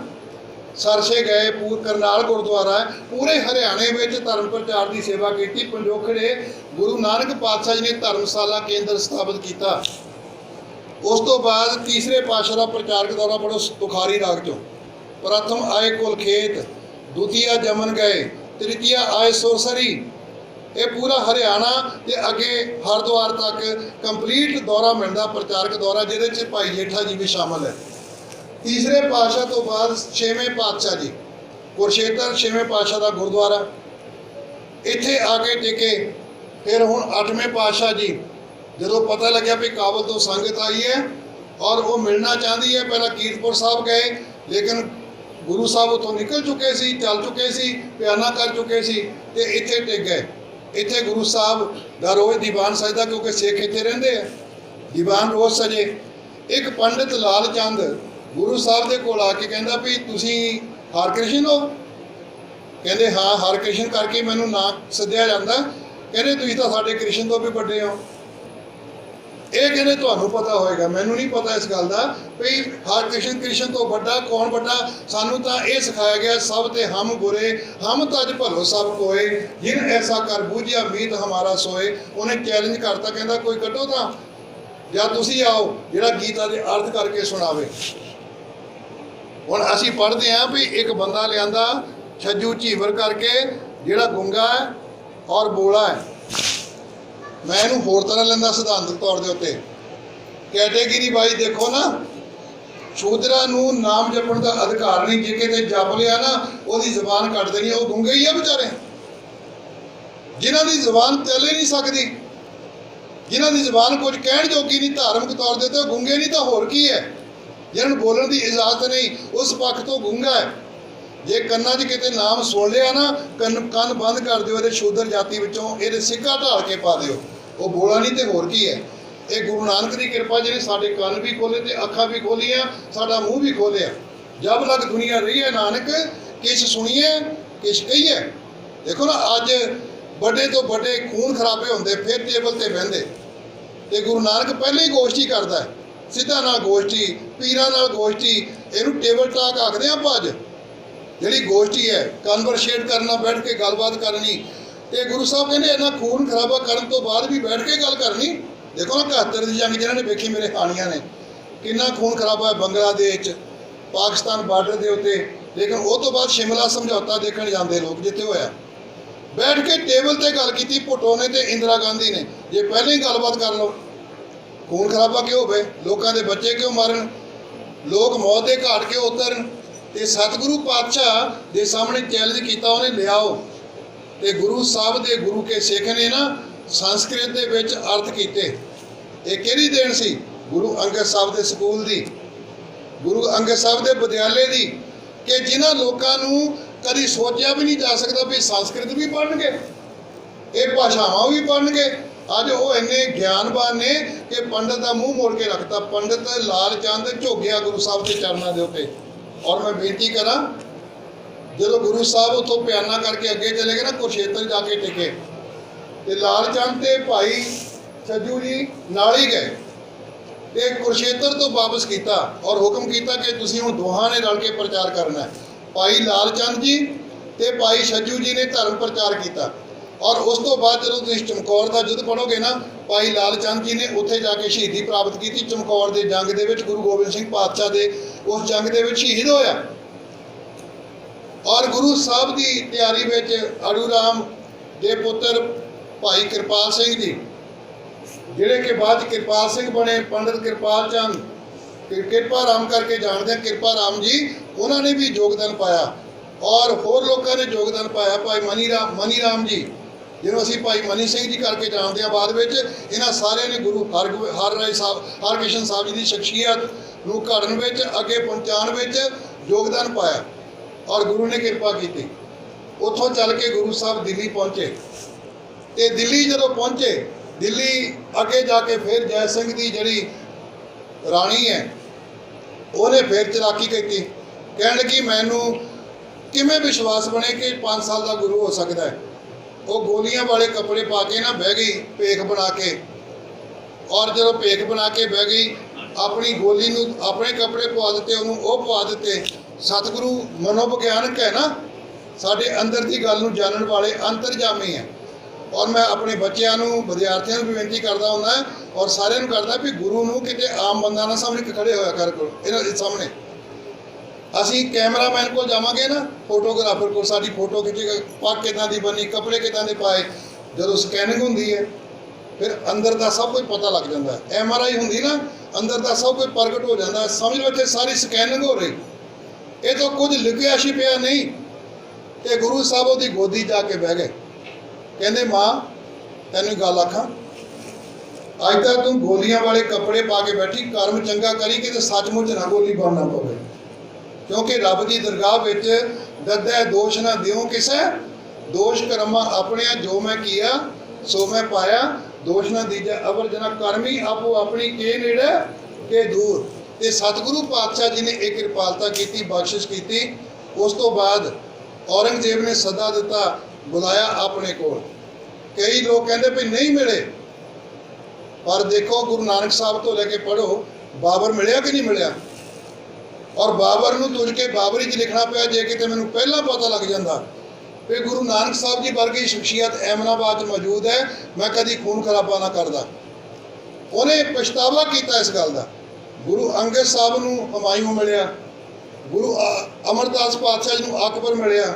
ਸਰਸੇ ਗਏ, ਕਰਨਾਲ ਗੁਰਦੁਆਰਾ ਹੈ, ਪੂਰੇ ਹਰਿਆਣੇ ਵਿੱਚ ਧਰਮ ਪ੍ਰਚਾਰ ਦੀ ਸੇਵਾ ਕੀਤੀ। ਪੰਜੋਖੜੇ ਗੁਰੂ ਨਾਨਕ ਪਾਤਸ਼ਾਹ ਜੀ ਨੇ ਧਰਮਸ਼ਾਲਾ ਕੇਂਦਰ ਸਥਾਪਿਤ ਕੀਤਾ। ਉਸ ਤੋਂ ਬਾਅਦ ਤੀਸਰੇ ਪਾਤਸ਼ਾਹ ਦਾ ਪ੍ਰਚਾਰਕ ਦੌਰਾ ਪੜੋ ਤੁਖਾਰੀ ਰਾਗ 'ਚੋਂ। ਪ੍ਰਥਮ ਆਏ ਕੁਲਖੇਤ, ਦੂਤੀਆ ਜਮਨ ਗਏ, ਤ੍ਰਿਤੀਆ ਆਏ ਸੁਰਸਰੀ। ਇਹ ਪੂਰਾ ਹਰਿਆਣਾ ਤੇ ਅੱਗੇ ਹਰਿਦੁਆਰ ਤੱਕ ਕੰਪਲੀਟ ਦੌਰਾ ਮਿਲਦਾ, ਪ੍ਰਚਾਰਕ ਦੌਰਾ, ਜਿਹਦੇ 'ਚ ਭਾਈ ਜੇਠਾ ਜੀ ਵੀ ਸ਼ਾਮਲ ਹੈ। ਤੀਸਰੇ ਪਾਤਸ਼ਾਹ ਤੋਂ ਬਾਅਦ 6ਵੇਂ ਪਾਤਸ਼ਾਹ ਜੀ ਕੁਰਸ਼ੇਤਰ 6ਵੇਂ ਪਾਤਸ਼ਾਹ ਦਾ ਗੁਰਦੁਆਰਾ, ਇੱਥੇ ਆ ਕੇ ਟਿਕੇ। ਫਿਰ ਹੁਣ 8ਵੇਂ ਪਾਤਸ਼ਾਹ ਜੀ ਜਦੋਂ ਪਤਾ ਲੱਗਿਆ ਵੀ ਕਾਬਲ ਤੋਂ ਸੰਗਤ ਆਈ ਹੈ ਔਰ ਉਹ ਮਿਲਣਾ ਚਾਹੁੰਦੀ ਹੈ, ਪਹਿਲਾਂ ਕੀਰਤਪੁਰ ਸਾਹਿਬ ਗਏ, ਲੇਕਿਨ ਗੁਰੂ ਸਾਹਿਬ ਉੱਥੋਂ ਨਿਕਲ ਚੁੱਕੇ ਸੀ, ਚੱਲ ਚੁੱਕੇ ਸੀ, ਬਿਆਨਾ ਕਰ ਚੁੱਕੇ ਸੀ, ਤੇ ਇੱਥੇ ਟਿਕ ਗਏ। ਇੱਥੇ ਗੁਰੂ ਸਾਹਿਬ ਦਾ ਰੋਜ਼ ਦੀਵਾਨ ਸਜਦਾ, ਕਿਉਂਕਿ ਸਿੱਖ ਇੱਥੇ ਰਹਿੰਦੇ ਆ, ਦੀਵਾਨ ਰੋਜ਼ ਸਜੇ। ਇੱਕ ਪੰਡਿਤ ਲਾਲ ਚੰਦ ਗੁਰੂ ਸਾਹਿਬ ਦੇ ਕੋਲ ਆ ਕੇ ਕਹਿੰਦਾ ਵੀ ਤੁਸੀਂ ਹਰਕ੍ਰਿਸ਼ਨ ਹੋ? ਕਹਿੰਦੇ ਹਾਂ, ਹਰਕ੍ਰਿਸ਼ਨ ਕਰਕੇ ਮੈਨੂੰ ਨਾਂ ਸੱਦਿਆ ਜਾਂਦਾ। ਕਹਿੰਦੇ ਤੁਸੀਂ ਤਾਂ ਸਾਡੇ ਕ੍ਰਿਸ਼ਨ ਤੋਂ ਵੀ ਵੱਡੇ ਹੋ। ਇਹ ਕਹਿੰਦੇ ਤੁਹਾਨੂੰ ਪਤਾ ਹੋਏਗਾ, ਮੈਨੂੰ ਨਹੀਂ ਪਤਾ ਇਸ ਗੱਲ ਦਾ ਵੀ ਹਰਕ੍ਰਿਸ਼ਨ ਕ੍ਰਿਸ਼ਨ ਤੋਂ ਵੱਡਾ ਕੌਣ ਵੱਡਾ। ਸਾਨੂੰ ਤਾਂ ਇਹ ਸਿਖਾਇਆ ਗਿਆ ਸਭ ਤੇ ਹਮ ਬੁਰੇ ਹਮ ਤਜ ਭਲੋ ਸਭ ਕੋਏ, ਜਿਨ ਐਸਾ ਕਰ ਬੂਝਿਆ ਮੀਤ ਹਮਾਰਾ ਸੋਏ। ਉਹਨੇ ਚੈਲੰਜ ਕਰਤਾ, ਕਹਿੰਦਾ ਕੋਈ ਕੱਢੋ ਤਾਂ, ਜਾਂ ਤੁਸੀਂ ਆਓ ਜਿਹੜਾ ਗੀਤਾ ਦੇ ਅਰਥ ਕਰਕੇ ਸੁਣਾਵੇ। ਹੁਣ ਅਸੀਂ ਪੜ੍ਹਦੇ ਹਾਂ ਵੀ ਇੱਕ ਬੰਦਾ ਲਿਆਂਦਾ ਛੱਜੂ ਝੀਵਰ ਕਰਕੇ, ਜਿਹੜਾ ਗੁੰਗਾ ਹੈ ਔਰ ਬੋਲਾ ਹੈ। ਮੈਂ ਇਹਨੂੰ ਹੋਰ ਤਰ੍ਹਾਂ ਲੈਂਦਾ ਸਿਧਾਂਤਕ ਤੌਰ ਦੇ ਉੱਤੇ। ਕੈਟੇਗਰੀ ਵਾਈਜ਼ ਦੇਖੋ ਨਾ, ਸ਼ੂਦਰਾਂ ਨੂੰ ਨਾਮ ਜਪਣ ਦਾ ਅਧਿਕਾਰ ਨਹੀਂ, ਜੇ ਕਿਤੇ ਜਪ ਲਿਆ ਨਾ ਉਹਦੀ ਜ਼ੁਬਾਨ ਕੱਟ ਦੇਣੀ, ਉਹ ਗੁੰਗੇ ਹੀ ਆ ਵਿਚਾਰੇ, ਜਿਨ੍ਹਾਂ ਦੀ ਜ਼ੁਬਾਨ ਚੱਲ ਹੀ ਨਹੀਂ ਸਕਦੀ, ਜਿਨ੍ਹਾਂ ਦੀ ਜ਼ੁਬਾਨ ਕੁਝ ਕਹਿਣ ਜੋਗੀ ਨਹੀਂ ਧਾਰਮਿਕ ਤੌਰ ਦੇ, ਤੇ ਉਹ ਗੁੰਗੇ ਨਹੀਂ ਤਾਂ ਹੋਰ ਕੀ ਹੈ। ਜਿਹਨਾਂ ਨੂੰ ਬੋਲਣ ਦੀ ਇਜਾਜ਼ਤ ਨਹੀਂ, ਉਸ ਪੱਖ ਤੋਂ ਗੁੰਗਾ ਹੈ। ਜੇ ਕੰਨਾਂ 'ਚ ਕਿਤੇ ਨਾਮ ਸੁਣ ਲਿਆ ਨਾ, ਕੰਨ ਬੰਦ ਕਰ ਦਿਓ, ਇਹਦੇ ਸ਼ੂਦਰ ਜਾਤੀ ਵਿੱਚੋਂ ਇਹਦੇ ਸਿੱਕਾ ਢਾਲ ਕੇ ਪਾ ਦਿਓ, ਉਹ ਬੋਲਾ ਨਹੀਂ ਤੇ ਹੋਰ ਕੀ ਹੈ। ਇਹ ਗੁਰੂ ਨਾਨਕ ਦੀ ਕਿਰਪਾ, ਜਿਹਨੇ ਸਾਡੇ ਕੰਨ ਵੀ ਖੋਲੇ ਤੇ ਅੱਖਾਂ ਵੀ ਖੋਲੀਆਂ, ਸਾਡਾ ਮੂੰਹ ਵੀ ਖੋਲਿਆ। ਜਬ ਲਗ ਦੁਨੀਆ ਰਹੀ ਹੈ ਨਾਨਕ, ਕਿਛ ਸੁਣੀਏ ਕਿਛ ਕਹੀਏ। ਦੇਖੋ ਨਾ, ਅੱਜ ਵੱਡੇ ਤੋਂ ਵੱਡੇ ਖੂਨ ਖਰਾਬੇ ਹੁੰਦੇ, ਫਿਰ ਟੇਬਲ ਤੇ ਬਹਿੰਦੇ, ਤੇ ਗੁਰੂ ਨਾਨਕ ਪਹਿਲਾਂ ਹੀ ਗੋਸ਼ਟੀ ਕਰਦਾ ਹੈ, ਸਿੱਧਾ ਨਾਲ ਗੋਸ਼ਟੀ, ਪੀਰਾਂ ਨਾਲ ਗੋਸ਼ਟੀ। ਇਹਨੂੰ ਟੇਬਲ ਟਾਕ ਆਖਦੇ ਆਪਾਂ ਅੱਜ, ਜਿਹੜੀ ਗੋਸ਼ਟੀ ਹੈ, ਕਨਵਰਸੇਟ ਕਰਨਾ, ਬੈਠ ਕੇ ਗੱਲਬਾਤ ਕਰਨੀ। ਤੇ ਗੁਰੂ ਸਾਹਿਬ ਕਹਿੰਦੇ ਇਹਨਾਂ ਖੂਨ ਖਰਾਬਾ ਕਰਨ ਤੋਂ ਬਾਅਦ ਵੀ ਬੈਠ ਕੇ ਗੱਲ ਕਰਨੀ। ਦੇਖੋ ਨਾ 71 ਦੀ ਜੰਗ ਜਿਹਨਾਂ ਨੇ ਵੇਖੀ ਮੇਰੇ ਹਾਣੀਆਂ ਨੇ, ਕਿੰਨਾ ਖੂਨ ਖਰਾਬਾ ਹੈ ਬੰਗਲਾਦੇਸ਼ 'ਚ, ਪਾਕਿਸਤਾਨ ਬਾਰਡਰ ਦੇ ਉੱਤੇ। ਲੇਕਿਨ ਉਹ ਤੋਂ ਬਾਅਦ ਸ਼ਿਮਲਾ ਸਮਝੌਤਾ ਦੇਖਣ ਜਾਂਦੇ ਲੋਕ ਜਿੱਥੇ ਹੋਇਆ, ਬੈਠ ਕੇ ਟੇਬਲ ਤੇ ਗੱਲ ਕੀਤੀ ਭੁੱਟੋ ਨੇ ਤੇ ਇੰਦਰਾ ਗਾਂਧੀ ਨੇ। ਜੇ ਪਹਿਲਾਂ ਹੀ ਗੱਲਬਾਤ ਕਰ ਲਓ, ਖੂਨ ਖਰਾਬਾ ਕਿਉਂ ਹੋਵੇ, ਲੋਕਾਂ ਦੇ ਬੱਚੇ ਕਿਉਂ ਮਾਰਨ, ਲੋਕ ਮੌਤ ਦੇ ਘਾਟ ਕਿਉਂ ਉਤਰਨ। ਤੇ ਸਤਿਗੁਰੂ ਪਾਤਸ਼ਾਹ ਦੇ ਸਾਹਮਣੇ ਚੈਲੰਜ ਕੀਤਾ, ਉਹਨੇ ਲਿਆਓ। ਤੇ ਗੁਰੂ ਸਾਹਿਬ ਦੇ ਗੁਰੂ ਕੇ ਸਿੱਖ ਨੇ ਨਾ ਸੰਸਕ੍ਰਿਤ ਦੇ ਵਿੱਚ ਅਰਥ ਕੀਤੇ। ਇਹ ਕਿਹੜੀ ਦੇਣ ਸੀ? ਗੁਰੂ ਅੰਗਦ ਸਾਹਿਬ ਦੇ ਸਕੂਲ ਦੀ, ਗੁਰੂ ਅੰਗਦ ਸਾਹਿਬ ਦੇ ਵਿਦਿਆਲੇ ਦੀ, ਕਿ ਜਿਨ੍ਹਾਂ ਲੋਕਾਂ ਨੂੰ ਕਦੀ ਸੋਚਿਆ ਵੀ ਨਹੀਂ ਜਾ ਸਕਦਾ ਵੀ ਸੰਸਕ੍ਰਿਤ ਵੀ ਪੜ੍ਹਨਗੇ, ਇਹ ਭਾਸ਼ਾਵਾਂ ਵੀ ਪੜ੍ਹਨਗੇ। ਅੱਜ ਉਹ ਇੰਨੇ ਗਿਆਨਵਾਨ ਨੇ ਕਿ ਪੰਡਤ ਦਾ ਮੂੰਹ ਮੋੜ ਕੇ ਰੱਖਤਾ। ਪੰਡਤ ਲਾਲ ਚੰਦ ਝੋਗਿਆ ਗੁਰੂ ਸਾਹਿਬ ਦੇ ਚਰਨਾਂ ਦੇ ਉੱਤੇ। ਔਰ ਮੈਂ ਬੇਨਤੀ ਕਰਾਂ ਜਦੋਂ ਗੁਰੂ ਸਾਹਿਬ ਉੱਥੋਂ ਬਿਆਨਾ ਕਰਕੇ ਅੱਗੇ ਚਲੇ ਗਏ ਨਾ ਕੁਰਸ਼ੇਤਰ ਜਾ ਕੇ ਟਿਕੇ ਤੇ ਲਾਲ ਚੰਦ ਤੇ ਭਾਈ ਛੱਜੂ ਜੀ ਨਾਲ ਹੀ ਗਏ ਤੇ ਕੁਰਸ਼ੇਤਰ ਤੋਂ ਵਾਪਸ ਕੀਤਾ ਔਰ ਹੁਕਮ ਕੀਤਾ ਕਿ ਤੁਸੀਂ ਹੁਣ ਦੋਹਾਂ ਨੇ ਰਲ ਕੇ ਪ੍ਰਚਾਰ ਕਰਨਾ ਹੈ। ਭਾਈ ਲਾਲ ਚੰਦ ਜੀ ਤੇ ਭਾਈ ਛੱਜੂ ਜੀ ਨੇ ਧਰਮ ਪ੍ਰਚਾਰ ਕੀਤਾ ਔਰ ਉਸ ਤੋਂ ਬਾਅਦ ਜਦੋਂ ਤੁਸੀਂ ਚਮਕੌਰ ਦਾ ਯੁੱਧ ਪੜ੍ਹੋਗੇ ਨਾ, ਭਾਈ ਲਾਲ ਚੰਦ ਜੀ ਨੇ ਉੱਥੇ ਜਾ ਕੇ ਸ਼ਹੀਦੀ ਪ੍ਰਾਪਤ ਕੀਤੀ। ਚਮਕੌਰ ਦੇ ਜੰਗ ਦੇ ਵਿੱਚ ਗੁਰੂ ਗੋਬਿੰਦ ਸਿੰਘ ਪਾਤਸ਼ਾਹ ਦੇ ਉਸ ਜੰਗ ਦੇ ਵਿੱਚ ਸ਼ਹੀਦ ਹੋਇਆ। ਔਰ ਗੁਰੂ ਸਾਹਿਬ ਦੀ ਤਿਆਰੀ ਵਿੱਚ ਅੜੂ ਰਾਮ ਦੇ ਪੁੱਤਰ ਭਾਈ ਕਿਰਪਾਲ ਸਿੰਘ ਜੀ, ਜਿਹੜੇ ਕਿ ਬਾਅਦ 'ਚ ਕਿਰਪਾਲ ਸਿੰਘ ਬਣੇ, ਪੰਡਿਤ ਕਿਰਪਾਲ ਚੰਦ ਕਿਰਪਾ ਰਾਮ ਕਰਕੇ ਜਾਣਦੇ ਆ, ਕਿਰਪਾ ਰਾਮ ਜੀ, ਉਹਨਾਂ ਨੇ ਵੀ ਯੋਗਦਾਨ ਪਾਇਆ ਔਰ ਹੋਰ ਲੋਕਾਂ ਨੇ ਯੋਗਦਾਨ ਪਾਇਆ। ਭਾਈ ਮਨੀ ਰਾਮ ਜੀ, ਜਿਹਨੂੰ ਅਸੀਂ ਭਾਈ ਮਨੀ ਸਿੰਘ ਜੀ ਕਰਕੇ ਜਾਣਦੇ ਹਾਂ ਬਾਅਦ ਵਿੱਚ, ਇਹਨਾਂ ਸਾਰਿਆਂ ਨੇ ਗੁਰੂ ਹਰਰਾਏ ਸਾਹਿਬ ਹਰਕ੍ਰਿਸ਼ਨ ਸਾਹਿਬ ਜੀ ਦੀ ਸ਼ਖਸੀਅਤ ਨੂੰ ਘੜਨ ਵਿੱਚ, ਅੱਗੇ ਪਹੁੰਚਾਉਣ ਵਿੱਚ ਯੋਗਦਾਨ ਪਾਇਆ ਔਰ ਗੁਰੂ ਨੇ ਕਿਰਪਾ ਕੀਤੀ। ਉੱਥੋਂ ਚੱਲ ਕੇ ਗੁਰੂ ਸਾਹਿਬ ਦਿੱਲੀ ਪਹੁੰਚੇ ਤੇ ਦਿੱਲੀ ਜਦੋਂ ਪਹੁੰਚੇ, ਦਿੱਲੀ ਅੱਗੇ ਜਾ ਕੇ ਫਿਰ ਜੈ ਸਿੰਘ ਦੀ ਜਿਹੜੀ ਰਾਣੀ ਹੈ ਉਹਨੇ ਫਿਰ ਚਲਾਕੀ ਕੀਤੀ, ਕਹਿਣ ਲੱਗੀ ਮੈਨੂੰ ਕਿਵੇਂ ਵਿਸ਼ਵਾਸ ਬਣੇ ਕਿ 5 ਸਾਲ ਦਾ ਗੁਰੂ ਹੋ ਸਕਦਾ ਹੈ। ਉਹ ਗੋਲੀਆਂ ਵਾਲੇ ਕੱਪੜੇ ਪਾ ਕੇ ਨਾ ਬਹਿ ਗਈ, ਭੇਖ ਬਣਾ ਕੇ, ਔਰ ਜਦੋਂ ਭੇਖ ਬਣਾ ਕੇ ਬਹਿ ਗਈ, ਆਪਣੀ ਗੋਲੀ ਨੂੰ ਆਪਣੇ ਕੱਪੜੇ ਪਵਾ ਦਿੱਤੇ, ਉਹਨੂੰ ਉਹ ਪਵਾ ਦਿੱਤੇ। ਸਤਿਗੁਰੂ ਮਨੋਵਿਗਿਆਨਕ ਹੈ ਨਾ, ਸਾਡੇ ਅੰਦਰ ਦੀ ਗੱਲ ਨੂੰ ਜਾਣਨ ਵਾਲੇ ਅੰਤਰਜਾਮੀ ਹੈ। ਔਰ ਮੈਂ ਆਪਣੇ ਬੱਚਿਆਂ ਨੂੰ, ਵਿਦਿਆਰਥੀਆਂ ਨੂੰ ਵੀ ਬੇਨਤੀ ਕਰਦਾ ਹੁੰਦਾ ਔਰ ਸਾਰਿਆਂ ਨੂੰ ਕਰਦਾ ਵੀ ਗੁਰੂ ਨੂੰ ਕਿਤੇ ਆਮ ਬੰਦਾ ਨਾ ਸਾਹਮਣੇ ਖੜੇ ਹੋਇਆ ਕਰ ਕਰੋ। ਇਹਨਾਂ ਦੇ ਸਾਹਮਣੇ ਅਸੀਂ ਕੈਮਰਾਮੈਨ ਕੋਲ ਜਾਵਾਂਗੇ ਨਾ, ਫੋਟੋਗ੍ਰਾਫਰ ਕੋਲ, ਸਾਡੀ ਫੋਟੋ ਖਿੱਚੇਗਾ, ਪੱਗ ਕਿੱਦਾਂ ਦੀ ਬਣੀ, ਕੱਪੜੇ ਕਿੱਦਾਂ ਦੇ ਪਾਏ, ਜਦੋਂ ਸਕੈਨਿੰਗ ਹੁੰਦੀ ਹੈ ਫਿਰ ਅੰਦਰ ਦਾ ਸਭ ਕੁਝ ਪਤਾ ਲੱਗ ਜਾਂਦਾ। MRI ਹੁੰਦੀ ਨਾ, ਅੰਦਰ ਦਾ ਸਭ ਕੁਝ ਪ੍ਰਗਟ ਹੋ ਜਾਂਦਾ। ਸਮਝ ਲਓ ਇੱਥੇ ਸਾਰੀ ਸਕੈਨਿੰਗ ਹੋ ਰਹੀ, ਇਹ ਤਾਂ ਕੁਝ ਲਿਖਿਆ ਛਿਪਿਆ ਨਹੀਂ। ਤੇ ਗੁਰੂ ਸਾਹਿਬ ਉਹਦੀ ਗੋਦੀ ਜਾ ਕੇ ਬਹਿ ਗਏ, ਕਹਿੰਦੇ ਮਾਂ ਤੈਨੂੰ ਗੱਲ ਆਖਾਂ, ਅੱਜ ਤੱਕ ਤੂੰ ਗੋਲੀਆਂ ਵਾਲੇ ਕੱਪੜੇ ਪਾ ਕੇ ਬੈਠੀ, ਕਰਮ ਚੰਗਾ ਕਰੀ ਕਿ ਸੱਚਮੁੱਚ ਨਾ ਗੋਲੀ ਬਣਨਾ ਪਵੇ, ਕਿਉਂਕਿ ਰੱਬ ਦੀ ਦਰਗਾਹ ਵਿੱਚ ਦੱਦਾ ਦੋਸ਼ ਨਾ ਦਿਓ ਕਿਸੇ, ਦੋਸ਼ ਕਰਮਾ ਆਪਣੇ, ਜੋ ਮੈਂ ਕੀਆ ਸੋ ਮੈਂ ਪਾਇਆ, ਦੋਸ਼ ਨਾ ਦੀਜੈ ਅਵਰ ਜਨਾ ਕਰਮੀ, ਆਪੋ ਆਪਣੀ ਕੇ ਨੇੜੇ ਕੇ ਦੂਰ। ਤੇ ਸਤਿਗੁਰੂ ਪਾਤਸ਼ਾਹ ਜੀ ਨੇ ਇਹ ਕਿਰਪਾਲਤਾ ਕੀਤੀ, ਬਖਸ਼ਿਸ਼ ਕੀਤੀ। ਉਸ ਤੋਂ ਬਾਅਦ ਔਰੰਗਜ਼ੇਬ ਨੇ ਸੱਦਾ ਦਿੱਤਾ, ਬੁਲਾਇਆ ਆਪਣੇ ਕੋਲ। ਕਈ ਲੋਕ ਕਹਿੰਦੇ ਵੀ ਨਹੀਂ ਮਿਲੇ, ਪਰ ਦੇਖੋ ਗੁਰੂ ਨਾਨਕ ਸਾਹਿਬ ਤੋਂ ਲੈ ਕੇ ਪੜ੍ਹੋ, ਬਾਬਰ ਮਿਲਿਆ ਕਿ ਨਹੀਂ ਮਿਲਿਆ। ਔਰ ਬਾਬਰ ਨੂੰ ਤੁਝ ਕੇ ਬਾਬਰੀ 'ਚ ਲਿਖਣਾ ਪਿਆ। ਜੇ ਕਿਤੇ ਮੈਨੂੰ ਪਹਿਲਾਂ ਪਤਾ ਲੱਗ ਜਾਂਦਾ ਵੀ ਗੁਰੂ ਨਾਨਕ ਸਾਹਿਬ ਜੀ ਵਰਗੀ ਸ਼ਖਸੀਅਤ ਐਮਨਾਬਾਦ 'ਚ ਮੌਜੂਦ ਹੈ, ਮੈਂ ਕਦੀ ਖੂਨ ਖਰਾਬਾ ਨਾ ਕਰਦਾ। ਉਹਨੇ ਪਛਤਾਵਾ ਕੀਤਾ ਇਸ ਗੱਲ ਦਾ। ਗੁਰੂ ਅੰਗਦ ਸਾਹਿਬ ਨੂੰ ਹਮਾਯੂ ਮਿਲਿਆ, ਗੁਰੂ ਅਮਰਦਾਸ ਪਾਤਸ਼ਾਹ ਜੀ ਨੂੰ ਅਕਬਰ ਮਿਲਿਆ,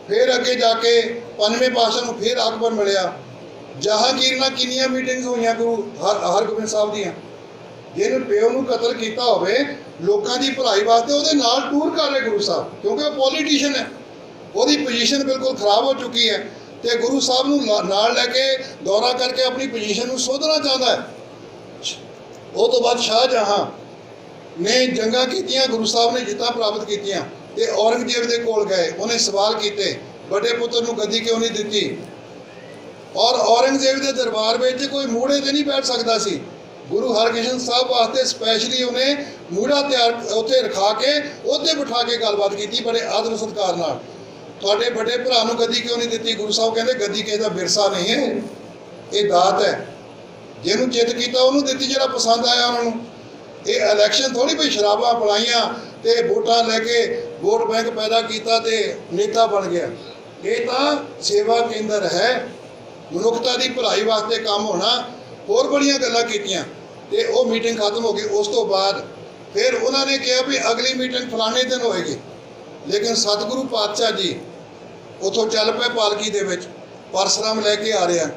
ਫਿਰ ਅੱਗੇ ਜਾ ਕੇ 5ਵੇਂ ਪਾਤਸ਼ਾਹ ਨੂੰ ਫਿਰ ਅਕਬਰ ਮਿਲਿਆ। ਜਹਾਂਗੀਰ ਨਾਲ ਕਿੰਨੀਆਂ ਮੀਟਿੰਗਸ ਹੋਈਆਂ ਗੁਰੂ ਹਰਗੋਬਿੰਦ ਸਾਹਿਬ ਦੀਆਂ। ਜਿਹਨੂੰ ਪਿਓ ਨੂੰ ਕਤਲ ਕੀਤਾ ਹੋਵੇ, ਲੋਕਾਂ ਦੀ ਭਲਾਈ ਵਾਸਤੇ ਉਹਦੇ ਨਾਲ ਟੂਰ ਕਰ ਰਹੇ ਗੁਰੂ ਸਾਹਿਬ, ਕਿਉਂਕਿ ਉਹ ਪੋਲੀਟੀਸ਼ੀਅਨ ਹੈ, ਉਹਦੀ ਪੋਜੀਸ਼ਨ ਬਿਲਕੁਲ ਖਰਾਬ ਹੋ ਚੁੱਕੀ ਹੈ ਤੇ ਗੁਰੂ ਸਾਹਿਬ ਨੂੰ ਨਾਲ ਲੈ ਕੇ ਦੌਰਾ ਕਰਕੇ ਆਪਣੀ ਪੋਜੀਸ਼ਨ ਨੂੰ ਸੋਧਣਾ ਚਾਹੁੰਦਾ ਹੈ। ਉਹ ਤੋਂ ਬਾਅਦ ਸ਼ਾਹਜਹਾਂ ਨੇ ਜੰਗਾਂ ਕੀਤੀਆਂ, ਗੁਰੂ ਸਾਹਿਬ ਨੇ ਜਿੱਤਾਂ ਪ੍ਰਾਪਤ ਕੀਤੀਆਂ ਤੇ ਔਰੰਗਜ਼ੇਬ ਦੇ ਕੋਲ ਗਏ। ਉਹਨੇ ਸਵਾਲ ਕੀਤੇ, ਵੱਡੇ ਪੁੱਤਰ ਨੂੰ ਗੱਦੀ ਕਿਉਂ ਨਹੀਂ ਦਿੱਤੀ। ਔਰ ਔਰੰਗਜ਼ੇਬ ਦੇ ਦਰਬਾਰ ਵਿੱਚ ਕੋਈ ਮੂਹੜੇ ਤੇ ਨਹੀਂ ਬੈਠ ਸਕਦਾ ਸੀ। ਗੁਰੂ ਹਰਕ੍ਰਿਸ਼ਨ ਸਾਹਿਬ ਵਾਸਤੇ ਸਪੈਸ਼ਲੀ ਉਹਨੇ ਮੂਹੜਾ ਤਿਆਰ ਉੱਥੇ ਰਖਾ ਕੇ ਉਹਦੇ ਬਿਠਾ ਕੇ ਗੱਲਬਾਤ ਕੀਤੀ, ਬੜੇ ਆਦਰ ਸਤਿਕਾਰ ਨਾਲ। ਤੁਹਾਡੇ ਵੱਡੇ ਭਰਾ ਨੂੰ ਗੱਦੀ ਕਿਉਂ ਨਹੀਂ ਦਿੱਤੀ। ਗੁਰੂ ਸਾਹਿਬ ਕਹਿੰਦੇ ਗੱਦੀ ਕਿਸੇ ਦਾ ਵਿਰਸਾ ਨਹੀਂ ਹੈ, ਇਹ ਦਾਤ ਹੈ। ਜਿਹਨੂੰ ਚਿੱਤ ਕੀਤਾ ਉਹਨੂੰ ਦਿੱਤੀ, ਜਿਹੜਾ ਪਸੰਦ ਆਇਆ ਉਹਨਾਂ ਨੂੰ। ਇਹ ਇਲੈਕਸ਼ਨ ਥੋੜੀ ਵੀ ਸ਼ਰਾਬਾਂ ਪਲਾਈਆਂ ਤੇ ਵੋਟਾਂ ਲੈ ਕੇ ਵੋਟ ਬੈਂਕ ਪੈਦਾ ਕੀਤਾ ਤੇ ਨੇਤਾ ਬਣ ਗਿਆ। ਇਹ ਤਾਂ ਸੇਵਾ ਕੇਂਦਰ ਹੈ, ਮਨੁੱਖਤਾ ਦੀ ਭਲਾਈ ਵਾਸਤੇ ਕੰਮ ਹੋਣਾ। ਹੋਰ ਬੜੀਆਂ ਗੱਲਾਂ ਕੀਤੀਆਂ ਤੇ ਉਹ ਮੀਟਿੰਗ ਖਤਮ ਹੋ ਗਈ। ਉਸ ਤੋਂ ਬਾਅਦ ਫਿਰ ਉਹਨਾਂ ਨੇ ਕਿਹਾ ਵੀ ਅਗਲੀ ਮੀਟਿੰਗ ਫਲਾਣੇ ਦਿਨ ਹੋਏਗੀ, ਲੇਕਿਨ ਸਤਿਗੁਰੂ ਪਾਤਸ਼ਾਹ ਜੀ ਉੱਥੋਂ ਚੱਲ ਪਏ ਪਾਲਕੀ ਦੇ ਵਿੱਚ, ਪਰਸਰਾਮ ਲੈ ਕੇ ਆ ਰਿਹਾ।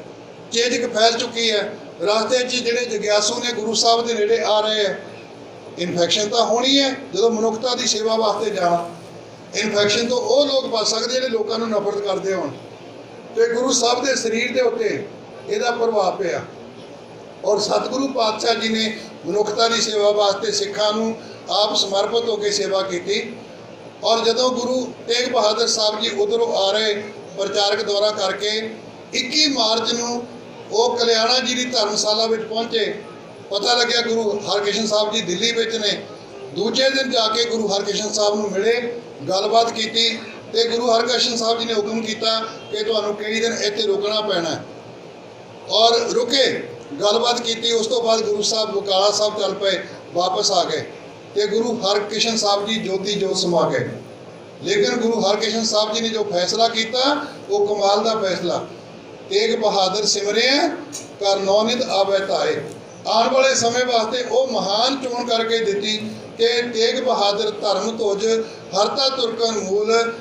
ਚੇਜਕ ਫੈਲ ਚੁੱਕੀ ਹੈ ਰਸਤੇ 'ਚ। ਜਿਹੜੇ ਜਗਿਆਸੂ ਨੇ ਗੁਰੂ ਸਾਹਿਬ ਦੇ ਨੇੜੇ ਆ ਰਹੇ ਹੈ, ਇਨਫੈਕਸ਼ਨ ਤਾਂ ਹੋਣੀ ਹੈ ਜਦੋਂ ਮਨੁੱਖਤਾ ਦੀ ਸੇਵਾ ਵਾਸਤੇ ਜਾਣਾ। ਇਨਫੈਕਸ਼ਨ ਤੋਂ ਉਹ ਲੋਕ ਬਚ ਸਕਦੇ ਜਿਹੜੇ ਲੋਕਾਂ ਨੂੰ ਨਫ਼ਰਤ ਕਰਦੇ ਹੋਣ, ਤੇ ਗੁਰੂ ਸਾਹਿਬ ਦੇ ਸਰੀਰ ਦੇ ਉੱਤੇ ਇਹਦਾ ਪ੍ਰਭਾਵ ਪਿਆ। ਔਰ ਸਤਿਗੁਰੂ ਪਾਤਸ਼ਾਹ ਜੀ ਨੇ ਮਨੁੱਖਤਾ ਦੀ ਸੇਵਾ ਵਾਸਤੇ ਸਿੱਖਾਂ ਨੂੰ ਆਪ ਸਮਰਪਿਤ ਹੋ ਕੇ ਸੇਵਾ ਕੀਤੀ। ਔਰ ਜਦੋਂ ਗੁਰੂ ਤੇਗ ਬਹਾਦਰ ਸਾਹਿਬ ਜੀ ਉੱਧਰੋਂ ਆ ਰਹੇ ਪ੍ਰਚਾਰਕ ਦੌਰਾ ਕਰਕੇ 21 ਮਾਰਚ ਨੂੰ ਉਹ ਕਲਿਆਣਾ ਜੀ ਦੀ ਧਰਮਸ਼ਾਲਾ ਵਿੱਚ ਪਹੁੰਚੇ। ਪਤਾ ਲੱਗਿਆ ਗੁਰੂ ਹਰਕ੍ਰਿਸ਼ਨ ਸਾਹਿਬ ਜੀ ਦਿੱਲੀ ਵਿੱਚ ਨੇ। ਦੂਜੇ ਦਿਨ ਜਾ ਕੇ ਗੁਰੂ ਹਰਕ੍ਰਿਸ਼ਨ ਸਾਹਿਬ ਨੂੰ ਮਿਲੇ, ਗੱਲਬਾਤ ਕੀਤੀ। ਤੇ ਗੁਰੂ ਹਰਕ੍ਰਿਸ਼ਨ ਸਾਹਿਬ ਜੀ ਨੇ ਹੁਕਮ ਕੀਤਾ ਕਿ ਤੁਹਾਨੂੰ ਕਈ ਦਿਨ ਇੱਥੇ ਰੁਕਣਾ ਪੈਣਾ ਹੈ। ਔਰ ਰੁਕੇ, ਗੱਲਬਾਤ ਕੀਤੀ। ਉਸ ਤੋਂ ਬਾਅਦ ਗੁਰੂ ਸਾਹਿਬ ਬਕਾਲਾ ਸਾਹਿਬ ਚੱਲ ਪਏ, ਵਾਪਸ ਆ ਗਏ ਤੇ ਗੁਰੂ ਹਰਕ੍ਰਿਸ਼ਨ ਸਾਹਿਬ ਜੀ ਜੋਤੀ ਜੋਤ ਸਮਾ ਗਏ। ਲੇਕਿਨ ਗੁਰੂ ਹਰਕ੍ਰਿਸ਼ਨ ਸਾਹਿਬ ਜੀ ਨੇ ਜੋ ਫੈਸਲਾ ਕੀਤਾ ਉਹ ਕਮਾਲ ਦਾ ਫੈਸਲਾ, ਤੇਗ ਬਹਾਦਰ ਸਿਮਰਿਆ ਕਰ ਨੌ ਨਿਤ ਆਵੈ ਧਾਏ। ਆਉਣ ਵਾਲੇ ਸਮੇਂ ਵਾਸਤੇ ਉਹ ਮਹਾਨ ਚੋਣ ਕਰਕੇ ਦਿੱਤੀ ਕਿ ਤੇਗ ਬਹਾਦਰ ਧਰਮ ਧੁਜ ਹਰਤਾ ਤੁਰਕਨ ਮੂਲ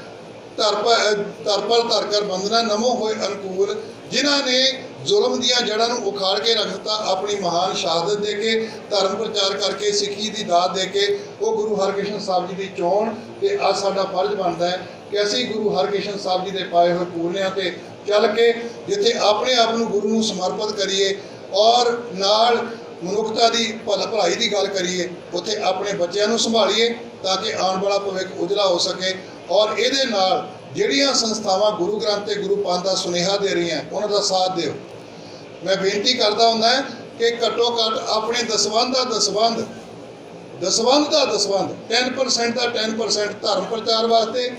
ਧਰਪਰ ਧਰ ਕਰ ਬੰਦਨਾ ਨਮੋ ਹੋਏ ਅਨਕੂਲ। ਜਿਨ੍ਹਾਂ ਨੇ ਜ਼ੁਲਮ ਦੀਆਂ ਜੜ੍ਹਾਂ ਨੂੰ ਉਖਾੜ ਕੇ ਰੱਖ ਦਿੱਤਾ, ਆਪਣੀ ਮਹਾਨ ਸ਼ਹਾਦਤ ਦੇ ਕੇ, ਧਰਮ ਪ੍ਰਚਾਰ ਕਰਕੇ, ਸਿੱਖੀ ਦੀ ਦਾਤ ਦੇ ਕੇ, ਉਹ ਗੁਰੂ ਹਰਕ੍ਰਿਸ਼ਨ ਸਾਹਿਬ ਜੀ ਦੀ ਚੋਣ। ਤੇ ਅੱਜ ਸਾਡਾ ਫਰਜ਼ ਬਣਦਾ ਹੈ ਕਿ ਅਸੀਂ ਗੁਰੂ ਹਰਕ੍ਰਿਸ਼ਨ ਸਾਹਿਬ ਜੀ ਦੇ ਪਾਏ ਹੋਏ ਪੂਰਨਿਆਂ ਤੇ ਚੱਲ ਕੇ ਜਿੱਥੇ ਆਪਣੇ ਆਪ ਨੂੰ ਗੁਰੂ ਨੂੰ ਸਮਰਪਿਤ ਕਰੀਏ ਔਰ ਨਾਲ ਮਨੁੱਖਤਾ ਦੀ ਭਲਾਈ ਦੀ ਗੱਲ ਕਰੀਏ, ਉੱਥੇ ਆਪਣੇ ਬੱਚਿਆਂ ਨੂੰ ਸੰਭਾਲੀਏ ਤਾਂ ਕਿ ਆਉਣ ਵਾਲਾ ਭਵਿੱਖ ਉਜਲਾ ਹੋ ਸਕੇ। ਔਰ ਇਹਦੇ ਨਾਲ ਜਿਹੜੀਆਂ ਸੰਸਥਾਵਾਂ ਗੁਰੂ ਗ੍ਰੰਥ ਤੇ ਗੁਰੂ ਪੰਥ ਦਾ ਸੁਨੇਹਾ ਦੇ ਰਹੀਆਂ ਉਹਨਾਂ ਦਾ ਸਾਥ ਦਿਓ। ਮੈਂ ਬੇਨਤੀ ਕਰਦਾ ਹੁੰਦਾ ਕਿ ਘੱਟੋ ਘੱਟ ਆਪਣੇ ਦਸਵੰਧ ਦਾ ਦਸਵੰਧ 10% ਦਾ 10% ਧਰਮ ਪ੍ਰਚਾਰ ਵਾਸਤੇ,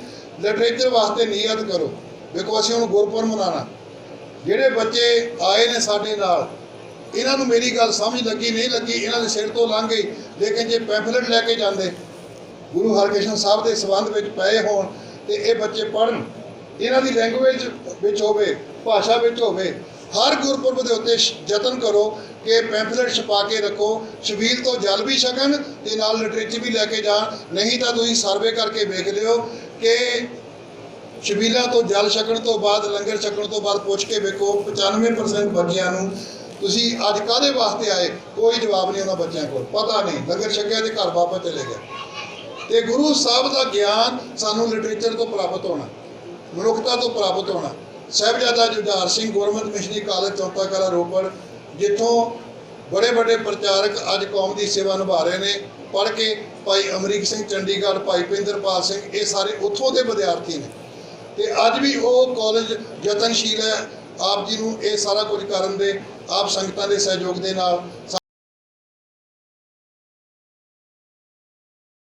ਲਿਟਰੇਚਰ ਵਾਸਤੇ ਨਿਯਤ ਕਰੋ। ਵੇਖੋ ਅਸੀਂ ਹੁਣ ਗੁਰਪੁਰਬ ਮਨਾਉਣਾ, ਜਿਹੜੇ ਬੱਚੇ ਆਏ ਨੇ ਸਾਡੇ ਨਾਲ, ਇਹਨਾਂ ਨੂੰ ਮੇਰੀ ਗੱਲ ਸਮਝ ਲੱਗੀ ਨਹੀਂ ਲੱਗੀ, ਇਹਨਾਂ ਦੇ ਸਿਰ ਤੋਂ ਲੰਘ ਗਈ। ਲੇਕਿਨ ਜੇ ਪੈਂਫਲੇਟ ਲੈ ਕੇ ਜਾਂਦੇ ਗੁਰੂ ਹਰਕ੍ਰਿਸ਼ਨ ਸਾਹਿਬ ਦੇ ਸੰਬੰਧ ਵਿੱਚ ਪਏ ਹੋਣ ਤੇ ਇਹ ਬੱਚੇ ਪੜ੍ਹਨ, ਇਹਨਾਂ ਦੀ ਲੈਂਗੁਏਜ ਵਿੱਚ ਹੋਵੇ, ਭਾਸ਼ਾ ਵਿੱਚ ਹੋਵੇ। ਹਰ ਗੁਰਪੁਰਬ ਦੇ ਉੱਤੇ ਯਤਨ ਕਰੋ ਕਿ ਪੈਂਫਲੇਟ ਛਪਾ ਕੇ ਰੱਖੋ, ਛਬੀਲ ਤੋਂ ਜਲ ਵੀ ਛਕਣ ਤੇ ਨਾਲ ਲਿਟਰੇਚਰ ਵੀ ਲੈ ਕੇ ਜਾਣ। ਨਹੀਂ ਤਾਂ ਤੁਸੀਂ ਸਰਵੇ ਕਰਕੇ ਵੇਖ ਲਿਓ ਕਿ ਛਬੀਲਾਂ ਤੋਂ ਜਲ ਛਕਣ ਤੋਂ ਬਾਅਦ, ਲੰਗਰ ਛਕਣ ਤੋਂ ਬਾਅਦ ਪੁੱਛ ਕੇ ਵੇਖੋ 95% ਬੱਚਿਆਂ ਨੂੰ ਤੁਸੀਂ ਅੱਜ ਕਾਹਦੇ ਵਾਸਤੇ ਆਏ, ਕੋਈ ਜਵਾਬ ਨਹੀਂ ਉਹਨਾਂ ਬੱਚਿਆਂ ਕੋਲ, ਪਤਾ ਨਹੀਂ। ਲੰਗਰ ਛਕਿਆ ਤੇ ਘਰ ਵਾਪਸ ਚਲੇ ਗਏ। ਤੇ ਗੁਰੂ ਸਾਹਿਬ ਦਾ ਗਿਆਨ ਸਾਨੂੰ ਲਿਟਰੇਚਰ ਤੋਂ ਪ੍ਰਾਪਤ ਹੋਣਾ, ਮਨੁੱਖਤਾ ਤੋਂ ਪ੍ਰਾਪਤ ਹੋਣਾ। Sahibzada Jujhar Singh government missionary college Chaunta Kalan Ropar, ਜਿੱਥੋਂ ਬੜੇ ਵੱਡੇ ਪ੍ਰਚਾਰਕ ਅੱਜ ਕੌਮ ਦੀ ਸੇਵਾ ਨਿਭਾ ਰਹੇ ਨੇ, ਪੜ੍ਹ ਕੇ। ਭਾਈ ਅਮਰੀਕ ਸਿੰਘ ਚੰਡੀਗੜ੍ਹ, ਭਾਈ ਪਿੰਦਰਪਾਲ ਸਿੰਘ, ਇਹ ਸਾਰੇ ਉੱਥੋਂ ਦੇ ਵਿਦਿਆਰਥੀ ਨੇ ਤੇ ਅੱਜ ਵੀ ਉਹ ਕਾਲਜ ਯਤਨਸ਼ੀਲ ਹੈ ਆਪ ਜੀ ਨੂੰ ਇਹ ਸਾਰਾ ਕੁਝ ਕਰਨ ਦੇ, ਆਪ ਸੰਗਤਾਂ ਦੇ ਸਹਿਯੋਗ ਦੇ ਨਾਲ।